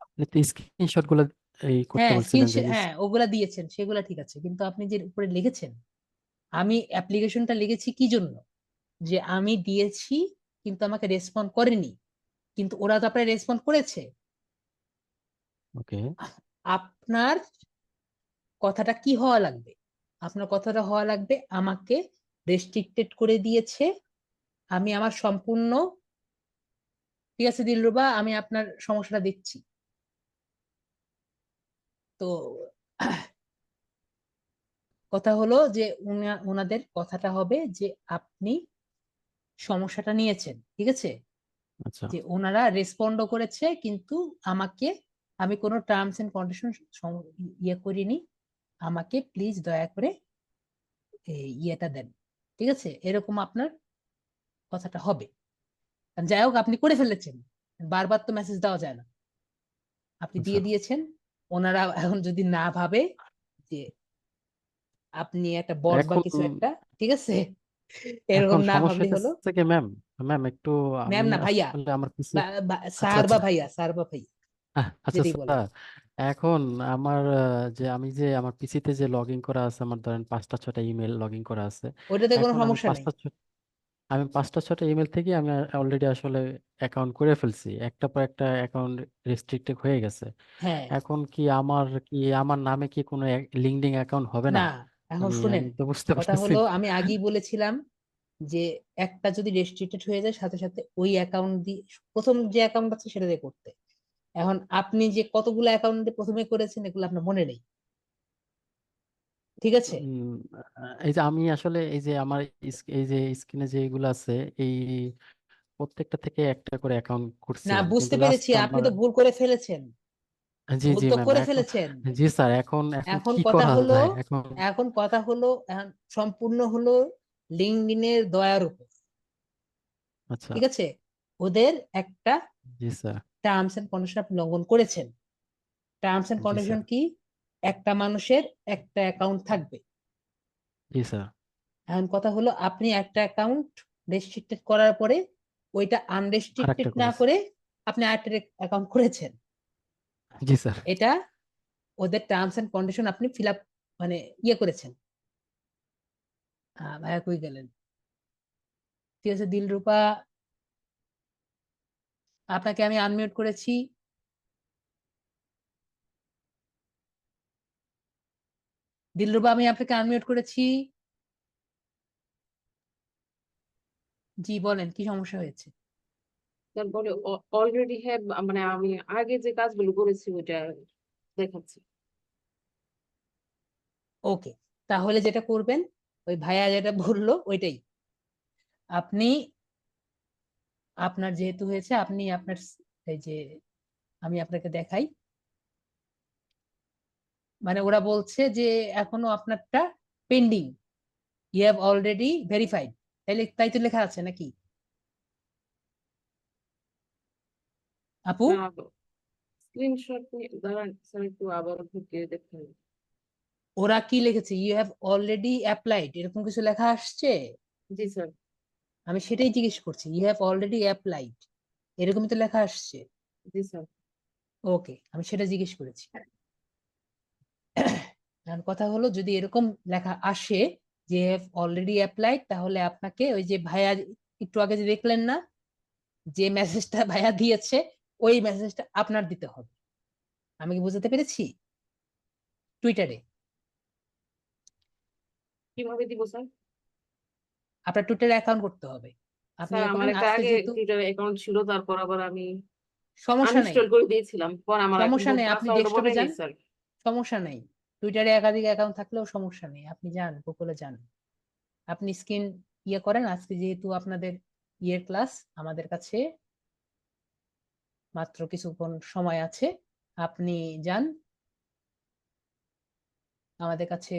[SPEAKER 10] আপনি তো স্ক্রিনশট গুলো এই করতে
[SPEAKER 1] হ্যাঁ
[SPEAKER 10] বলছিলেন যে
[SPEAKER 1] হ্যাঁ ওগুলা দিয়েছেন, সেগুলা ঠিক আছে, কিন্তু আপনি যে উপরে লিখেছেন, আমি অ্যাপ্লিকেশনটা লিখেছি কি জন্য? যে আমি দিয়েছি কিন্তু আমাকে রেসপন্ড করেনি, কিন্তু ওরা তো আপনার রেসপন্ড করেছে।
[SPEAKER 10] ওকে,
[SPEAKER 1] আপনার কথাটা কি হওয়া লাগবে? আপনার কথাটা হওয়া লাগবে আমাকে রেস্ট্রিক্টেড করে দিয়েছে, আমি আমার সম্পূর্ণ, ঠিক আছে দিলরুবা, আমি আপনার সমস্যাটা দেখছি। তো কথা হলো যে ওনাদের কথাটা হবে যে আপনি সমস্যাটা নিয়েছেন, ঠিক আছে,
[SPEAKER 10] আচ্ছা
[SPEAKER 1] যে ওনারা রেসপন্ডও করেছে কিন্তু আমাকে, আমি কোনো টার্মস এন্ড কন্ডিশন ইয়ে করিনি, আমাকে প্লিজ দয়া করে ইয়েটা দেন, ঠিক আছে, এরকম আপনার কথাটা হবে। যাই হোক আপনি করে ফেলেছেন, বারবার তো মেসেজ দেওয়া যায় না, আপনি
[SPEAKER 10] আচ্ছা।
[SPEAKER 1] দিয়ে দিয়েছেন। ওনারা এখন যদি না ভাবে যে আপনি একটা বট বা
[SPEAKER 10] এখন
[SPEAKER 1] কিছু একটা, ঠিক আছে,
[SPEAKER 10] এখন
[SPEAKER 1] এরকম না
[SPEAKER 10] সমস্যা
[SPEAKER 1] ভাবলে হলো।
[SPEAKER 10] হচ্ছে কি ম্যাম, ম্যাম একটু
[SPEAKER 1] ম্যাম
[SPEAKER 10] আমি
[SPEAKER 1] না ভাইয়া,
[SPEAKER 10] আসলে আমার পিসি। আচ্ছা
[SPEAKER 1] স্যার বা
[SPEAKER 10] আচ্ছা,
[SPEAKER 1] ভাইয়া, স্যার বা ভাইয়া,
[SPEAKER 10] আচ্ছা
[SPEAKER 1] যেটাই বলেন।
[SPEAKER 10] স্যার, এখন আমার যে আমি যে আমার পিসিতে যে লগ ইন করা আছে, আমার ধরেন 5টা 6টা ইমেল লগ ইন করা আছে।
[SPEAKER 1] ওইটাতে কোনো
[SPEAKER 10] এখন আমি
[SPEAKER 1] সমস্যা নেই,
[SPEAKER 10] 5টা আমি 5টা 6টা ইমেল থেকে আমি অলরেডি আসলে অ্যাকাউন্ট করে ফেলছি, একটা পর একটা অ্যাকাউন্ট রেস্ট্রিক্টেড হয়ে গেছে।
[SPEAKER 1] হ্যাঁ,
[SPEAKER 10] এখন কি আমার নামে কি কোনো লিঙ্কডিন অ্যাকাউন্ট হবে না?
[SPEAKER 1] না, এখন
[SPEAKER 10] আমি
[SPEAKER 1] শুনেন,
[SPEAKER 10] আমি তো বুঝতে
[SPEAKER 1] কথা
[SPEAKER 10] পারতেছি
[SPEAKER 1] হলো
[SPEAKER 10] না।
[SPEAKER 1] আমি আগেই বলেছিলাম যে একটা যদি রেস্ট্রিক্টেড হয়ে যায় সাথে সাথে ওই অ্যাকাউন্ট দিয়ে প্রথম যে অ্যাকাউন্ট আছে সেটা দিয়ে করতে। এখন আপনি যে কতগুলো অ্যাকাউন্ট দিয়ে প্রথমে করেছেন এগুলো আপনার মনে নেই, ঠিক আছে?
[SPEAKER 10] এই যে আমি আসলে এই যে আমার এই যে স্ক্রিনে যেগুলো আছে, এই প্রত্যেকটা থেকে একটা করে অ্যাকাউন্ট
[SPEAKER 1] না,
[SPEAKER 10] করছিলাম,
[SPEAKER 1] বুঝতে
[SPEAKER 10] কিন্তু
[SPEAKER 1] পেরেছি
[SPEAKER 10] লাস্ট
[SPEAKER 1] আপনি
[SPEAKER 10] আমার
[SPEAKER 1] তো ভুল করে ফেলেছেন,
[SPEAKER 10] জি
[SPEAKER 1] ভুল
[SPEAKER 10] জি
[SPEAKER 1] তো
[SPEAKER 10] ম্যাম,
[SPEAKER 1] করে
[SPEAKER 10] এখন
[SPEAKER 1] ফেলেছেন।
[SPEAKER 10] জি স্যার, এখন এখন
[SPEAKER 1] এখন
[SPEAKER 10] কি
[SPEAKER 1] কথা
[SPEAKER 10] করা
[SPEAKER 1] হলো,
[SPEAKER 10] যায় এখন?
[SPEAKER 1] এখন সম্পূর্ণ হলো লিঙ্কডইনের দয়ার উপর,
[SPEAKER 10] আচ্ছা।
[SPEAKER 1] ঠিক আছে? ওদের একটা
[SPEAKER 10] জি স্যার।
[SPEAKER 1] টার্মস এন্ড কন্ডিশন আপনি লঙ্ঘন করেছেন। টার্মস এন্ড
[SPEAKER 10] জি
[SPEAKER 1] কন্ডিশন
[SPEAKER 10] স্যার।
[SPEAKER 1] কি? একটা মানুষের একটা অ্যাকাউন্ট থাকবে।
[SPEAKER 10] জি স্যার।
[SPEAKER 1] এখন কথা হলো আপনি একটা অ্যাকাউন্ট রেস্ট্রিক্টেড করার পরে ওইটা
[SPEAKER 10] আর
[SPEAKER 1] আনরেস্ট্রিক্টেড
[SPEAKER 10] একটা
[SPEAKER 1] না
[SPEAKER 10] করেছি।
[SPEAKER 1] করে আপনি আরেকটা অ্যাকাউন্ট করেছেন।
[SPEAKER 10] জি স্যার।
[SPEAKER 1] এটা ওদের টার্মস এন্ড কন্ডিশন আপনি ফিল আপ মানে ইয়ে করেছেন। ভাইয়া কই গেলেন? ঠিক আছে দিলরূপা, আপনাকে আমি আনমিউট করেছি। দিলরূপা, আমি আপনাকে আনমিউট করেছি। জি বলেন, কি সমস্যা হয়েছে?
[SPEAKER 9] তারপরে অলরেডি হ্যাভ, মানে আমি আগে যে কাজগুলো করেছি ওইটা দেখাচ্ছি।
[SPEAKER 1] ওকে, তাহলে যেটা করবেন ওই ভাইয়া যেটা বললো ওইটাই আপনি, আপনার যেহেতু হয়েছে আপনি আপনার এই যে আমি আপনাকে দেখাই, মানে ওরা বলছে যে এখনো আপনারটা pending, you have already verified, তাই তো লেখা আছে নাকি আপু?
[SPEAKER 9] স্ক্রিনশট নিয়ে দাঁড়ান স্যার, একটু আবার ঢুকে দেখুন।
[SPEAKER 1] ওরা কি লিখেছে? ইউ হ্যাভ অলরেডি অ্যাপ্লাইড, এরকম কিছু লেখা আসছে?
[SPEAKER 9] জি স্যার।
[SPEAKER 1] আমি সেটাই জিজ্ঞেস করছি, ইউ হ্যাভ অলরেডি অ্যাপ্লাইড এরকমই তো লেখা আসছে।
[SPEAKER 9] জি স্যার।
[SPEAKER 1] ওকে, আমি সেটা জিজ্ঞেস করেছি। এখন কথা হলো যদি এরকম লেখা আসে যে অলরেডি অ্যাপ্লাইড, তাহলে আপনাকে ওই যে ভাইয়া একটু আগে যে দেখলেন না যে মেসেজটা ভাইয়া দিয়েছে, ওই মেসেজটা আপনার দিতে হবে। আমি কি বুঝতে পেরেছি? টুইটারে
[SPEAKER 9] কিভাবে দিব স্যার?
[SPEAKER 1] আপনার টুইটারে অ্যাকাউন্ট করতে হবে। আপনি
[SPEAKER 9] স্যার
[SPEAKER 1] ইয়ে
[SPEAKER 9] আমার
[SPEAKER 1] করবেন
[SPEAKER 9] একটা
[SPEAKER 1] আজকে
[SPEAKER 9] আগে
[SPEAKER 1] যেহেতু,
[SPEAKER 9] টুইটার অ্যাকাউন্ট ছিল, তারপর আবার আমি
[SPEAKER 1] সমস্যা নেই,
[SPEAKER 9] আনইনস্টল করে দিয়েছিলাম, পর আমার এখন
[SPEAKER 1] সমস্যা নেই, আপনি
[SPEAKER 9] পাসওয়ার্ড
[SPEAKER 1] ডেস্কটপে
[SPEAKER 9] মনে
[SPEAKER 1] যান,
[SPEAKER 9] নেই স্যার।
[SPEAKER 1] সমস্যা নেই। টুইটারে একাধিক অ্যাকাউন্ট থাকলেও সমস্যা নেই, আপনি যান গুগলে যান, আপনি স্ক্রিন ইয়ে করেন। আজকে যেহেতু আপনাদের ইয়ের ক্লাস, আমাদের কাছে মাত্র কিছুক্ষণ সময় আছে, আপনি যান আমাদের কাছে,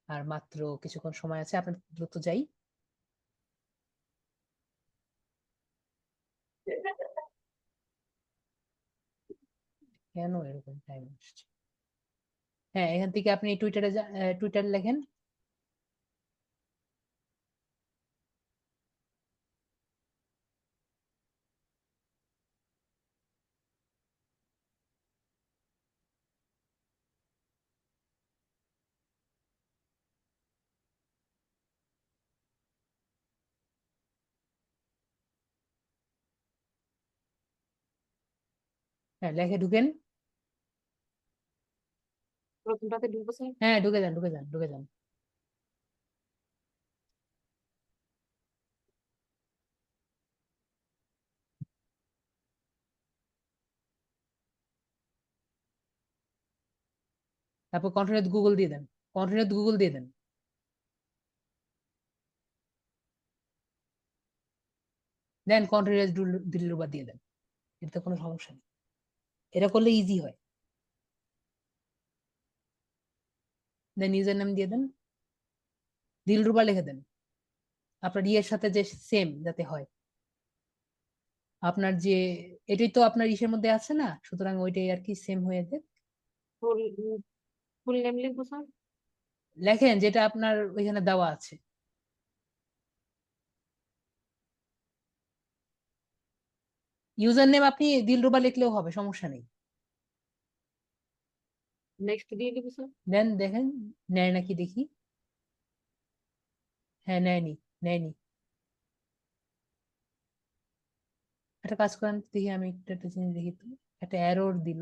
[SPEAKER 1] আর মাত্র কিছুক্ষণ সময় আছে, আপনি দ্রুত যাই। কেন এরকম টাইম আসছে? হ্যাঁ, এখান থেকে আপনি টুইটারে টুইটার লেখেন। হ্যাঁ, লেখে ঢুকেন।
[SPEAKER 9] প্রথমটাতে ঢুকবো স্যার।
[SPEAKER 1] হ্যাঁ, ঢুকে যান, ঢুকে যান, ঢুকে যান। তারপর কন্টিনিউ গুগল দিয়ে দেন, কন্টিনিউ গুগল দিয়ে দেন, দেন কন্টিনিউ দিলরুবা দিয়ে দেন, এতে কোনো সমস্যা নেই, এটা করলে ইজি হয়। দেন ইউজার নেম দিয়ে দেন, দিলরুবা লিখে দেন, আপনার ইয়ের সাথে যে সেম যাতে হয়। আপনার যে এটাই তো আপনার ইসের মধ্যে আছে না, সুতরাং ওইটাই আর কি সেম হয়ে যাবে।
[SPEAKER 9] ফুল ফুল নেম লিখবো স্যার।
[SPEAKER 1] লেখেন যেটা আপনার ওইখানে দেওয়া আছে। ইউজার নেম আপনি দিলরুবা লিখলেও হবে, সমস্যা নেই।
[SPEAKER 9] নেক্সট দিয়ে দিব স্যার।
[SPEAKER 1] দেন দেখেন নেয় নাকি দেখি। হ্যাঁ, নেয়নি নেয়নি। একটা কাজ করেন দেখি, আমি একটা জিনিস দেখি তো। একটা এরর দিল,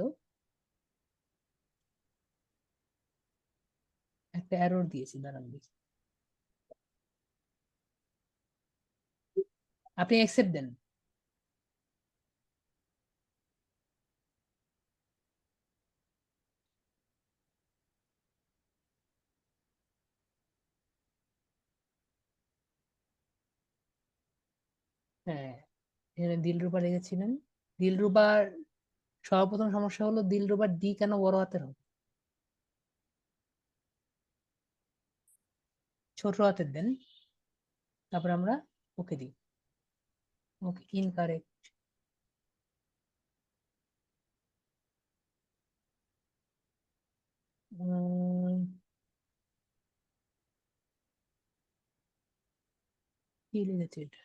[SPEAKER 1] একটা এরর দিয়েছি, দাঁড়ান দেখি। আপনি অ্যাকসেপ্ট দেন। হ্যাঁ, এখানে দিলরুবা রেখেছিলেন। দিলরুবার সর্বপ্রথম সমস্যা হলো দিলরুবার ডি কেন বড় হাতের হবে? ছোট হাতের দেন, তারপর আমরা ওকে দিই। ওকে, ইনকারেক্ট। কি লিখেছে এটা?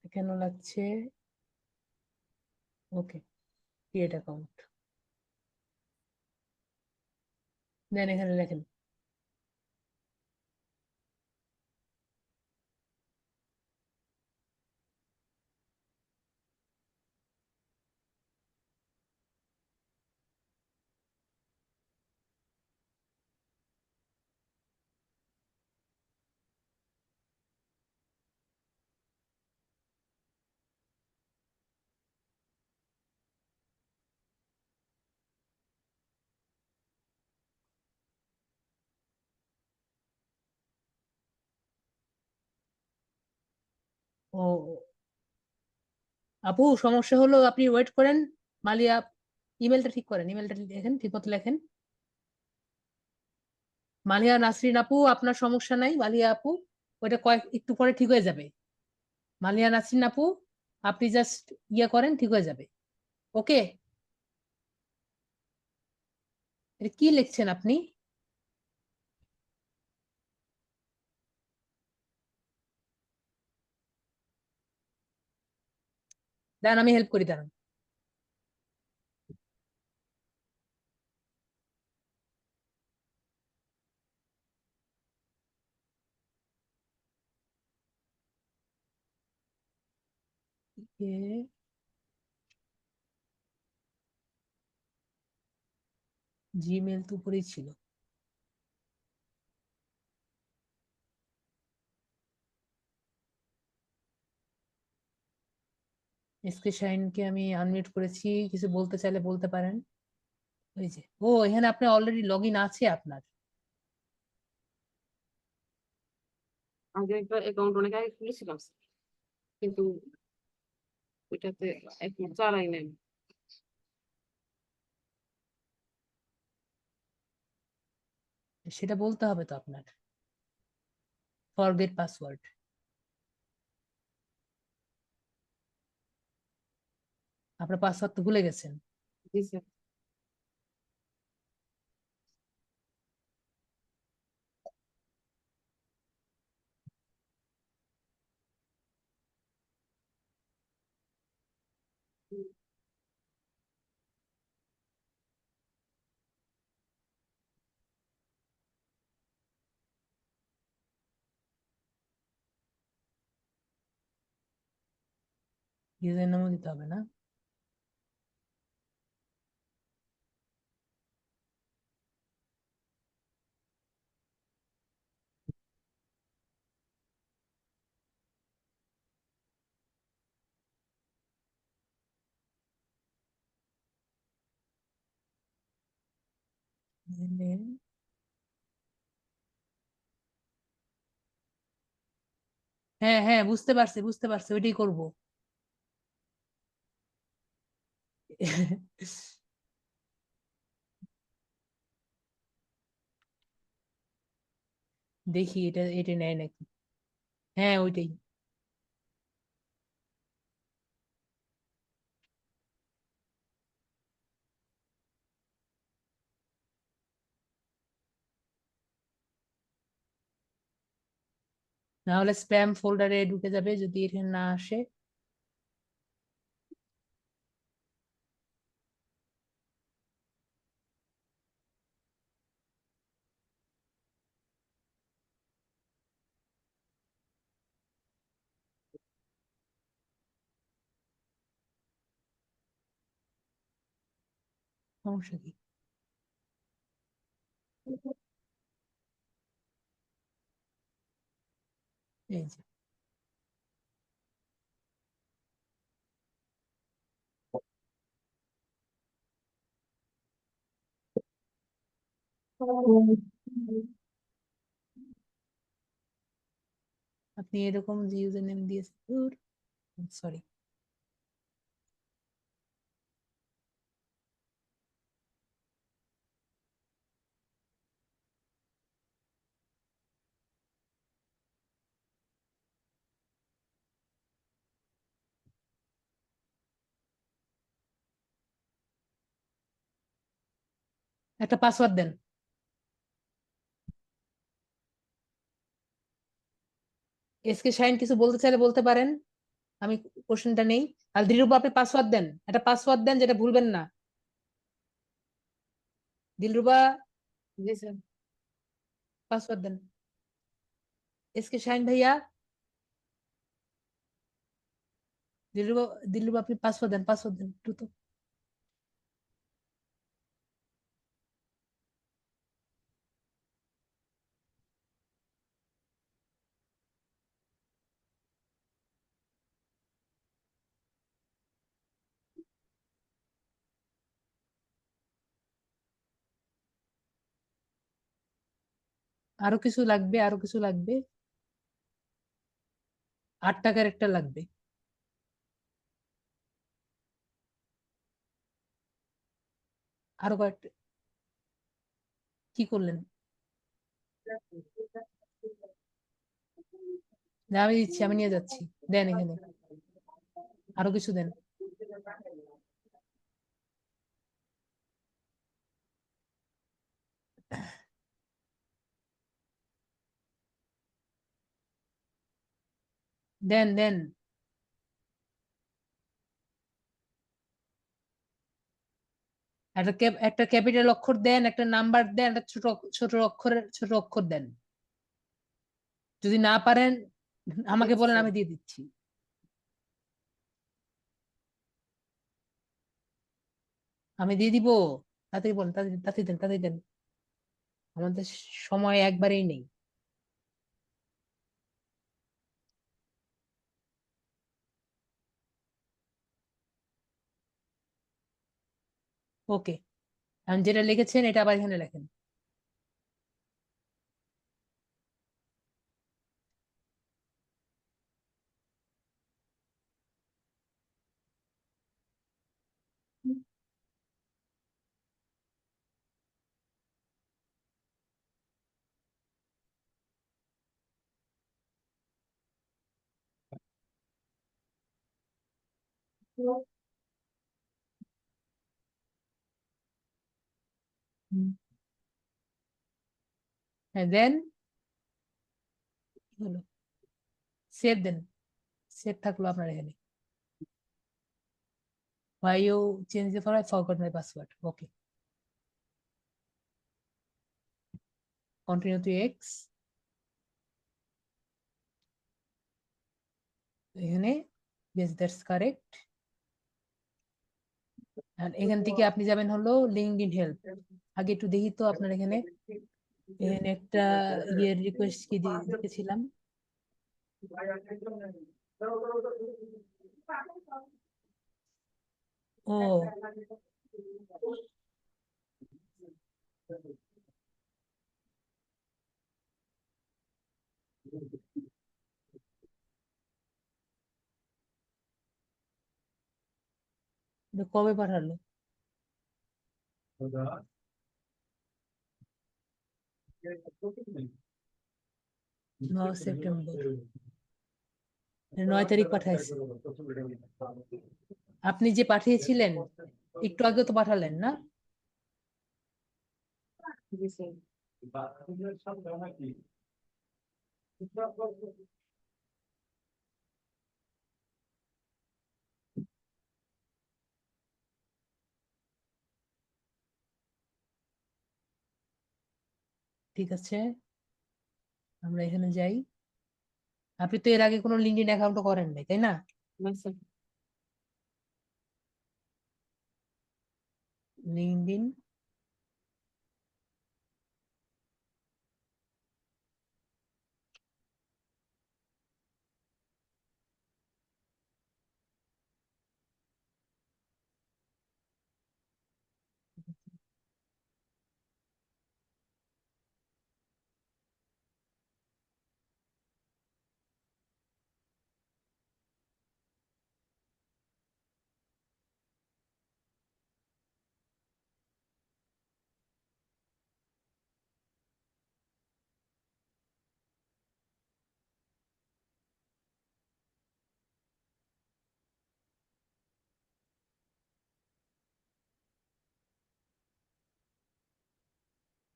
[SPEAKER 1] কেন লাগছে? ওকে, ক্রিয়েট অ্যাকাউন্ট দেন, এখানে লেখেন। ও, আপু সমস্যা হলো, আপনি ওয়েট করেন। মালিয়া, ইমেলটা ঠিক করেন, ইমেলটা লেখেন, ঠিক মতো লেখেন। মালিয়া নাসরিন আপু, আপনার সমস্যা নাই। মালিয়া আপু, ওইটা একটু পরে ঠিক হয়ে যাবে। মালিয়া নাসরিন আপু, আপনি জাস্ট ইয়ে করেন, ঠিক হয়ে যাবে। ওকে, এটা কি লিখছেন আপনি? দাঁড়ান, আমি হেল্প করি, দাঁড়ান। জিমেল তো উপরেই ছিল। এসকে শাহিনকে আমি আনমিউট করেছি, কিছু বলতে চাইলে বলতে পারেন। ওই যে, ও এখানে আপনি অলরেডি লগ ইন আছে আপনার।
[SPEAKER 9] আগে একটা অ্যাকাউন্ট অনেক আগে খুলেছিলাম, কিন্তু ওইটাতে এখন চালাই নাই।
[SPEAKER 1] সেটা বলতে হবে তো আপনার, ফরগেট পাসওয়ার্ড। আপনার পাসওয়ার্ড তো ভুলে গেছেন।
[SPEAKER 9] জি স্যার।
[SPEAKER 1] ইউজার নামও দিতে হবে না? হ্যাঁ হ্যাঁ, বুঝতে পারছি বুঝতে পারছি, ওইটাই করবো। দেখি এটা এটা নেয় নাকি। হ্যাঁ, ওইটাই। না হলে স্প্যাম ফোল্ডারে ঢুকে যাবে, যদি এখানে না আসে। সমস্যা কি? এই যে আপনি এরকম যে ইউজার নেম দিয়েছেন, সরি, একটা পাসওয়ার্ড দেন। এসকে শাইন কিছু বলতে চাইলে বলতে পারেন, আমি কোশ্চেনটা নেই। আর দিলরুবা আপনি পাসওয়ার্ড দেন, একটা পাসওয়ার্ড দেন যেটা ভুলবেন না। দিলরুবা
[SPEAKER 9] জি স্যার।
[SPEAKER 1] পাসওয়ার্ড দেন। এসকে শাইন ভাইয়া, দিলরুবা, দিলরুবা আপনি পাসওয়ার্ড দেন, পাসওয়ার্ড দেন দ্রুত। আরো কিছু লাগবে, আরো কিছু লাগবে, 8টা ক্যারেক্টার লাগবে। আরো কয়েকটা, কি করলেন? না, আমি দিচ্ছি, আমি নিয়ে যাচ্ছি, দেন এখানে, আরো কিছু দেন। দেন দেন, একটা ক্যাপিটাল অক্ষর দেন, একটা নাম্বার দেন, একটা ছোট ছোট অক্ষর দেন। যদি না পারেন আমাকে বলেন, আমি দিয়ে দিচ্ছি। আমি দিয়ে দিব, তাড়াতাড়ি বলেন, তাড়াতাড়ি তাড়াতাড়ি দেন, তাড়াতাড়ি দেন, আমাদের সময় একবারেই নেই। ওকে, এখন যেটা লিখেছেন এটা আবার এখানে লেখেন। হ্যাঁ দেন, হলো, সেভ দেন, সেভ থাকলো আপনার এখানে। Why you change the password? I forgot my password. Okay. Continue to X. এখানে yes, that's correct. And এখান থেকে আপনি যাবেন হলো লিঙ্কডইন হেল্প। আগে একটু দেখি তো আপনার এখানে, এখানে একটা ইয়ের রিকোয়েস্ট কি দিয়েছিলাম। ও এটা কবে পাঠালো? 9 সেপ্টেম্বর, 9 তারিখ পাঠাইছে। আপনি যে পাঠিয়েছিলেন একটু আগে তো পাঠালেন না?
[SPEAKER 9] জি স্যার।
[SPEAKER 1] ঠিক আছে, আমরা এখানে যাই। আপনি তো এর আগে কোনো লিঙ্কডইন অ্যাকাউন্টও করেন নাই, তাই না?
[SPEAKER 9] না স্যার।
[SPEAKER 1] লিঙ্কডইন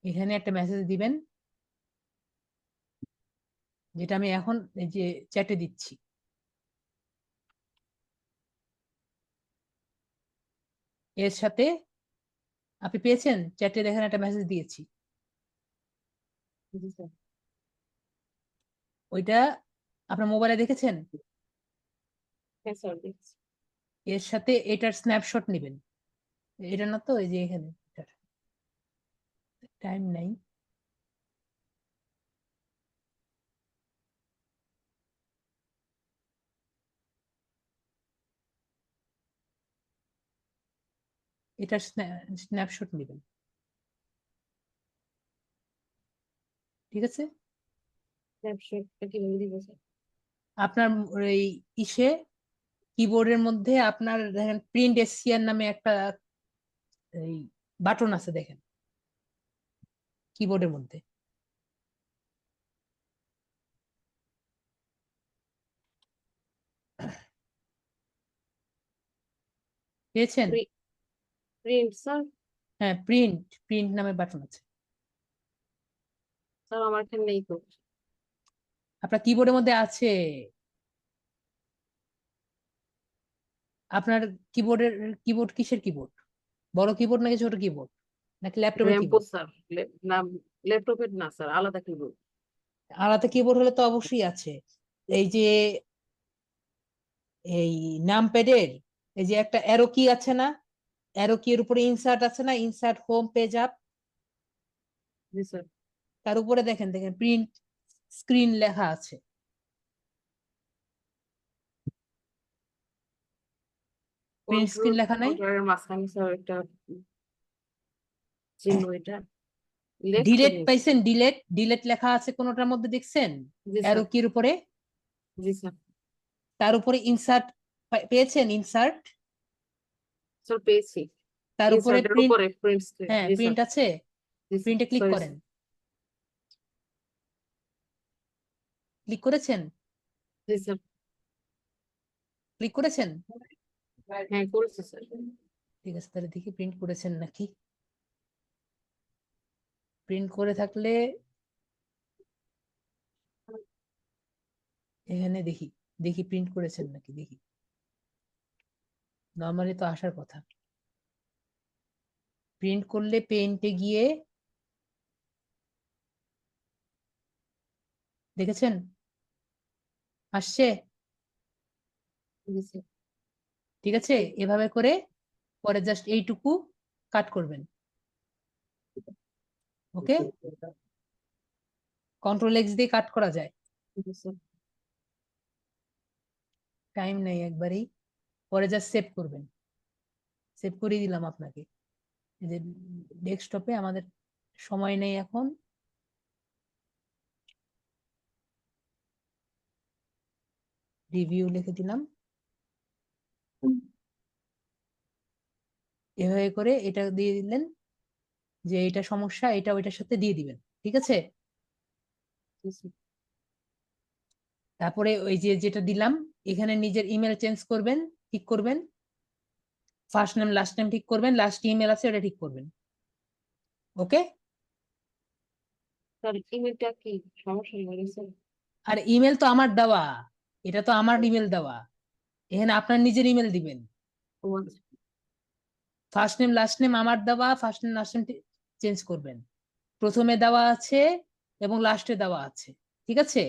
[SPEAKER 1] এখানে একটা মেসেজ দিবেন, যেটা আমি এখন এই যে চ্যাটে দিচ্ছি। এর সাথে আপনি পেয়েছেন, চ্যাটে দেখেন একটা মেসেজ দিয়েছি,
[SPEAKER 9] জি স্যার।
[SPEAKER 1] ওইটা আপনার মোবাইলে দেখেছেন?
[SPEAKER 9] হ্যাঁ স্যার দেখছি।
[SPEAKER 1] এর সাথে এটার স্ন্যাপশট নেবেন। এটা না তো, এই যে এখানে টাইম নাই। এটার স্ন্যাপশট নেবেন, ঠিক আছে?
[SPEAKER 9] স্ন্যাপশটটা কিভাবে দিব স্যার?
[SPEAKER 1] আপনার এই ইসে কিবোর্ডের মধ্যে আপনার দেখেন প্রিন্ট এসসিআর নামে একটা এই বাটন আছে, দেখেন কিবোর্ডের মধ্যে। পেয়েছেন?
[SPEAKER 9] Print sir?
[SPEAKER 1] হ্যাঁ, প্রিন্ট প্রিন্ট নামে বাটন আছে
[SPEAKER 9] স্যার আমার এখানে নেই তো।
[SPEAKER 1] আপনার কিবোর্ডের মধ্যে আছে। আপনার কিবোর্ড কিসের কিবোর্ড? বড় কিবোর্ড নাকি ছোট কিবোর্ড, নাকি ল্যাপটপের
[SPEAKER 9] র্যাম্পো
[SPEAKER 1] কিবোর্ড?
[SPEAKER 9] স্যার, না ল্যাপটপের না স্যার, আলাদা কিবোর্ড।
[SPEAKER 1] আলাদা কিবোর্ড হলে তো অবশ্যই আছে। এই যে এই নামপ্যাডের এই যে একটা অ্যারো কি আছে না, অ্যারো কি এর উপরে ইনসার্ট আছে না, ইনসার্ট হোম পেজ আপ,
[SPEAKER 9] জি স্যার।
[SPEAKER 1] তার উপরে দেখেন দেখেন প্রিন্ট স্ক্রিন লেখা আছে। প্রিন্ট স্ক্রিন লেখা নাই?
[SPEAKER 9] কন্ট্রোলের মাঝখানে স্যার একটা চিহ্ন, এটা লেফট
[SPEAKER 1] ডিলেট
[SPEAKER 9] নিচে।
[SPEAKER 1] পাইছেন? ডিলেট লেখা আছে কোনটার মধ্যে, দেখছেন?
[SPEAKER 9] জি
[SPEAKER 1] অ্যারো
[SPEAKER 9] স্যার।
[SPEAKER 1] কির উপরে,
[SPEAKER 9] জি স্যার।
[SPEAKER 1] তার উপরে ইনসার্ট পেয়েছেন? ইনসার্ট,
[SPEAKER 9] স্যার পেয়েছি।
[SPEAKER 1] তার উপরে
[SPEAKER 9] ইনসার্টের
[SPEAKER 1] প্রিন্ট,
[SPEAKER 9] উপরে প্রিন্ট স্ক্রিন।
[SPEAKER 1] হ্যাঁ
[SPEAKER 9] জি স্যার।
[SPEAKER 1] প্রিন্ট আছে,
[SPEAKER 9] জি
[SPEAKER 1] প্রিন্টে ক্লিক
[SPEAKER 9] স্যার।
[SPEAKER 1] করেন। ক্লিক করেছেন?
[SPEAKER 9] জি স্যার।
[SPEAKER 1] ক্লিক করেছেন?
[SPEAKER 9] হ্যাঁ করেছি স্যার।
[SPEAKER 1] ঠিক আছে, তাহলে দেখি প্রিন্ট করেছেন নাকি। প্রিন্ট করে থাকলে এখানে দেখি, দেখি প্রিন্ট করেছেন নাকি দেখি। নর্মালি তো আসার কথা। প্রিন্ট করলে পেইন্টে গিয়ে দেখেছেন আসছে?
[SPEAKER 9] জি স্যার।
[SPEAKER 1] ঠিক আছে, এভাবে করে পরে জাস্ট এইটুকু কাট করবেন। ওকে, কন্ট্রোল এক্স দিয়ে কাট করা যায়।
[SPEAKER 9] জি স্যার।
[SPEAKER 1] টাইম নেই একবারেই, পরে জাস্ট সেভ করবেন। সেভ করে দিলাম আপনাকে। এই যে ডেস্কটপে আমাদের সময় নেই এখন। রিভিউ লিখে দিলাম। এভাবে করে এটা দিয়ে দিলেন যে এটা সমস্যা, এটা ওইটার সাথে দিয়ে দিবেন, ঠিক আছে?
[SPEAKER 9] জি স্যার।
[SPEAKER 1] তারপরে ওই যে যেটা দিলাম এখানে নিজের ইমেল চেঞ্জ করবেন, ঠিক করবেন। ফার্স্ট নেম লাস্ট নেম ঠিক করবেন, লাস্ট ইমেল আছে ওটা ঠিক করবেন। ওকে?
[SPEAKER 9] স্যার ইমেলটা কি সমস্যা নেই স্যার?
[SPEAKER 1] আর ইমেল তো আমার দেওয়া, এটা তো আমার ইমেল দেওয়া, এখানে আপনার নিজের ইমেল দিবেন।
[SPEAKER 9] ও আচ্ছা।
[SPEAKER 1] ফার্স্ট নেম লাস্ট নেম আমার দেওয়া, first name last name change করবেন। প্রথমে দেওয়া আছে এবং লাস্টে দেওয়া আছে, ঠিক আছে?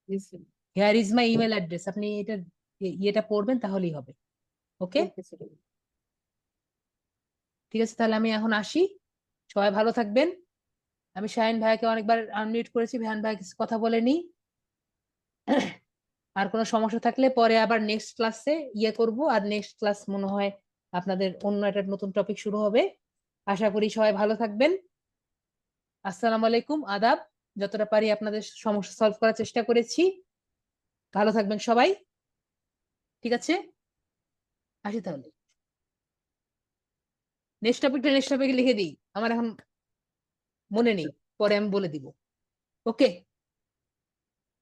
[SPEAKER 9] জি sir.
[SPEAKER 1] Here is my email address, আপনি এটা ইয়েটা পড়বেন তাহলেই হবে। Okay,
[SPEAKER 9] okay sir.
[SPEAKER 1] ঠিক আছে, তাহলে আমি এখন আসি, সবাই ভালো থাকবেন। আমি শাহিন ভাইকে অনেকবার আনমিউট করেছি, শাহিন ভাই কিছু কথা বলেনি। আর কোনো সমস্যা থাকলে পরে আবার নেক্সট ক্লাসে করব, আর নেক্সট ক্লাস মনে হয় আপনাদের অন্য একটা নতুন টপিক শুরু হবে। আশা করি সবাই ভালো থাকবেন। আসসালামু আলাইকুম, আদাব। যতটা পারি আপনাদের সমস্যা সলভ করার চেষ্টা করেছি। ভালো থাকবেন সবাই, ঠিক আছে? আসি তাহলে, নেক্সট টপিক লিখে দিই, আমার এখন মনে নেই, পরে আমি বলে দিব। ওকে।